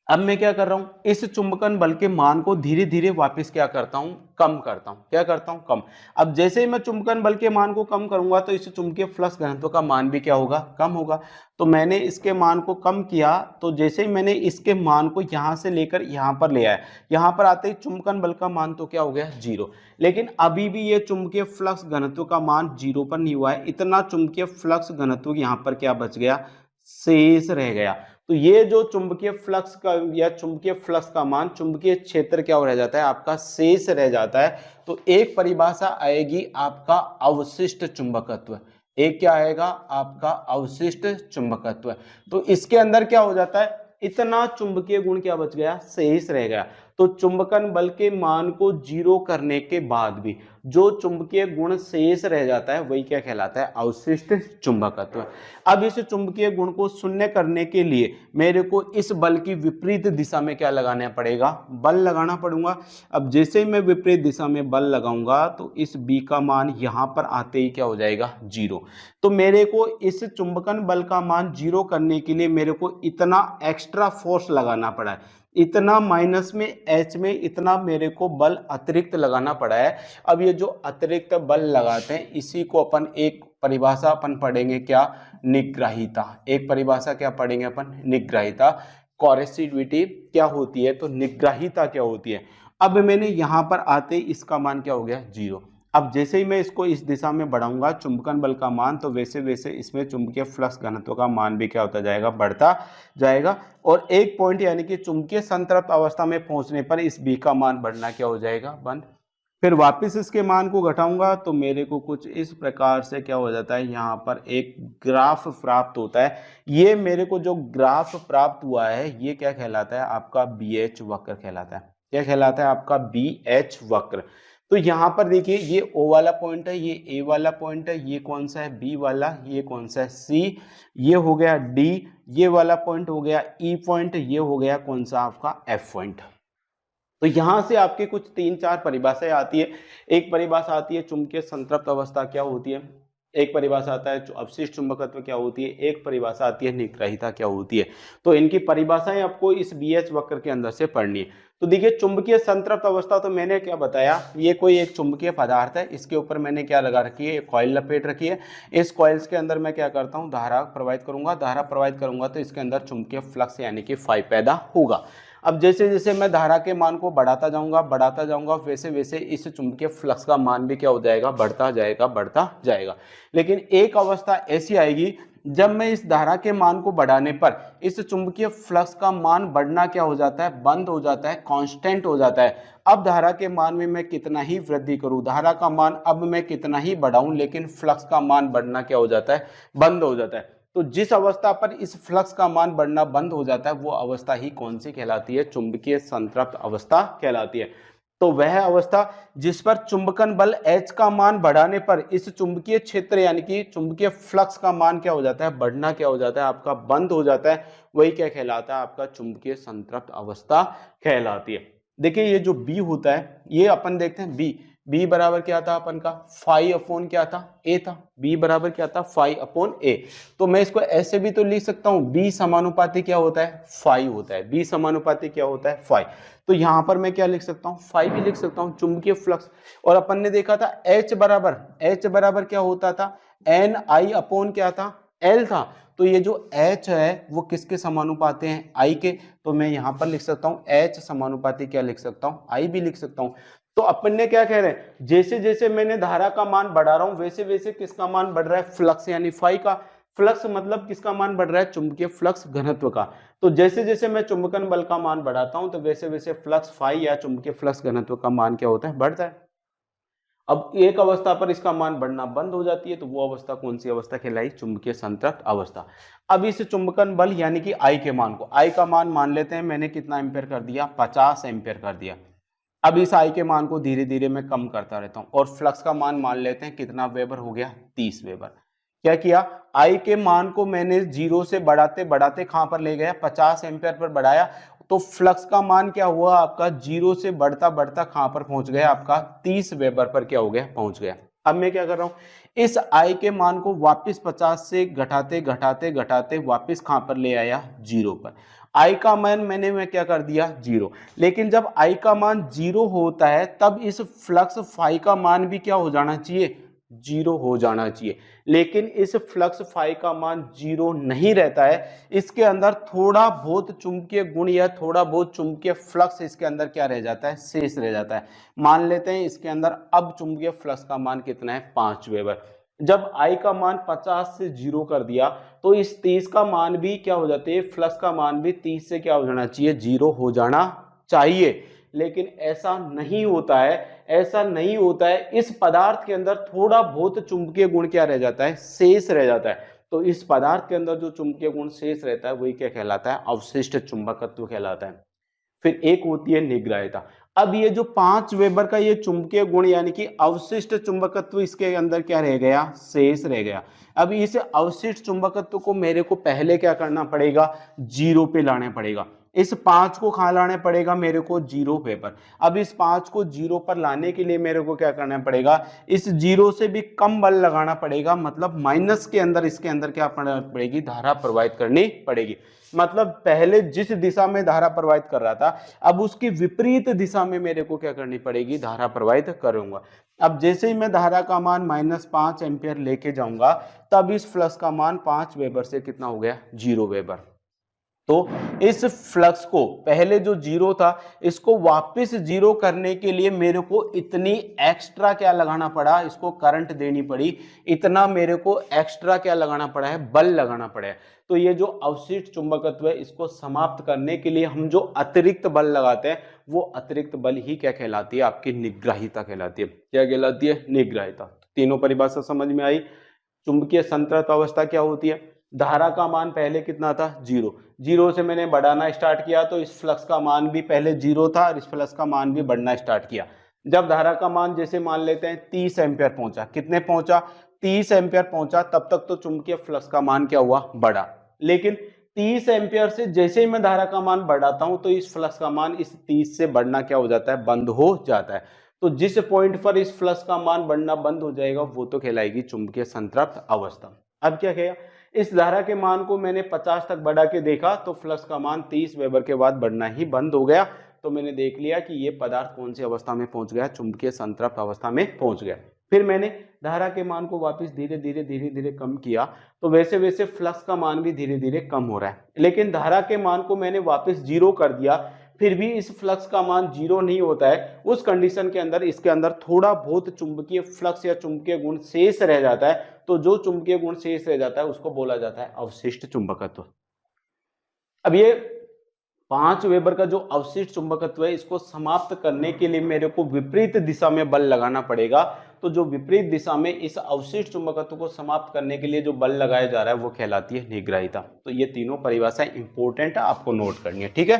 अब मैं क्या कर रहा हूं, इस चुंबकन बल के मान को धीरे धीरे वापस क्या करता हूं, कम करता हूं। क्या करता हूं, कम। अब जैसे ही मैं चुंबकन बल के मान को कम करूंगा तो इस चुंबकीय फ्लक्स घनत्व का मान भी क्या होगा, कम होगा। तो मैंने इसके मान को कम किया, तो जैसे ही मैंने इसके मान को यहां से लेकर यहां पर ले आया, यहां पर आते ही चुंबकन बल का मान तो क्या हो गया, 0। लेकिन अभी भी ये चुंबकीय फ्लक्स घनत्व का मान 0 पर नहीं हुआ है, इतना चुंबकीय फ्लक्स घनत्व यहां पर क्या बच गया, शेष रह गया। तो ये जो चुंबकीय फ्लक्स का या चुंबकीय फ्लक्स का मान, चुंबकीय क्षेत्र क्या रह जाता है, आपका शेष रह जाता है। तो एक परिभाषा आएगी आपका अवशिष्ट चुंबकत्व। एक क्या आएगा, आपका अवशिष्ट चुंबकत्व। तो इसके अंदर क्या हो जाता है, इतना चुंबकीय गुण क्या बच गया, शेष रह गया। तो चुंबकन बल के मान को 0 करने के बाद भी जो चुंबकीय गुण शेष रह जाता है वही क्या कहलाता है, अवशिष्ट चुंबकत्व। अब इस चुंबकीय गुण को शून्य करने के लिए मेरे को इस बल की विपरीत दिशा में क्या लगाना पड़ेगा, बल लगाना पड़ूंगा। अब जैसे ही मैं विपरीत दिशा में बल लगाऊंगा तो इस B का मान यहां पर आते ही क्या हो जाएगा, 0। तो मेरे को इस चुंबकन बल का मान 0 करने के लिए मेरे को इतना एक्स्ट्रा फोर्स लगाना पड़ा है, इतना माइनस में H में इतना मेरे को बल अतिरिक्त लगाना पड़ा है। अब ये जो अतिरिक्त बल लगाते हैं इसी को अपन एक परिभाषा अपन पढ़ेंगे, क्या, निग्राहिता। एक परिभाषा क्या पढ़ेंगे अपन, निग्राहिता। कोरेसिविटी क्या होती है, तो निग्राहिता क्या होती है। अब मैंने यहां पर आते ही इसका मान क्या हो गया, 0। अब जैसे ही मैं इसको इस दिशा में बढ़ाऊंगा चुंबकन बल का मान, तो वैसे वैसे इसमें चुंबकीय फ्लक्स घनत्व का मान भी क्या होता जाएगा, बढ़ता जाएगा। और एक पॉइंट यानी कि चुंबकीय संतृप्त अवस्था में पहुंचने पर इस B का मान बढ़ना क्या हो जाएगा, बंद। फिर वापस इसके मान को घटाऊंगा तो मेरे को कुछ इस प्रकार से क्या हो जाता है, यहाँ पर एक ग्राफ प्राप्त होता है। ये मेरे को जो ग्राफ प्राप्त हुआ है ये क्या कहलाता है, आपका BH वक्र कहलाता है। क्या कहलाता है, आपका BH वक्र। तो यहाँ पर देखिए ये O वाला पॉइंट है, ये A वाला पॉइंट है, ये कौन सा है, B वाला, ये कौन सा है, C, ये हो गया D, ये वाला पॉइंट हो गया E पॉइंट, ये हो गया कौन सा आपका F पॉइंट। तो यहां से आपके कुछ 3-4 परिभाषाएं आती है। एक परिभाषा आती है चुंबकीय संतृप्त अवस्था क्या होती है, एक परिभाषा आता है अवशिष्ट चुंबकत्व क्या होती है, एक परिभाषा आती है निग्राहिता क्या होती है। तो इनकी परिभाषाएं आपको इस BH वक्र के अंदर से पढ़नी है। तो देखिए चुंबकीय संतृप्त अवस्था, तो मैंने क्या बताया, ये कोई एक चुंबकीय पदार्थ है, इसके ऊपर मैंने क्या लगा रखी है, कॉइल लपेट रखी है। इस कॉइल्स के अंदर मैं क्या करता हूँ, धारा प्रवाहित करूंगा, धारा प्रवाहित करूंगा तो इसके अंदर चुंबकीय फ्लक्स यानी कि फाई पैदा होगा। अब जैसे जैसे मैं धारा के मान को बढ़ाता जाऊंगा वैसे वैसे इस चुंबकीय फ्लक्स का मान भी क्या हो जाएगा, बढ़ता जाएगा। लेकिन एक अवस्था ऐसी आएगी जब मैं इस धारा के मान को बढ़ाने पर इस चुंबकीय फ्लक्स का मान बढ़ना क्या हो जाता है, बंद हो जाता है, कांस्टेंट हो जाता है। अब धारा के मान में मैं कितना ही वृद्धि करूं, धारा का मान अब मैं कितना ही बढ़ाऊं, लेकिन फ्लक्स का मान बढ़ना क्या हो जाता है, बंद हो जाता है। तो जिस अवस्था पर इस फ्लक्स का मान बढ़ना बंद हो जाता है वो अवस्था ही कौन सी कहलाती है, चुंबकीय संतृप्त अवस्था कहलाती है। तो वह अवस्था जिस पर चुंबकन बल H का मान बढ़ाने पर इस चुंबकीय क्षेत्र यानी कि चुंबकीय फ्लक्स का मान क्या हो जाता है, बढ़ना क्या हो जाता है, आपका बंद हो जाता है, वही क्या कहलाता है, आपका चुंबकीय संतृप्त अवस्था कहलाती है। देखिए ये जो B होता है ये अपन देखते हैं B बराबर क्या था अपन का, फाई अपॉन क्या था, A था। B बराबर क्या था, फाई अपॉन A। तो मैं इसको ऐसे भी तो लिख सकता हूं B समानुपाती क्या होता है, फाई होता है। B समानुपाती क्या होता है, फाई। तो यहां पर मैं क्या लिख सकता हूं, फाई भी लिख सकता हूं, चुंबकीय फ्लक्स। और अपन ने देखा था H बराबर क्या होता था, NI अपॉन क्या था, L था। तो ये जो H है वो किसके समानुपाती हैं, I के। तो मैं यहां पर लिख सकता हूं H समानुपाती क्या लिख सकता हूं, I भी लिख सकता हूं। तो अपन ने क्या कह रहे हैं, जैसे जैसे मैंने धारा का मान बढ़ा रहा हूं वैसे वैसे किसका मान बढ़ रहा है, फ्लक्स यानी फाई का। फ्लक्स मतलब किसका मान बढ़ रहा है, चुंबकीय फ्लक्स घनत्व का। तो जैसे जैसे मैं चुंबकन बल का मान बढ़ाता हूं तो वैसे वैसे फ्लक्स फाई या चुंबकीय फ्लक्स घनत्व का मान क्या होता है, बढ़ता है। अब एक अवस्था पर इसका मान बढ़ना बंद हो जाती है तो वो अवस्था कौन सी अवस्था कहलाई, चुंबकीय संतृप्त अवस्था। अब इस चुंबकन बल यानी कि आई के मान को, आई का मान लेते हैं मैंने कितना एम्पेयर कर दिया, 50 एम्पेयर कर दिया। अब इस आई के मान को धीरे धीरे मैं कम करता रहता हूं और फ्लक्स का मान लेते हैं कितना वेबर हो गया, 30 वेबर। क्या किया, आई के मान को मैंने जीरो से बढ़ाते बढ़ाते कहां पर ले गया, 50 एम्पेयर पर बढ़ाया। तो फ्लक्स का मान क्या हुआ आपका, जीरो से बढ़ता बढ़ता कहां पर पहुंच गया, आपका 30 वेबर पर क्या हो गया, पहुंच गया। अब मैं क्या कर रहा हूं, इस आई के मान को वापस 50 से घटाते घटाते घटाते वापस कहां पर ले आया, जीरो पर। आई का मान मैं क्या कर दिया, जीरो। लेकिन जब आई का मान जीरो होता है तब इस फ्लक्स फाई का मान भी क्या हो जाना चाहिए, जीरो हो जाना चाहिए। लेकिन इस फ्लक्स फाई का मान जीरो नहीं रहता है, इसके अंदर थोड़ा बहुत चुंबकीय गुण या थोड़ा बहुत चुंबकीय फ्लक्स इसके अंदर क्या रह जाता है, शेष रह जाता है। मान लेते हैं इसके अंदर अब चुंबकीय फ्लक्स का मान कितना है, 5 वेबर। जब आई का मान 50 से जीरो कर दिया तो इस 30 का मान भी क्या हो जाता है, फ्लक्स का मान भी 30 से क्या हो जाना चाहिए, जीरो हो जाना चाहिए। लेकिन ऐसा नहीं होता है, ऐसा नहीं होता है। इस पदार्थ के अंदर थोड़ा बहुत चुंबकीय गुण क्या रह जाता है, शेष रह जाता है। तो इस पदार्थ के अंदर जो चुंबकीय गुण शेष रहता है वही क्या कहलाता है, अवशिष्ट चुंबकत्व कहलाता है। फिर एक होती है निग्राह्यता। अब ये जो 5 वेबर का ये चुंबकीय गुण यानी कि अवशिष्ट चुंबकत्व इसके अंदर क्या रह गया, शेष रह गया। अब इस अवशिष्ट चुंबकत्व को मेरे को पहले क्या करना पड़ेगा, जीरो पे लाना पड़ेगा। इस 5 को कहां लाना पड़ेगा, मेरे को जीरो पे पर। अब इस 5 को जीरो पर लाने के लिए मेरे को क्या करना पड़ेगा, इस जीरो से भी कम बल लगाना पड़ेगा। मतलब माइनस के अंदर इसके अंदर क्या पड़ेगी, धारा प्रवाहित करनी पड़ेगी। मतलब पहले जिस दिशा में धारा प्रवाहित कर रहा था अब उसकी विपरीत दिशा में मेरे को क्या करनी पड़ेगी, धारा प्रवाहित करूंगा। अब जैसे ही मैं धारा का मान -5 एम्पियर लेके जाऊंगा तब इस फ्लक्स का मान 5 वेबर से कितना हो गया, 0 वेबर। तो इस फ्लक्स को पहले जो जीरो था इसको वापस जीरो करने के लिए मेरे को इतनी एक्स्ट्रा क्या लगाना पड़ा, इसको करंट देनी पड़ी, इतना मेरे को एक्स्ट्रा क्या लगाना पड़ा है, बल लगाना पड़ा है। तो ये जो अवशिष्ट चुंबकत्व है इसको समाप्त करने के लिए हम जो अतिरिक्त बल लगाते हैं वो अतिरिक्त बल ही क्या कहलाती है, आपकी निग्राहिता कहलाती है। क्या कहलाती है, निग्राहिता। तीनों परिभाषा समझ में आई। चुंबकीय संतृप्त अवस्था क्या होती है, धारा का मान पहले कितना था, जीरो। जीरो से मैंने बढ़ाना स्टार्ट किया तो इस फ्लक्स का मान भी पहले जीरो था और इस फ्लक्स का मान भी बढ़ना स्टार्ट किया। जब धारा का मान जैसे मान लेते हैं 30 एम्पियर पहुंचा, कितने पहुंचा, 30 एम्पियर पहुंचा, तब तक तो चुंबकीय फ्लक्स का मान क्या हुआ, बढ़ा। लेकिन 30 एम्पियर से जैसे ही मैं धारा का मान बढ़ाता हूं तो इस फ्लक्स का मान इस 30 से बढ़ना क्या हो जाता है, बंद हो जाता है। तो जिस पॉइंट पर इस फ्लक्स का मान बढ़ना बंद हो जाएगा वो तो कहलाएगी चुंबकीय संतृप्त अवस्था। अब क्या किया, इस धारा के मान को मैंने 50 तक बढ़ा के देखा तो फ्लक्स का मान 30 वेबर के बाद बढ़ना ही बंद हो गया। तो मैंने देख लिया कि ये पदार्थ कौन सी अवस्था में पहुंच गया, चुंबकीय संतृप्त अवस्था में पहुंच गया। फिर मैंने धारा के मान को वापस धीरे धीरे कम किया तो वैसे वैसे फ्लक्स का मान भी धीरे धीरे कम हो रहा है। लेकिन धारा के मान को मैंने वापस जीरो कर दिया फिर भी इस फ्लक्स का मान 0 नहीं होता है, उस कंडीशन के अंदर इसके अंदर थोड़ा बहुत चुंबकीय फ्लक्स या चुंबकीय गुण शेष रह जाता है। तो जो चुंबकीय गुण शेष रह जाता है उसको बोला जाता है अवशिष्ट चुंबकत्व। अब ये 5 वेबर का जो अवशिष्ट चुंबकत्व है, इसको समाप्त करने के लिए मेरे को विपरीत दिशा में बल लगाना पड़ेगा। तो जो विपरीत दिशा में इस अवशिष्ट चुंबकत्व को समाप्त करने के लिए जो बल लगाया जा रहा है वो कहलाती है निग्राहिता। तो ये तीनों परिभाषाएं इंपॉर्टेंट है, आपको नोट करनी है, ठीक है।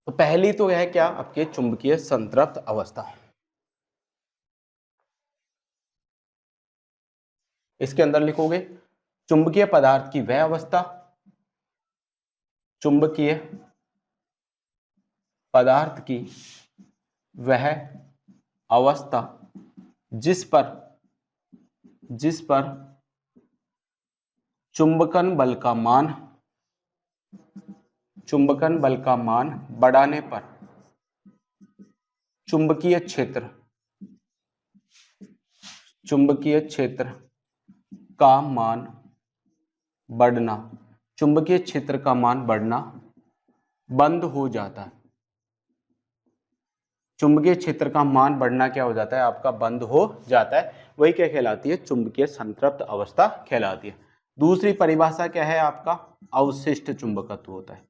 तो पहली तो है क्या, आपके चुंबकीय संतृप्त अवस्था। इसके अंदर लिखोगे चुंबकीय पदार्थ की वह अवस्था, चुंबकीय पदार्थ की वह अवस्था जिस पर चुंबकन बल का मान बढ़ाने पर चुंबकीय क्षेत्र का मान बढ़ना, चुंबकीय क्षेत्र का मान बढ़ना बंद हो जाता है। चुंबकीय क्षेत्र का मान बढ़ना क्या हो जाता है, आपका बंद हो जाता है। वही क्या कहलाती है, चुंबकीय संतृप्त अवस्था कहलाती है। दूसरी परिभाषा क्या है आपका, अवशिष्ट चुंबकत्व होता है।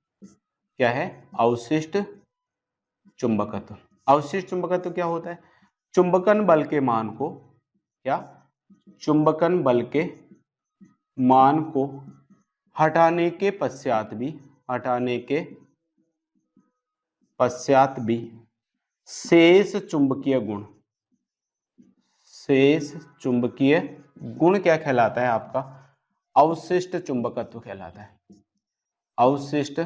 क्या है, अवशिष्ट चुंबकत्व। अवशिष्ट चुंबकत्व क्या होता है, चुंबकन बल के मान को, क्या, चुंबकन बल के मान को हटाने के पश्चात भी शेष चुंबकीय गुण क्या कहलाता है आपका, अवशिष्ट चुंबकत्व कहलाता है। अवशिष्ट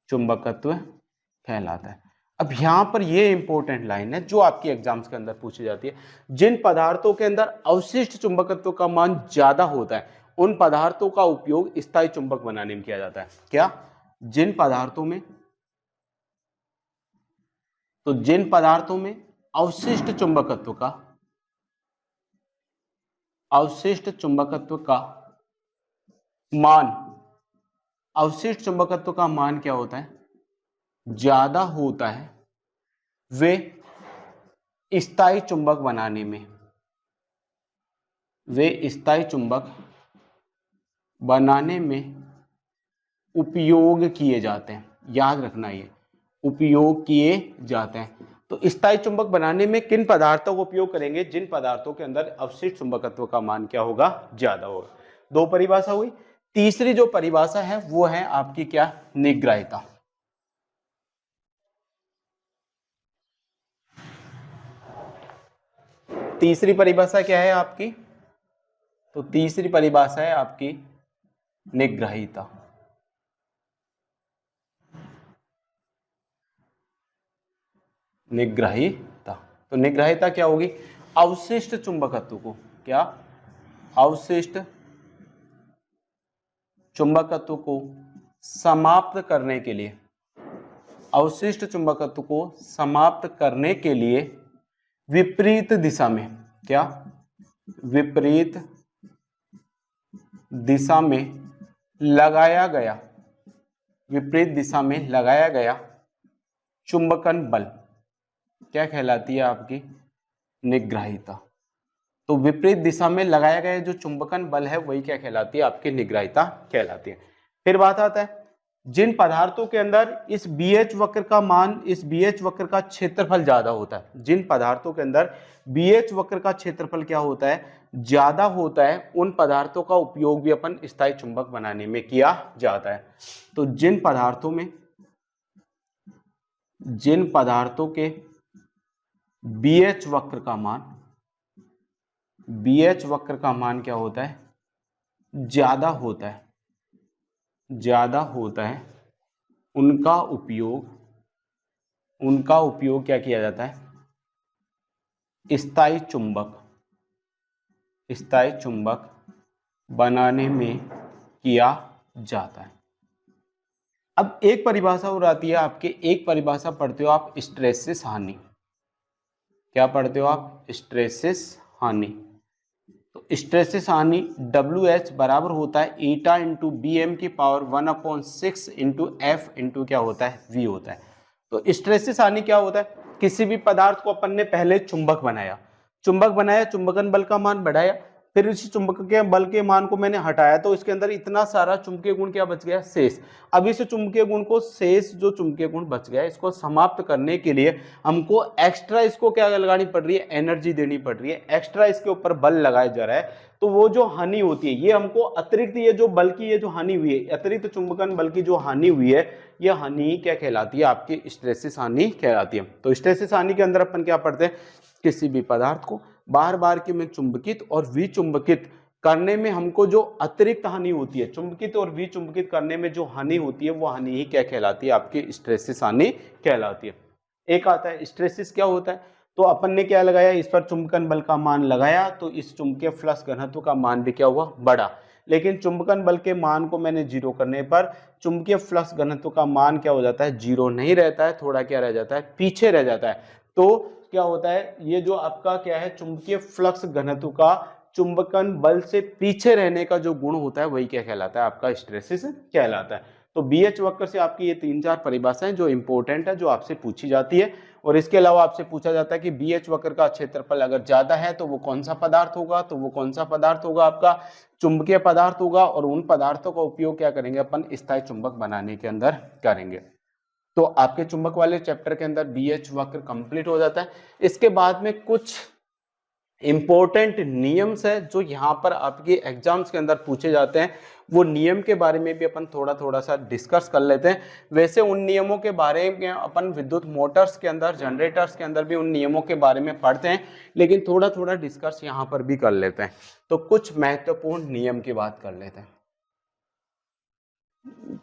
चुंबकत्व कहलाता है। अब यहां पर ये इंपॉर्टेंट लाइन है जो आपकी एग्जाम्स के अंदर पूछी जाती है। जिन पदार्थों के अंदर अवशिष्ट चुंबकत्व का मान ज्यादा होता है उन पदार्थों का उपयोग स्थायी चुंबक बनाने में किया जाता है। क्या, जिन पदार्थों में अवशिष्ट चुंबकत्व का मान क्या होता है, ज्यादा होता है, वे स्थायी चुंबक बनाने में उपयोग किए जाते हैं। याद रखना, ये उपयोग किए जाते हैं। तो स्थायी चुंबक बनाने में किन पदार्थों का उपयोग करेंगे, जिन पदार्थों के अंदर अवशिष्ट चुंबकत्व का मान क्या होगा, ज्यादा होगा। दो परिभाषा हुई। तीसरी जो परिभाषा है वो है आपकी क्या, निग्राहिता। तीसरी परिभाषा क्या है आपकी, तो तीसरी परिभाषा है आपकी निग्राहिता। निग्राहिता, तो निग्राहिता क्या होगी, अवशिष्ट चुंबकत्व को, क्या, अवशिष्ट चुंबकत्व को समाप्त करने के लिए, अवशिष्ट चुंबकत्व को समाप्त करने के लिए विपरीत दिशा में, क्या, विपरीत दिशा में लगाया गया चुंबकन बल क्या कहलाती है आपकी, निग्राहिता। तो विपरीत दिशा में लगाया गया जो चुंबकन बल है वही क्या कहलाती है, आपकी निग्राहिता कहलाती है। फिर बात आता है, जिन पदार्थों के अंदर इस BH वक्र का मान, इस BH वक्र का क्षेत्रफल ज्यादा होता है, जिन पदार्थों के अंदर BH वक्र का क्षेत्रफल क्या होता है, ज्यादा होता है, उन पदार्थों का उपयोग भी अपन स्थायी चुंबक बनाने में किया जाता है। तो जिन पदार्थों के BH वक्र का मान क्या होता है, ज्यादा होता है, उनका उपयोग क्या किया जाता है, स्थायी चुंबक बनाने में किया जाता है। अब एक परिभाषा और आती है आपके, एक परिभाषा पढ़ते हो आप, स्ट्रेसिस हानि। क्या पढ़ते हो आप, स्ट्रेसिस हानि। तो तो स्ट्रेसिस हानि WH बराबर होता है ईटा इंटू BM की पावर 1/6 इंटू F इंटू क्या होता है V होता है। तो स्ट्रेसिस हानि क्या होता है, किसी भी पदार्थ को अपन ने पहले चुंबक बनाया, चुंबकन बल का मान बढ़ाया, फिर उसी चुंबक के बल के मान को मैंने हटाया तो इसके अंदर इतना सारा चुंबकीय गुण क्या बच गया, शेष। अब इस चुंबकीय गुण को, शेष जो चुंबकीय गुण बच गया, इसको समाप्त करने के लिए हमको एक्स्ट्रा इसको क्या लगानी पड़ रही है, एनर्जी देनी पड़ रही है, एक्स्ट्रा इसके ऊपर बल लगाया जा रहा है। तो वो जो हानि होती है, ये हमको अतिरिक्त, ये जो बल की ये जो हानि हुई है, अतिरिक्त चुंबकन बल की जो हानि हुई है, ये हानि क्या कहलाती है, आपकी स्ट्रेसिस हानि कहलाती है। तो स्ट्रेसिस हानि के अंदर अपन क्या पढ़ते हैं, किसी भी पदार्थ को बार बार के में चुंबकित और विचुंबकित करने में हमको जो अतिरिक्त हानि होती है, चुंबकित और विचुंबकित करने में जो हानि होती है, वो हानि ही क्या कहलाती है, आपकी स्ट्रेसिस हानि कहलाती है। एक आता है स्ट्रेसिस क्या होता है, तो अपन ने क्या लगाया, इस पर चुंबकन बल का मान लगाया, तो इस चुंबकीय फ्लक्स घनत्व का मान भी क्या हुआ, बढ़ा। लेकिन चुंबकन बल के मान को मैंने जीरो करने पर चुंबकीय फ्लक्स घनत्व का मान क्या हो जाता है, जीरो नहीं रहता है, थोड़ा क्या रह जाता है, पीछे रह जाता है। तो क्या होता है, ये जो आपका क्या है, चुंबकीय फ्लक्स घनत्व का चुंबकन बल से पीछे रहने का जो गुण होता है, वही क्या कहलाता है, आपका स्ट्रेसिस कहलाता है। तो BH वक्र से आपकी ये 3-4 परिभाषाएं जो इंपॉर्टेंट है, जो आपसे पूछी जाती है। और इसके अलावा आपसे पूछा जाता है कि BH वक्र का क्षेत्रफल अगर ज्यादा है तो वो कौन सा पदार्थ होगा, तो वो कौन सा पदार्थ होगा, आपका चुंबकीय पदार्थ होगा। और उन पदार्थों का उपयोग क्या करेंगे, अपन स्थायी चुंबक बनाने के अंदर करेंगे। तो आपके चुंबक वाले चैप्टर के अंदर BH वक्र कंप्लीट हो जाता है। इसके बाद में कुछ इंपॉर्टेंट नियम्स है जो यहाँ पर आपके एग्जाम्स के अंदर पूछे जाते हैं, वो नियम के बारे में भी अपन थोड़ा सा डिस्कस कर लेते हैं। वैसे उन नियमों के बारे में अपन विद्युत मोटर्स के अंदर, जनरेटर्स के अंदर भी उन नियमों के बारे में पढ़ते हैं, लेकिन थोड़ा डिस्कस यहाँ पर भी कर लेते हैं। तो कुछ महत्वपूर्ण नियम की बात कर लेते हैं,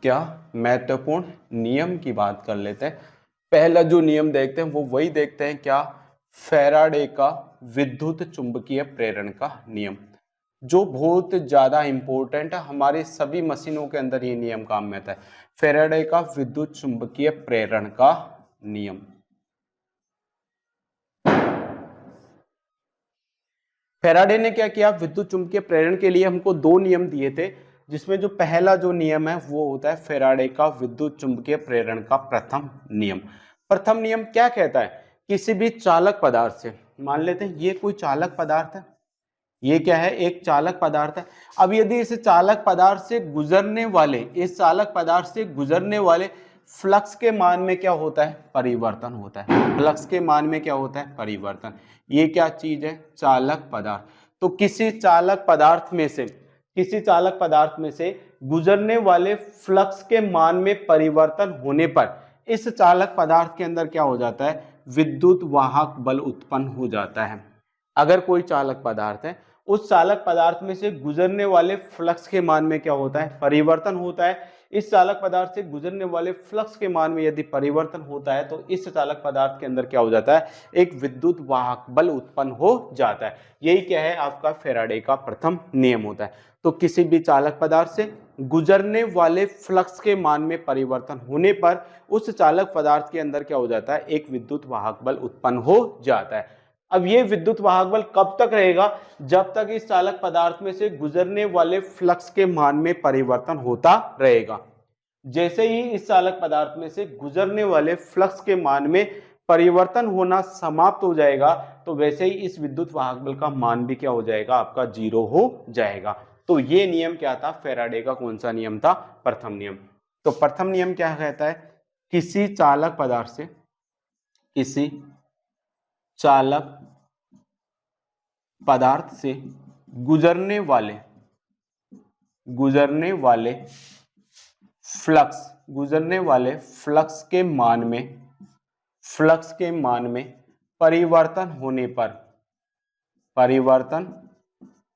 क्या महत्वपूर्ण नियम की बात कर लेते हैं। पहला जो नियम देखते हैं वो वही देखते हैं, क्या, फैराडे का विद्युत चुंबकीय प्रेरण का नियम, जो बहुत ज्यादा इंपॉर्टेंट है, हमारी सभी मशीनों के अंदर ये नियम काम में आता है। फैराडे का विद्युत चुंबकीय प्रेरण का नियम। फैराडे ने क्या किया, विद्युत चुंबकीय प्रेरण के लिए हमको दो नियम दिए थे, जिसमें जो पहला जो नियम है वो होता है फैराडे का विद्युत चुंबकीय प्रेरण का प्रथम नियम। प्रथम नियम क्या कहता है, किसी भी चालक पदार्थ से, मान लेते हैं ये कोई चालक पदार्थ है, ये क्या है, एक चालक पदार्थ है। अब यदि इस चालक पदार्थ से गुजरने वाले, इस चालक पदार्थ से गुजरने वाले फ्लक्स के मान में क्या होता है, परिवर्तन होता है। फ्लक्स के मान में क्या होता है, परिवर्तन। ये क्या चीज है, चालक पदार्थ। तो किसी चालक पदार्थ में से, किसी चालक पदार्थ में से गुजरने वाले फ्लक्स के मान में परिवर्तन होने पर इस चालक पदार्थ के अंदर क्या हो जाता है, विद्युत वाहक बल उत्पन्न हो जाता है। अगर कोई चालक पदार्थ है, उस चालक पदार्थ में से गुजरने वाले फ्लक्स के मान में क्या होता है, परिवर्तन होता है। इस चालक पदार्थ से गुजरने वाले फ्लक्स के मान में यदि परिवर्तन होता है तो इस चालक पदार्थ के अंदर क्या हो जाता है, एक विद्युत वाहक बल उत्पन्न हो जाता है। यही क्या है, आपका फैराडे का प्रथम नियम होता है। तो किसी भी चालक पदार्थ से गुजरने वाले फ्लक्स के मान में परिवर्तन होने पर उस चालक पदार्थ के अंदर क्या हो जाता है, एक विद्युत वाहक बल उत्पन्न हो जाता है। अब ये विद्युत वाहक बल कब तक रहेगा, जब तक इस चालक पदार्थ में से गुजरने वाले फ्लक्स के मान में परिवर्तन होता रहेगा। जैसे ही इस चालक पदार्थ में से गुजरने वाले फ्लक्स के मान में परिवर्तन होना समाप्त हो जाएगा, तो वैसे ही इस विद्युत वाहक बल का मान भी क्या हो जाएगा, आपका जीरो हो जाएगा। तो ये नियम क्या था, फैराडे का कौन सा नियम था, प्रथम नियम। तो प्रथम नियम क्या कहता है, किसी चालक पदार्थ से, किसी चालक पदार्थ से गुजरने वाले फ्लक्स के मान में परिवर्तन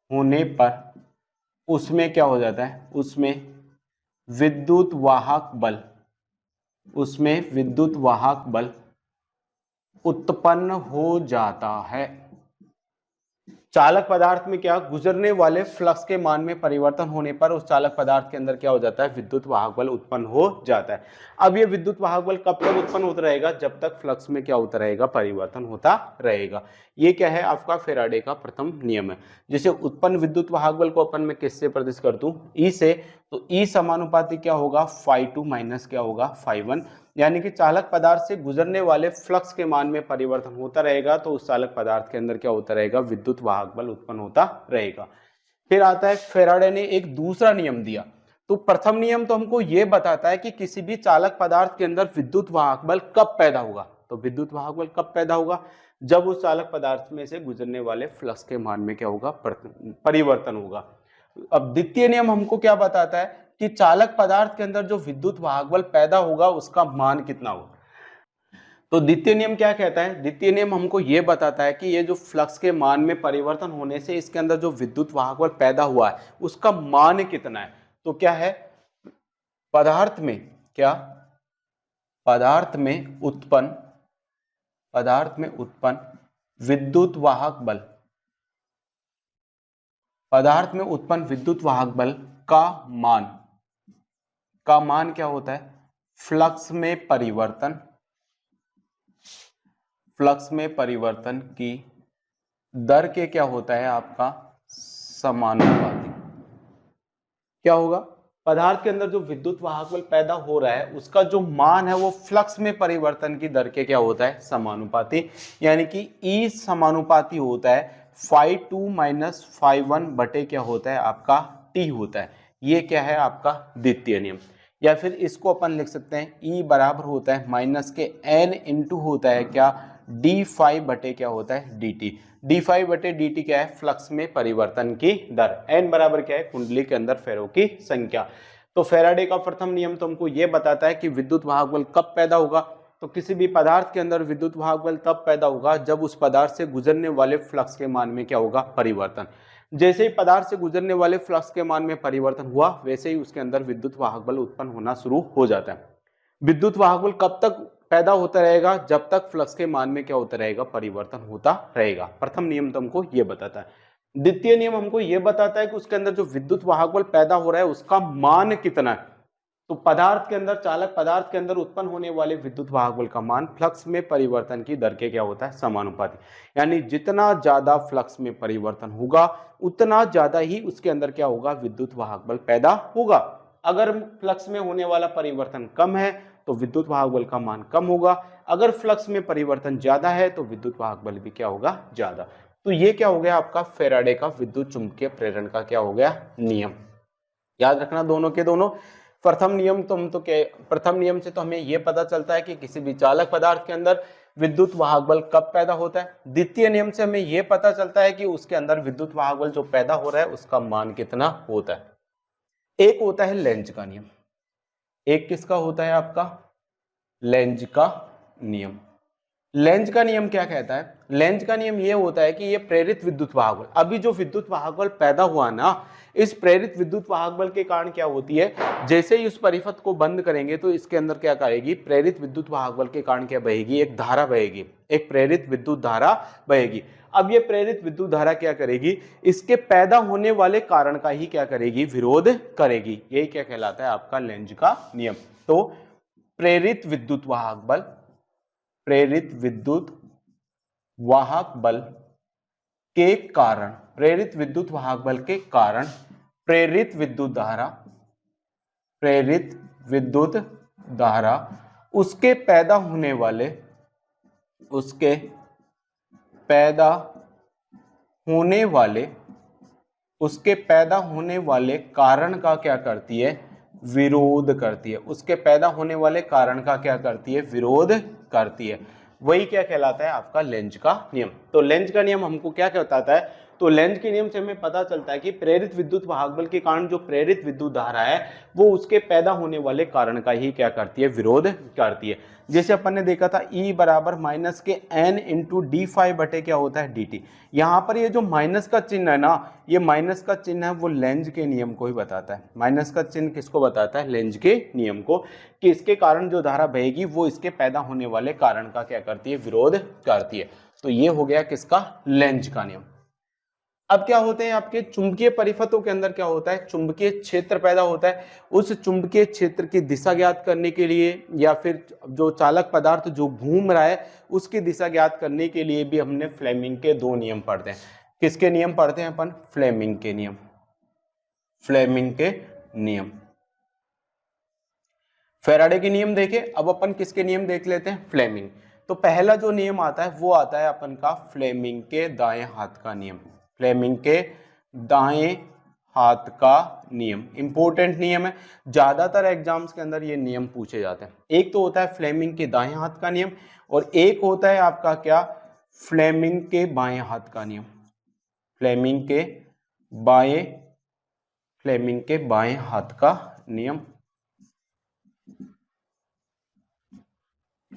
होने पर उसमें क्या हो जाता है, उसमें विद्युत वाहक बल उत्पन्न हो जाता है। चालक पदार्थ में क्या गुजरने वाले फ्लक्स के मान में परिवर्तन होने पर उस चालक पदार्थ के अंदर क्या हो जाता है, विद्युत वाहक बल उत्पन्न हो जाता है। अब ये विद्युत वाहक बल कब तक उत्पन्न होता रहेगा, जब तक फ्लक्स में क्या होता रहेगा, परिवर्तन होता रहेगा। ये क्या है आपका फेराडे का प्रथम नियम है। जैसे उत्पन्न विद्युत वाहक बल को अपन मैं किससे प्रदर्शित कर दूं, ई से, तो ई समानुपाती क्या होगा, φ2 माइनस क्या होगा, φ1, यानी कि चालक पदार्थ से गुजरने वाले फ्लक्स के मान में परिवर्तन होता रहेगा तो उस चालक पदार्थ के अंदर क्या होता रहेगा, विद्युत वाहक बल उत्पन्न होता रहेगा। फिर आता है फेराडे ने एक दूसरा नियम दिया। तो प्रथम नियम तो हमको यह बताता है कि किसी भी चालक पदार्थ के अंदर विद्युत वाहक बल कब पैदा होगा, तो विद्युत वाहक बल कब पैदा होगा, जब उस चालक पदार्थ में से गुजरने वाले फ्लक्स के मान में क्या होगा, परिवर्तन होगा। अब द्वितीय नियम हमको क्या बताता है कि चालक पदार्थ के अंदर जो विद्युत वाहक बल पैदा होगा उसका मान कितना होगा। तो द्वितीय नियम क्या कहता है, द्वितीय नियम हमको यह बताता है कि ये जो फ्लक्स के मान में परिवर्तन होने से इसके अंदर जो विद्युत वाहक बल पैदा हुआ है उसका मान कितना है। तो क्या है, पदार्थ में क्या, पदार्थ में उत्पन्न विद्युत वाहक बल, पदार्थ में उत्पन्न विद्युत वाहक बल का मान क्या होता है, फ्लक्स में परिवर्तन की दर के क्या होता है आपका, समानुपाती। क्या होगा, पदार्थ के अंदर जो विद्युत वाहक बल पैदा हो रहा है उसका जो मान है वो फ्लक्स में परिवर्तन की दर के क्या होता है, समानुपाती, यानी कि ई समानुपाती होता है φ2 माइनस φ1 बटे क्या होता है आपका t होता है। ये क्या है आपका द्वितीय नियम। या फिर इसको अपन लिख सकते हैं E बराबर होता है माइनस के n इंटू होता है क्या, d5 बटे क्या होता है dt। d5 बटे dt क्या है, फ्लक्स में परिवर्तन की दर। n बराबर क्या है, कुंडली के अंदर फेरों की संख्या। तो फेराडे का प्रथम नियम तो हमको यह बताता है कि विद्युत वाहक बल कब पैदा होगा, तो किसी भी पदार्थ के अंदर विद्युत वाहक बल तब पैदा होगा जब उस पदार्थ से गुजरने वाले फ्लक्स के मान में क्या होगा, परिवर्तन। जैसे ही पदार्थ से गुजरने वाले फ्लक्स के मान में परिवर्तन हुआ वैसे ही उसके अंदर विद्युत वाहक बल उत्पन्न होना शुरू हो जाता है। विद्युत वाहक बल कब तक पैदा होता रहेगा, जब तक फ्लक्स के मान में क्या होता रहेगा, परिवर्तन होता रहेगा। प्रथम नियम तो हमको यह बताता है। द्वितीय नियम हमको यह बताता है कि उसके अंदर जो विद्युत वाहक बल पैदा हो रहा है उसका मान कितना है। तो पदार्थ के अंदर, चालक पदार्थ के अंदर उत्पन्न होने वाले विद्युत वाहक बल का मान फ्लक्स में परिवर्तन की दर के क्या होता है, समानुपाती। यानी जितना ज्यादा फ्लक्स में परिवर्तन होगा उतना ज्यादा ही उसके अंदर क्या होगा, विद्युत वाहक बल पैदा होगा। अगर फ्लक्स में होने वाला परिवर्तन कम है तो विद्युत वाहक बल का मान कम होगा, अगर फ्लक्स में परिवर्तन ज्यादा है तो विद्युत वाहक बल भी क्या होगा, ज्यादा। तो ये क्या हो गया आपका फेराडे का विद्युत चुंबकीय प्रेरण का क्या हो गया, नियम। याद रखना दोनों के दोनों। प्रथम नियम से तो हमें यह पता चलता है कि किसी भी चालक पदार्थ के अंदर विद्युत वाहक बल कब पैदा होता है। द्वितीय नियम से हमें यह पता चलता है कि उसके अंदर विद्युत वाहक बल जो पैदा हो रहा है उसका मान कितना होता है। एक होता है लेंज का नियम, एक किसका होता है आपका, लेंज का नियम। लेंज का नियम क्या कहता है, लेंज का नियम यह होता है कि ये प्रेरित विद्युत वाहक बल, अभी जो विद्युत वाहक बल पैदा हुआ ना, इस प्रेरित विद्युत वाहक बल के कारण क्या होती है, जैसे ही उस परिपथ को बंद करेंगे तो इसके अंदर क्या करेगी, प्रेरित विद्युत वाहक बल के कारण क्या बहेगी, एक धारा बहेगी, एक प्रेरित विद्युत धारा बहेगी। अब ये प्रेरित विद्युत धारा क्या करेगी, इसके पैदा होने वाले कारण का ही क्या करेगी, विरोध करेगी। यही क्या कहलाता है आपका लेंज का नियम। तो प्रेरित विद्युत वाहक बल, प्रेरित विद्युत वाहक बल के कारण, प्रेरित विद्युत वाहक बल के कारण प्रेरित विद्युत धारा उसके पैदा होने वाले कारण का क्या करती है, विरोध करती है। उसके पैदा होने वाले कारण का क्या करती है, विरोध करती है। वही क्या कहलाता है आपका लेंज का नियम। तो लेंज का नियम हमको क्या बताता है, तो लेंज के नियम से हमें पता चलता है कि प्रेरित विद्युत वाहक बल के कारण जो प्रेरित विद्युत धारा है वो उसके पैदा होने वाले कारण का ही क्या करती है, विरोध करती है। जैसे अपन ने देखा था E बराबर माइनस के n इंटू d5 बटे क्या होता है dt। यहाँ पर ये जो माइनस का चिन्ह है ना, ये माइनस का चिन्ह है वो लेंज के नियम को ही बताता है। माइनस का चिन्ह किसको बताता है, लेंज के नियम को, कि इसके कारण जो धारा बहेगी वो इसके पैदा होने वाले कारण का क्या करती है, विरोध करती है। तो ये हो गया किसका, लेंज का नियम। अब क्या होते हैं आपके चुंबकीय परिपथों के अंदर क्या होता है, चुंबकीय क्षेत्र पैदा होता है। उस चुंबकीय क्षेत्र की दिशा ज्ञात करने के लिए या फिर जो चालक पदार्थ जो घूम रहा है उसकी दिशा ज्ञात करने के लिए भी हमने फ्लेमिंग के दो नियम पढ़ते हैं। किसके नियम पढ़ते हैं अपन, फ्लेमिंग के नियम, फ्लेमिंग के नियम। फैराडे के नियम देखे, अब अपन किसके नियम देख लेते हैं, फ्लेमिंग। तो पहला जो नियम आता है वो आता है अपन का फ्लेमिंग के दाएं हाथ का नियम, फ्लेमिंग के दाएं हाथ का नियम। इंपॉर्टेंट नियम है, ज्यादातर एग्जाम्स के अंदर ये नियम पूछे जाते हैं। एक तो होता है फ्लेमिंग के दाएं हाथ का नियम और एक होता है आपका क्या, फ्लेमिंग के बाएं हाथ का नियम, फ्लेमिंग के बाएं, फ्लेमिंग के बाएं हाथ का नियम।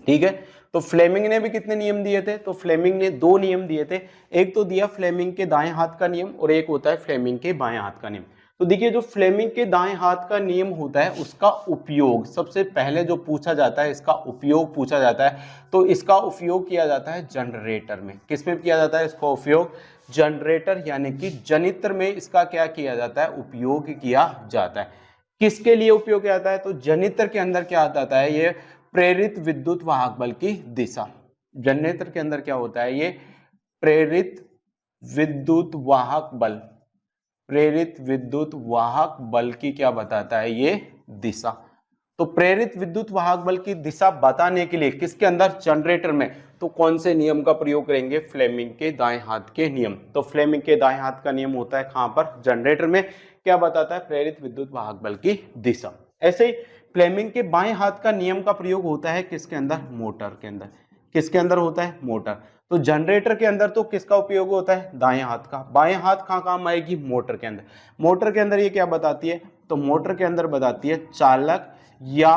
ठीक है, तो फ्लेमिंग ने भी कितने नियम दिए थे, तो फ्लेमिंग ने दो नियम दिए थे। एक तो दिया फ्लेमिंग के दाएं हाथ का नियम और एक होता है फ्लेमिंग के बाएं हाथ का नियम। तो देखिए जो फ्लेमिंग के दाएं हाथ का नियम होता है उसका उपयोग सबसे पहले जो पूछा जाता है, इसका उपयोग पूछा जाता है। तो इसका उपयोग किया जाता है जनरेटर में। किसमें किया जाता है इसका उपयोग, जनरेटर यानी कि जनित्र में इसका क्या किया जाता है, उपयोग किया जाता है। किसके लिए उपयोग किया जाता है, तो जनित्र के अंदर क्या आता है, ये प्रेरित विद्युत वाहक बल की दिशा। जनरेटर के अंदर क्या होता है, ये प्रेरित विद्युत वाहक बल, प्रेरित विद्युत वाहक बल की क्या बताता है, ये दिशा। तो प्रेरित विद्युत वाहक बल की दिशा बताने के लिए किसके अंदर, जनरेटर में, तो कौन से नियम का प्रयोग करेंगे, फ्लेमिंग के दाएं हाथ के नियम। तो फ्लेमिंग के दाएं हाथ का नियम होता है कहां पर, जनरेटर में। क्या बताता है, प्रेरित विद्युत वाहक बल की दिशा। ऐसे ही फ्लेमिंग के बाएं हाथ का नियम का प्रयोग होता है किसके अंदर, मोटर के अंदर। किसके अंदर होता है, मोटर। तो जनरेटर के अंदर तो किसका उपयोग होता है, दाएं हाथ का। बाएं हाथ कहाँ काम आएगी, मोटर के अंदर। मोटर के अंदर ये क्या बताती है, तो मोटर के अंदर बताती है चालक या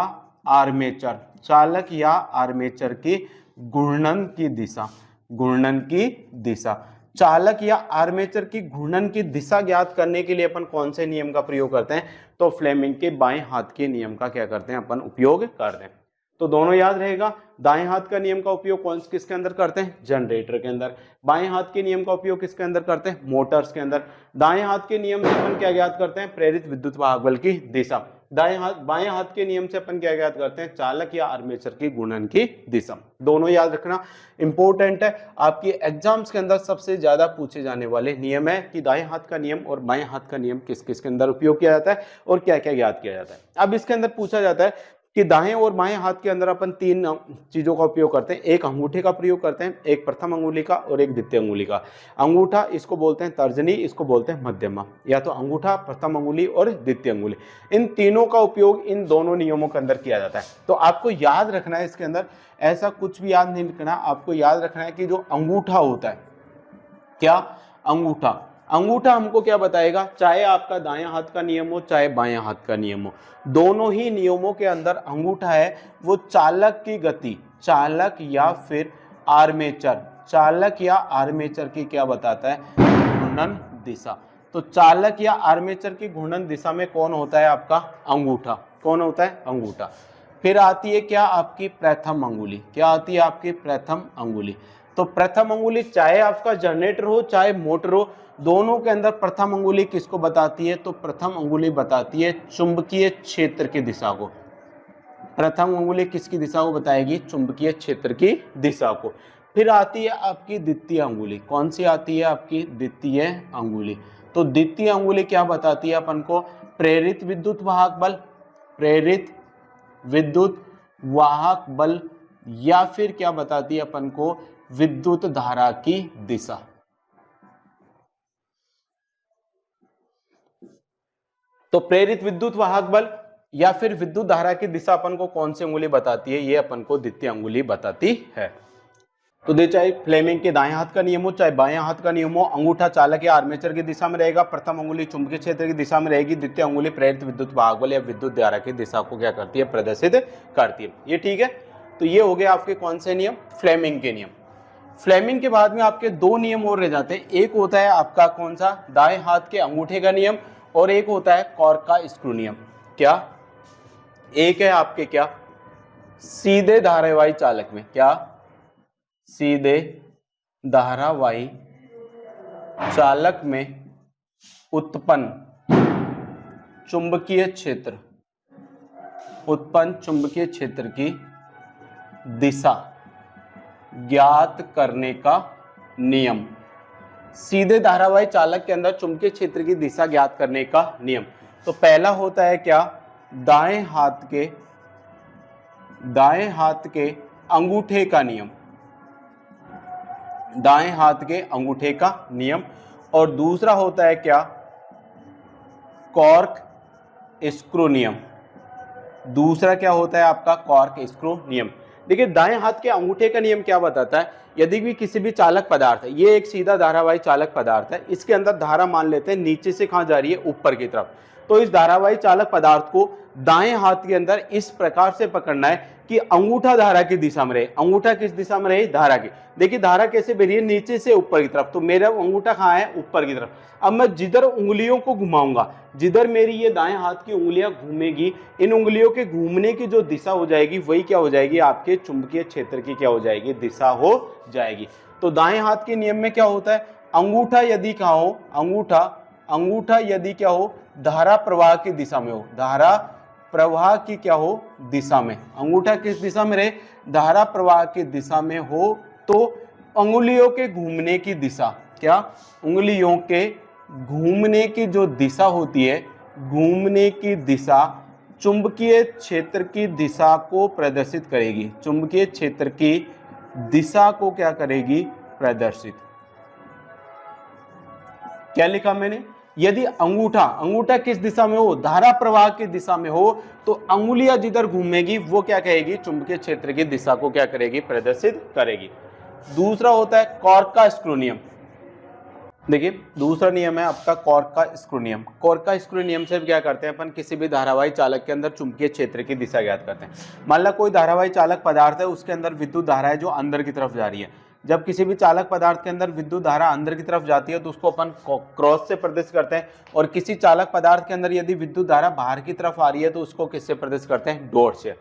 आर्मेचर, चालक या आर्मेचर की घूर्णन की दिशा, घूर्णन की दिशा। चालक या आर्मेचर की घूर्णन की दिशा ज्ञात करने के लिए अपन कौन से नियम का प्रयोग करते हैं, तो फ्लेमिंग के बाएं हाथ के नियम का क्या करते हैं अपन, उपयोग करते हैं। तो दोनों याद रहेगा, दाएं हाथ का नियम का उपयोग कौन किसके अंदर करते हैं, जनरेटर के अंदर। बाएं हाथ के नियम का उपयोग किसके अंदर करते हैं, मोटर्स के अंदर। दाएं हाथ के नियम से अपन क्या ज्ञात करते हैं, प्रेरित विद्युत वाहक बल की दिशा। दाएं हाथ, बाएं हाथ के नियम से अपन क्या ज्ञात करते हैं, चालक या आर्मेचर की घूर्णन की दिशा। दोनों याद रखना इंपॉर्टेंट है। आपकी एग्जाम्स के अंदर सबसे ज्यादा पूछे जाने वाले नियम है कि दाएं हाथ का नियम और बाएं हाथ का नियम किस किस के अंदर उपयोग किया जाता है और क्या क्या ज्ञात किया जाता है। अब इसके अंदर पूछा जाता है कि दाएं और बाएं हाथ के अंदर अपन तीन चीजों का उपयोग करते हैं। एक अंगूठे का प्रयोग करते हैं, एक प्रथम अंगुली का और एक द्वितीय अंगुली का। अंगूठा इसको बोलते हैं तर्जनी, इसको बोलते हैं मध्यमा, या तो अंगूठा, प्रथम अंगुली और द्वितीय अंगुली। इन तीनों का उपयोग इन दोनों नियमों के अंदर किया जाता है। तो आपको याद रखना है इसके अंदर, ऐसा कुछ भी याद नहीं रखना, आपको याद रखना है कि जो अंगूठा होता है, क्या, अंगूठा, अंगूठा हमको क्या बताएगा, चाहे आपका दाएं हाथ का नियम हो चाहे बाएं हाथ का नियम हो, दोनों ही नियमों के अंदर अंगूठा है वो चालक की गति, चालक या फिर आर्मेचर, चालक या आर्मेचर की क्या बताता है, घूर्णन दिशा। तो चालक या आर्मेचर की घूर्णन दिशा में कौन होता है आपका, अंगूठा। कौन होता है, अंगूठा। फिर आती है क्या आपकी प्रथम अंगुली, क्या आती है आपकी प्रथम अंगुली। तो प्रथम अंगुली चाहे आपका जनरेटर हो चाहे मोटर हो, दोनों के अंदर प्रथम अंगुली किसको बताती है, तो प्रथम अंगुली बताती है चुंबकीय क्षेत्र की दिशा को। प्रथम अंगुली किसकी दिशा को बताएगी, चुंबकीय क्षेत्र की दिशा को। फिर आती है आपकी द्वितीय अंगुली, कौन सी आती है आपकी द्वितीय अंगुली। तो द्वितीय अंगुली क्या बताती है अपन को, प्रेरित विद्युत वाहक बल, प्रेरित विद्युत वाहक बल, या फिर क्या बताती है अपन को, विद्युत धारा की दिशा। तो प्रेरित विद्युत वाहक बल या फिर विद्युत धारा की दिशा अपन को कौन सी अंगुली बताती है, ये अपन को द्वितीय अंगुली बताती है। तो दे चाहे फ्लेमिंग के दाएं हाथ का नियम हो चाहे बाएं हाथ का नियम हो, अंगूठा चालक या आर्मेचर की दिशा में रहेगा, प्रथम अंगुली चुंबकीय क्षेत्र की दिशा में रहेगी, द्वितीय अंगुली प्रेरित विद्युत वाहक बल या विद्युत धारा की दिशा को क्या करती है, प्रदर्शित करती है। ये ठीक है। तो ये हो गए आपके कौन से नियम, फ्लेमिंग के नियम। फ्लेमिंग के बाद में आपके दो नियम और रह जाते हैं। एक होता है आपका कौन सा, दाएं हाथ के अंगूठे का नियम, और एक होता है कॉर्क का स्क्रू नियम। क्या, एक है आपके क्या, सीधे धारावाही चालक में, क्या, सीधे धारावाही चालक में उत्पन्न चुंबकीय क्षेत्र की दिशा ज्ञात करने का नियम। सीधे धारावाही चालक के अंदर चुंबकीय क्षेत्र की दिशा ज्ञात करने का नियम। तो पहला होता है क्या, दाएं हाथ के अंगूठे का नियम, दाएं हाथ के अंगूठे का नियम। और दूसरा होता है क्या, कॉर्क स्क्रू नियम। दूसरा क्या होता है आपका, कॉर्क स्क्रू नियम। देखिए दाएं हाथ के अंगूठे का नियम क्या बताता है, यदि भी किसी भी चालक पदार्थ है, ये एक सीधा धारावाही चालक पदार्थ है, इसके अंदर धारा मान लेते हैं नीचे से कहां जा रही है, ऊपर की तरफ। तो इस धारावाही चालक पदार्थ को दाएं हाथ के अंदर इस प्रकार से पकड़ना है कि अंगूठा धारा की दिशा में रहे। अंगूठा किस दिशा में रहे, धारा की। देखिए धारा कैसे बह रही है, नीचे से ऊपर की तरफ। तो मेरा अंगूठा कहाँ है, ऊपर की तरफ। अब मैं जिधर उंगलियों को घुमाऊंगा, जिधर मेरी ये दाएं हाथ की उंगलियां घूमेगी, इन उंगलियों के घूमने की जो दिशा हो जाएगी वही क्या हो जाएगी, आपके चुंबकीय क्षेत्र की क्या हो जाएगी, दिशा हो जाएगी। तो दाएं हाथ के नियम में क्या होता है, अंगूठा यदि कहाँ हो, अंगूठा यदि क्या हो, धारा प्रवाह की दिशा में हो, धारा प्रवाह की क्या हो, दिशा में। अंगूठा किस दिशा में रहे, धारा प्रवाह की दिशा में हो, तो उंगलियों के घूमने की दिशा, क्या, उंगलियों के घूमने की जो दिशा होती है, घूमने की दिशा चुंबकीय क्षेत्र की दिशा को प्रदर्शित करेगी। चुंबकीय क्षेत्र की दिशा को क्या करेगी, प्रदर्शित। क्या लिखा मैंने, यदि अंगूठा किस दिशा में हो, धारा प्रवाह की दिशा में हो, तो अंगुलियां जिधर घूमेगी वो क्या कहेगी, चुंबकीय क्षेत्र की दिशा को क्या करेगी, प्रदर्शित करेगी। दूसरा होता है कॉर्क का स्क्रू नियम। देखिए दूसरा नियम है आपका कॉर्क का स्क्रू नियम। कॉर्क का स्क्रू नियम से क्या करते हैं अपन, किसी भी धारावाही चालक के अंदर चुंबकीय क्षेत्र की दिशा ज्ञात करते हैं। मान लो कोई धारावाही चालक पदार्थ है, उसके अंदर विद्युत धारा है जो अंदर की तरफ जा रही है। जब किसी भी चालक पदार्थ के अंदर विद्युत धारा अंदर की तरफ जाती है तो उसको अपन क्रॉस से प्रदर्शित करते हैं, और किसी चालक पदार्थ के अंदर यदि विद्युत धारा बाहर की तरफ आ रही है तो उसको किससे प्रदर्शित करते हैं, डॉट से।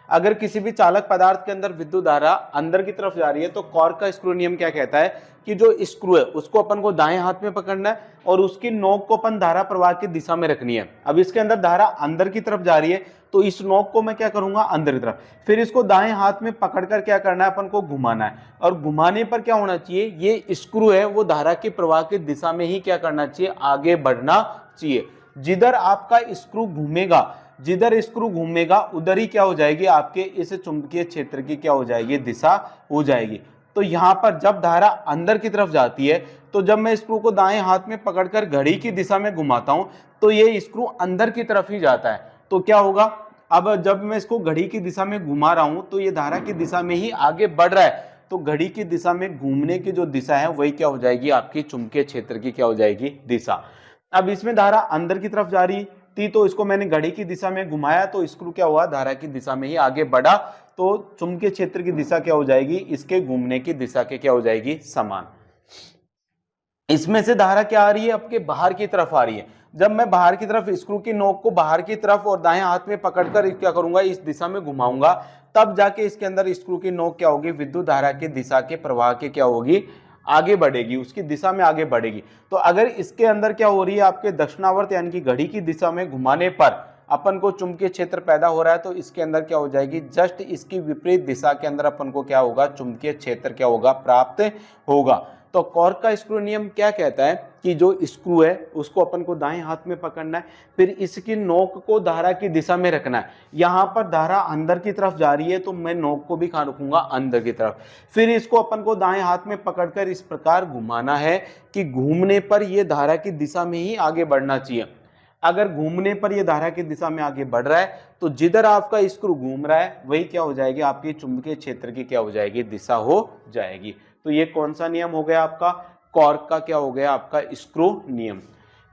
अगर किसी भी चालक पदार्थ के अंदर विद्युत धारा अंदर की तरफ जा रही है तो कॉर्क का स्क्रू नियम क्या कहता है कि जो स्क्रू है उसको अपन को दाएं हाथ में पकड़ना है और उसकी नोक को अपन धारा प्रवाह की दिशा में रखनी है। अब इसके अंदर धारा अंदर की तरफ जा रही है तो इस नोक को मैं क्या करूंगा, अंदर की तरफ। फिर इसको दाएं हाथ में पकड़कर क्या करना है, अपन को घुमाना है, और घुमाने पर क्या होना चाहिए, ये स्क्रू है वो धारा के प्रवाह की दिशा में ही क्या करना चाहिए, आगे बढ़ना चाहिए। जिधर आपका स्क्रू घूमेगा, जिधर स्क्रू घूमेगा उधर ही क्या हो जाएगी, आपके इस चुंबकीय क्षेत्र की क्या हो जाएगी, दिशा हो जाएगी। तो यहां पर जब धारा अंदर की तरफ जाती है तो जब मैं स्क्रू को दाएं हाथ में पकड़कर घड़ी की दिशा में घुमाता हूं तो ये स्क्रू अंदर की तरफ ही जाता है। तो क्या होगा, अब जब मैं इसको घड़ी की दिशा में घुमा रहा हूं तो ये धारा की दिशा में ही आगे बढ़ रहा है। तो घड़ी की दिशा में घूमने की जो दिशा है वही क्या हो जाएगी, आपकी चुंबकीय क्षेत्र की क्या हो जाएगी, दिशा। अब इसमें धारा अंदर की तरफ जा रही थी तो इसको मैंने घड़ी की दिशा में घुमाया तो स्क्रू क्या हुआ, धारा की दिशा में ही आगे बढ़ा। तो चुंबकीय क्षेत्र की दिशा क्या हो जाएगी, इसके घूमने की दिशा के क्या हो जाएगी, समान। इसमें से धारा क्या आ रही है, आपके बाहर की तरफ आ रही है। जब मैं बाहर की तरफ स्क्रू की नोक को बाहर की तरफ और दाएं हाथ में पकड़कर क्या करूंगा, इस दिशा में घुमाऊंगा, तब जाके इसके अंदर स्क्रू की नोक क्या होगी, विद्युत धारा की दिशा के प्रवाह के क्या होगी, आगे बढ़ेगी, उसकी दिशा में आगे बढ़ेगी। तो अगर इसके अंदर क्या हो रही है, आपके दक्षिणावर्त यानी कि घड़ी की दिशा में घुमाने पर अपन को चुंबकीय क्षेत्र पैदा हो रहा है, तो इसके अंदर क्या हो जाएगी, जस्ट इसकी विपरीत दिशा के अंदर अपन को क्या होगा, चुंबकीय क्षेत्र क्या होगा, प्राप्त होगा। तो कॉर्क का स्क्रू नियम क्या कहता है कि जो स्क्रू है उसको अपन को दाएं हाथ में पकड़ना है, फिर इसकी नोक को धारा की दिशा में रखना है। यहां पर धारा अंदर की तरफ जा रही है तो मैं नोक को भी कहां रखूंगा, अंदर की तरफ। फिर इसको अपन को दाएं हाथ में पकड़कर इस प्रकार घुमाना है कि घूमने पर यह धारा की दिशा में ही आगे बढ़ना चाहिए। अगर घूमने पर यह धारा की दिशा में आगे बढ़ रहा है तो जिधर आपका स्क्रू घूम रहा है वही क्या हो जाएगी, आपकी चुंबकीय क्षेत्र की क्या हो जाएगी, दिशा हो जाएगी। तो ये कौन सा नियम हो गया आपका, कॉर्क का क्या हो गया, आपका स्क्रू नियम।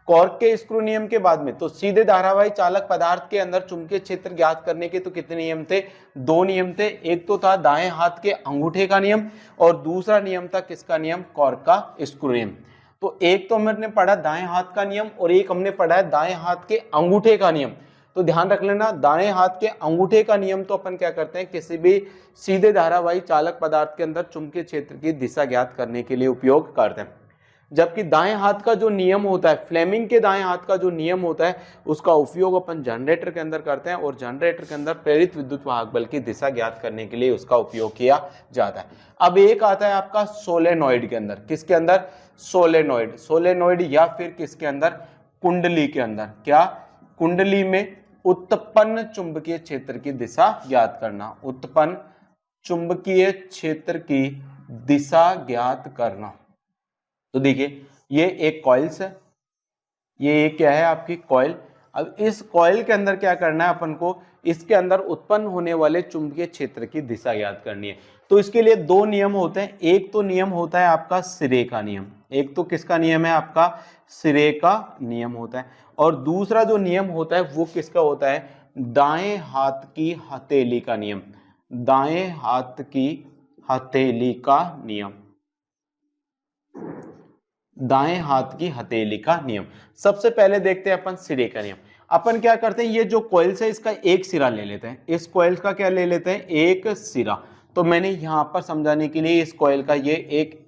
कॉर्क के स्क्रू नियम के बाद में तो सीधे धारावाही चालक पदार्थ के अंदर चुंबकीय क्षेत्र ज्ञात करने के तो कितने नियम थे, दो नियम थे। एक तो था दाएं हाथ के अंगूठे का नियम और दूसरा नियम था किसका नियम, कॉर्क का स्क्रू नियम। तो एक तो हमने पढ़ा दाएं हाथ का नियम और एक हमने पढ़ा है दाएं हाथ के अंगूठे का नियम। तो ध्यान रख लेना, दाएं हाथ के अंगूठे का नियम तो अपन क्या करते हैं, किसी भी सीधे धारावाही चालक पदार्थ के अंदर चुंबकीय क्षेत्र की दिशा ज्ञात करने के लिए उपयोग करते हैं। जबकि दाएं हाथ का जो नियम होता है, फ्लेमिंग के दाएं हाथ का जो नियम होता है, उसका उपयोग अपन जनरेटर के अंदर करते हैं और जनरेटर के अंदर प्रेरित विद्युत वाहक बल की दिशा ज्ञात करने के लिए उसका उपयोग किया जाता है। अब एक आता है आपका सोलेनॉइड के अंदर, किसके अंदर? सोलेनॉइड। सोलेनॉइड या फिर किसके अंदर? कुंडली के अंदर। क्या? कुंडली में उत्पन्न चुंबकीय क्षेत्र की दिशा ज्ञात करना, उत्पन्न चुंबकीय क्षेत्र की दिशा ज्ञात करना। तो देखिए ये एक कॉइल्स है, ये क्या है आपकी कॉइल। अब इस कॉइल के अंदर क्या करना है अपन को? इसके अंदर उत्पन्न होने वाले चुंबकीय क्षेत्र की दिशा ज्ञात करनी है। तो इसके लिए दो नियम होते हैं, एक तो नियम होता है आपका सिरे का नियम, एक तो किसका नियम है आपका? सिरे का नियम होता है, और दूसरा जो नियम होता है वो किसका होता है? दाएं हाथ की हथेली का नियम, दाएं हाथ की हथेली का नियम, दाएं हाथ की हथेली का नियम। सबसे पहले देखते हैं अपन सिरे का नियम। अपन क्या करते हैं, ये जो कॉइल्स है इसका एक सिरा ले लेते हैं, इस कॉइल का क्या ले लेते हैं? एक सिरा। तो मैंने यहां पर समझाने के लिए इस कॉइल का ये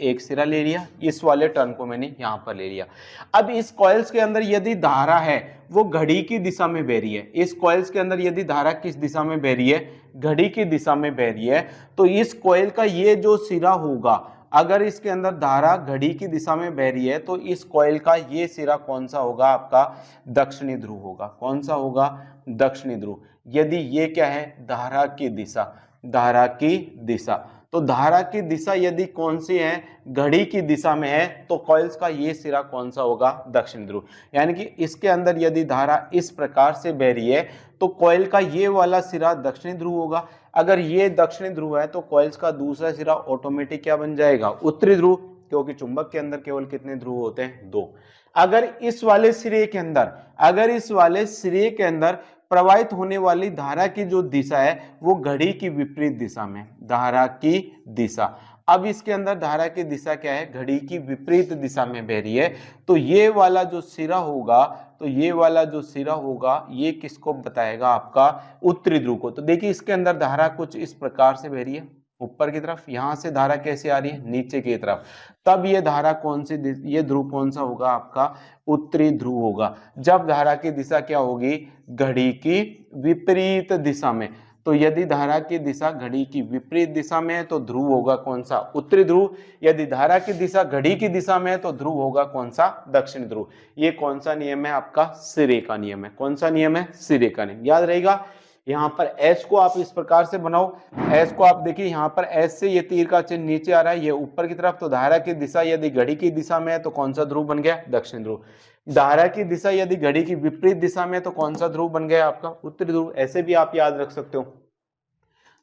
एक सिरा ले लिया, इस वाले टर्न को मैंने यहां पर ले लिया। अब इस कॉइल्स के अंदर यदि धारा है वो घड़ी की दिशा में बह रही है, इस कॉइल्स के अंदर यदि धारा किस दिशा में बह रही है? घड़ी की दिशा में बह रही है। तो इस कॉइल का ये जो सिरा होगा, अगर इसके अंदर धारा घड़ी की दिशा में बह रही है तो इस कॉइल का ये सिरा कौन सा होगा? आपका दक्षिणी ध्रुव होगा। कौन सा होगा? दक्षिणी ध्रुव। यदि ये क्या है? धारा की दिशा, धारा की दिशा। तो धारा की दिशा यदि कौन सी है? घड़ी की दिशा में है, तो कॉइल्स का ये सिरा कौन सा होगा? दक्षिण ध्रुव। यानी कि इसके अंदर यदि धारा इस प्रकार से बह रही है तो कॉइल का ये वाला सिरा दक्षिणी ध्रुव होगा। अगर ये दक्षिणी ध्रुव है तो कॉइल्स का दूसरा सिरा ऑटोमेटिक क्या बन जाएगा? उत्तरी ध्रुव, क्योंकि चुंबक के अंदर केवल कितने ध्रुव होते हैं? दो। अगर इस वाले सिरे के अंदर, अगर इस वाले सिरे के अंदर प्रवाहित होने वाली धारा की जो दिशा है वो घड़ी की विपरीत दिशा में, धारा की दिशा। अब इसके अंदर धारा की दिशा क्या है? घड़ी की विपरीत दिशा में बह रही है। तो ये वाला जो सिरा होगा, तो ये वाला जो सिरा होगा ये किसको बताएगा? आपका उत्तरी ध्रुव को। तो देखिए इसके अंदर धारा कुछ इस प्रकार से बह रही है ऊपर की तरफ, यहां से धारा कैसे आ रही है? नीचे की तरफ। तब ये धारा कौन सी, ये ध्रुव कौन सा होगा? आपका उत्तरी ध्रुव होगा। जब धारा की दिशा क्या होगी? घड़ी की विपरीत दिशा में। तो यदि धारा की दिशा घड़ी की विपरीत दिशा में है तो ध्रुव होगा कौन सा? उत्तरी ध्रुव। यदि धारा की दिशा घड़ी की दिशा में है तो ध्रुव होगा कौन सा? दक्षिण ध्रुव। ये कौन सा नियम है? आपका सिरे का नियम है। कौन सा नियम है? सिरे का नियम। याद रहेगा। यहाँ पर एस को आप इस प्रकार से बनाओ, एस को आप देखिए यहाँ पर एस से ये तीर का चिन्ह नीचे आ रहा है, ये ऊपर की तरफ। तो धारा की दिशा यदि घड़ी की दिशा में है तो कौन सा ध्रुव बन गया? दक्षिण ध्रुव। धारा की दिशा यदि घड़ी की विपरीत दिशा में है तो कौन सा ध्रुव बन गया? आपका उत्तरी ध्रुव। ऐसे भी आप याद रख सकते हो।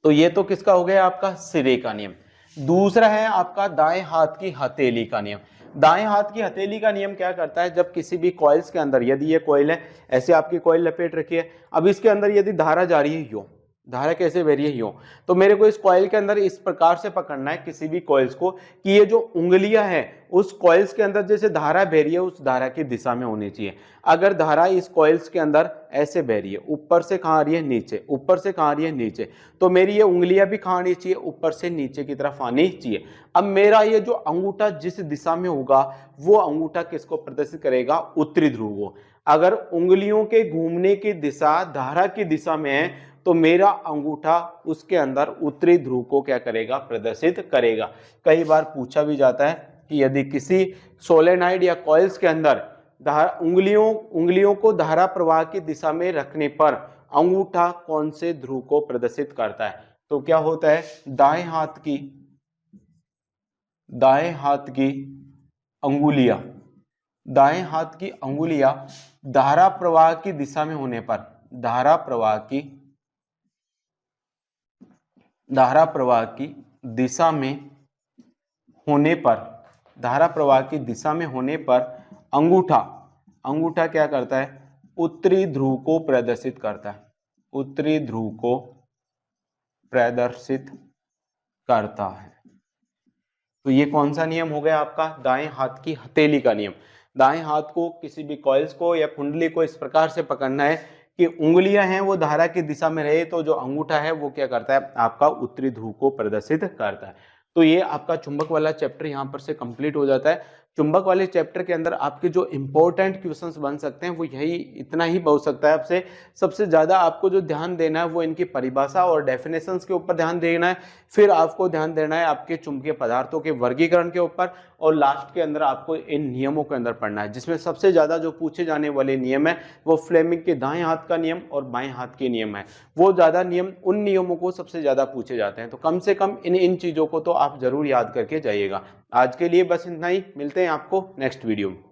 तो ये तो किसका हो गया? आपका सिरे का नियम। दूसरा है आपका दाएं हाथ की हथेली का नियम। दाएं हाथ की हथेली का नियम क्या करता है? जब किसी भी कॉइल्स के अंदर, यदि ये कॉइल है, ऐसे आपकी कॉइल लपेट रखी है, अब इसके अंदर यदि धारा जा रही है यूं, धारा कैसे बह रही है? यूं। तो मेरे को इस कॉइल के अंदर इस प्रकार से पकड़ना है किसी भी कॉइल्स को कि ये जो उंगलियां हैं उस कॉइल्स के अंदर जैसे धारा बह रही है उस धारा की दिशा में होनी चाहिए। अगर धारा इस कॉइल्स के अंदर ऐसे बह रही है, ऊपर से कहाँ आ रही है? नीचे। ऊपर से कहाँ आ रही है? नीचे। तो मेरी ये उंगलियां भी कहाँ आनी चाहिए? ऊपर से नीचे की तरफ आनी चाहिए। अब मेरा ये जो अंगूठा जिस दिशा में होगा वो अंगूठा किसको प्रदर्शित करेगा? उत्तरी ध्रुव को। अगर उंगलियों के घूमने की दिशा धारा की दिशा में है तो मेरा अंगूठा उसके अंदर उत्तरी ध्रुव को क्या करेगा? प्रदर्शित करेगा। कई बार पूछा भी जाता है कि यदि किसी सोलेनाइड या कॉइल्स के अंदर उंगलियों को धारा प्रवाह की दिशा में रखने पर अंगूठा कौन से ध्रुव को प्रदर्शित करता है? तो क्या होता है? दाएं हाथ की अंगुलियां, दाएं हाथ की अंगुलियां धारा प्रवाह की दिशा में होने पर, धारा प्रवाह की दिशा में होने पर, धारा प्रवाह की दिशा में होने पर अंगूठा क्या करता है? उत्तरी ध्रुव को प्रदर्शित करता है। उत्तरी ध्रुव को प्रदर्शित करता है। तो ये कौन सा नियम हो गया? आपका दाएं हाथ की हथेली का नियम। दाएं हाथ को किसी भी कॉइल्स को या कुंडली को इस प्रकार से पकड़ना है कि उंगलियां हैं वो धारा की दिशा में रहे, तो जो अंगूठा है वो क्या करता है? आपका उत्तरी ध्रुव को प्रदर्शित करता है। तो ये आपका चुंबक वाला चैप्टर यहाँ पर से कंप्लीट हो जाता है। चुंबक वाले चैप्टर के अंदर आपके जो इंपॉर्टेंट क्वेश्चंस बन सकते हैं वो यही इतना ही हो सकता है आपसे। सबसे ज़्यादा आपको जो ध्यान देना है वो इनकी परिभाषा और डेफिनेशंस के ऊपर ध्यान देना है। फिर आपको ध्यान देना है आपके चुंबकीय पदार्थों के वर्गीकरण के ऊपर, और लास्ट के अंदर आपको इन नियमों के अंदर पढ़ना है, जिसमें सबसे ज़्यादा जो पूछे जाने वाले नियम है वो फ्लेमिंग के दाएं हाथ का नियम और बाएं हाथ के नियम है। वो ज़्यादा नियम, उन नियमों को सबसे ज़्यादा पूछे जाते हैं, तो कम से कम इन चीज़ों को तो आप ज़रूर याद करके जाइएगा। आज के लिए बस इतना ही, मिलते हैं आपको नेक्स्ट वीडियो में।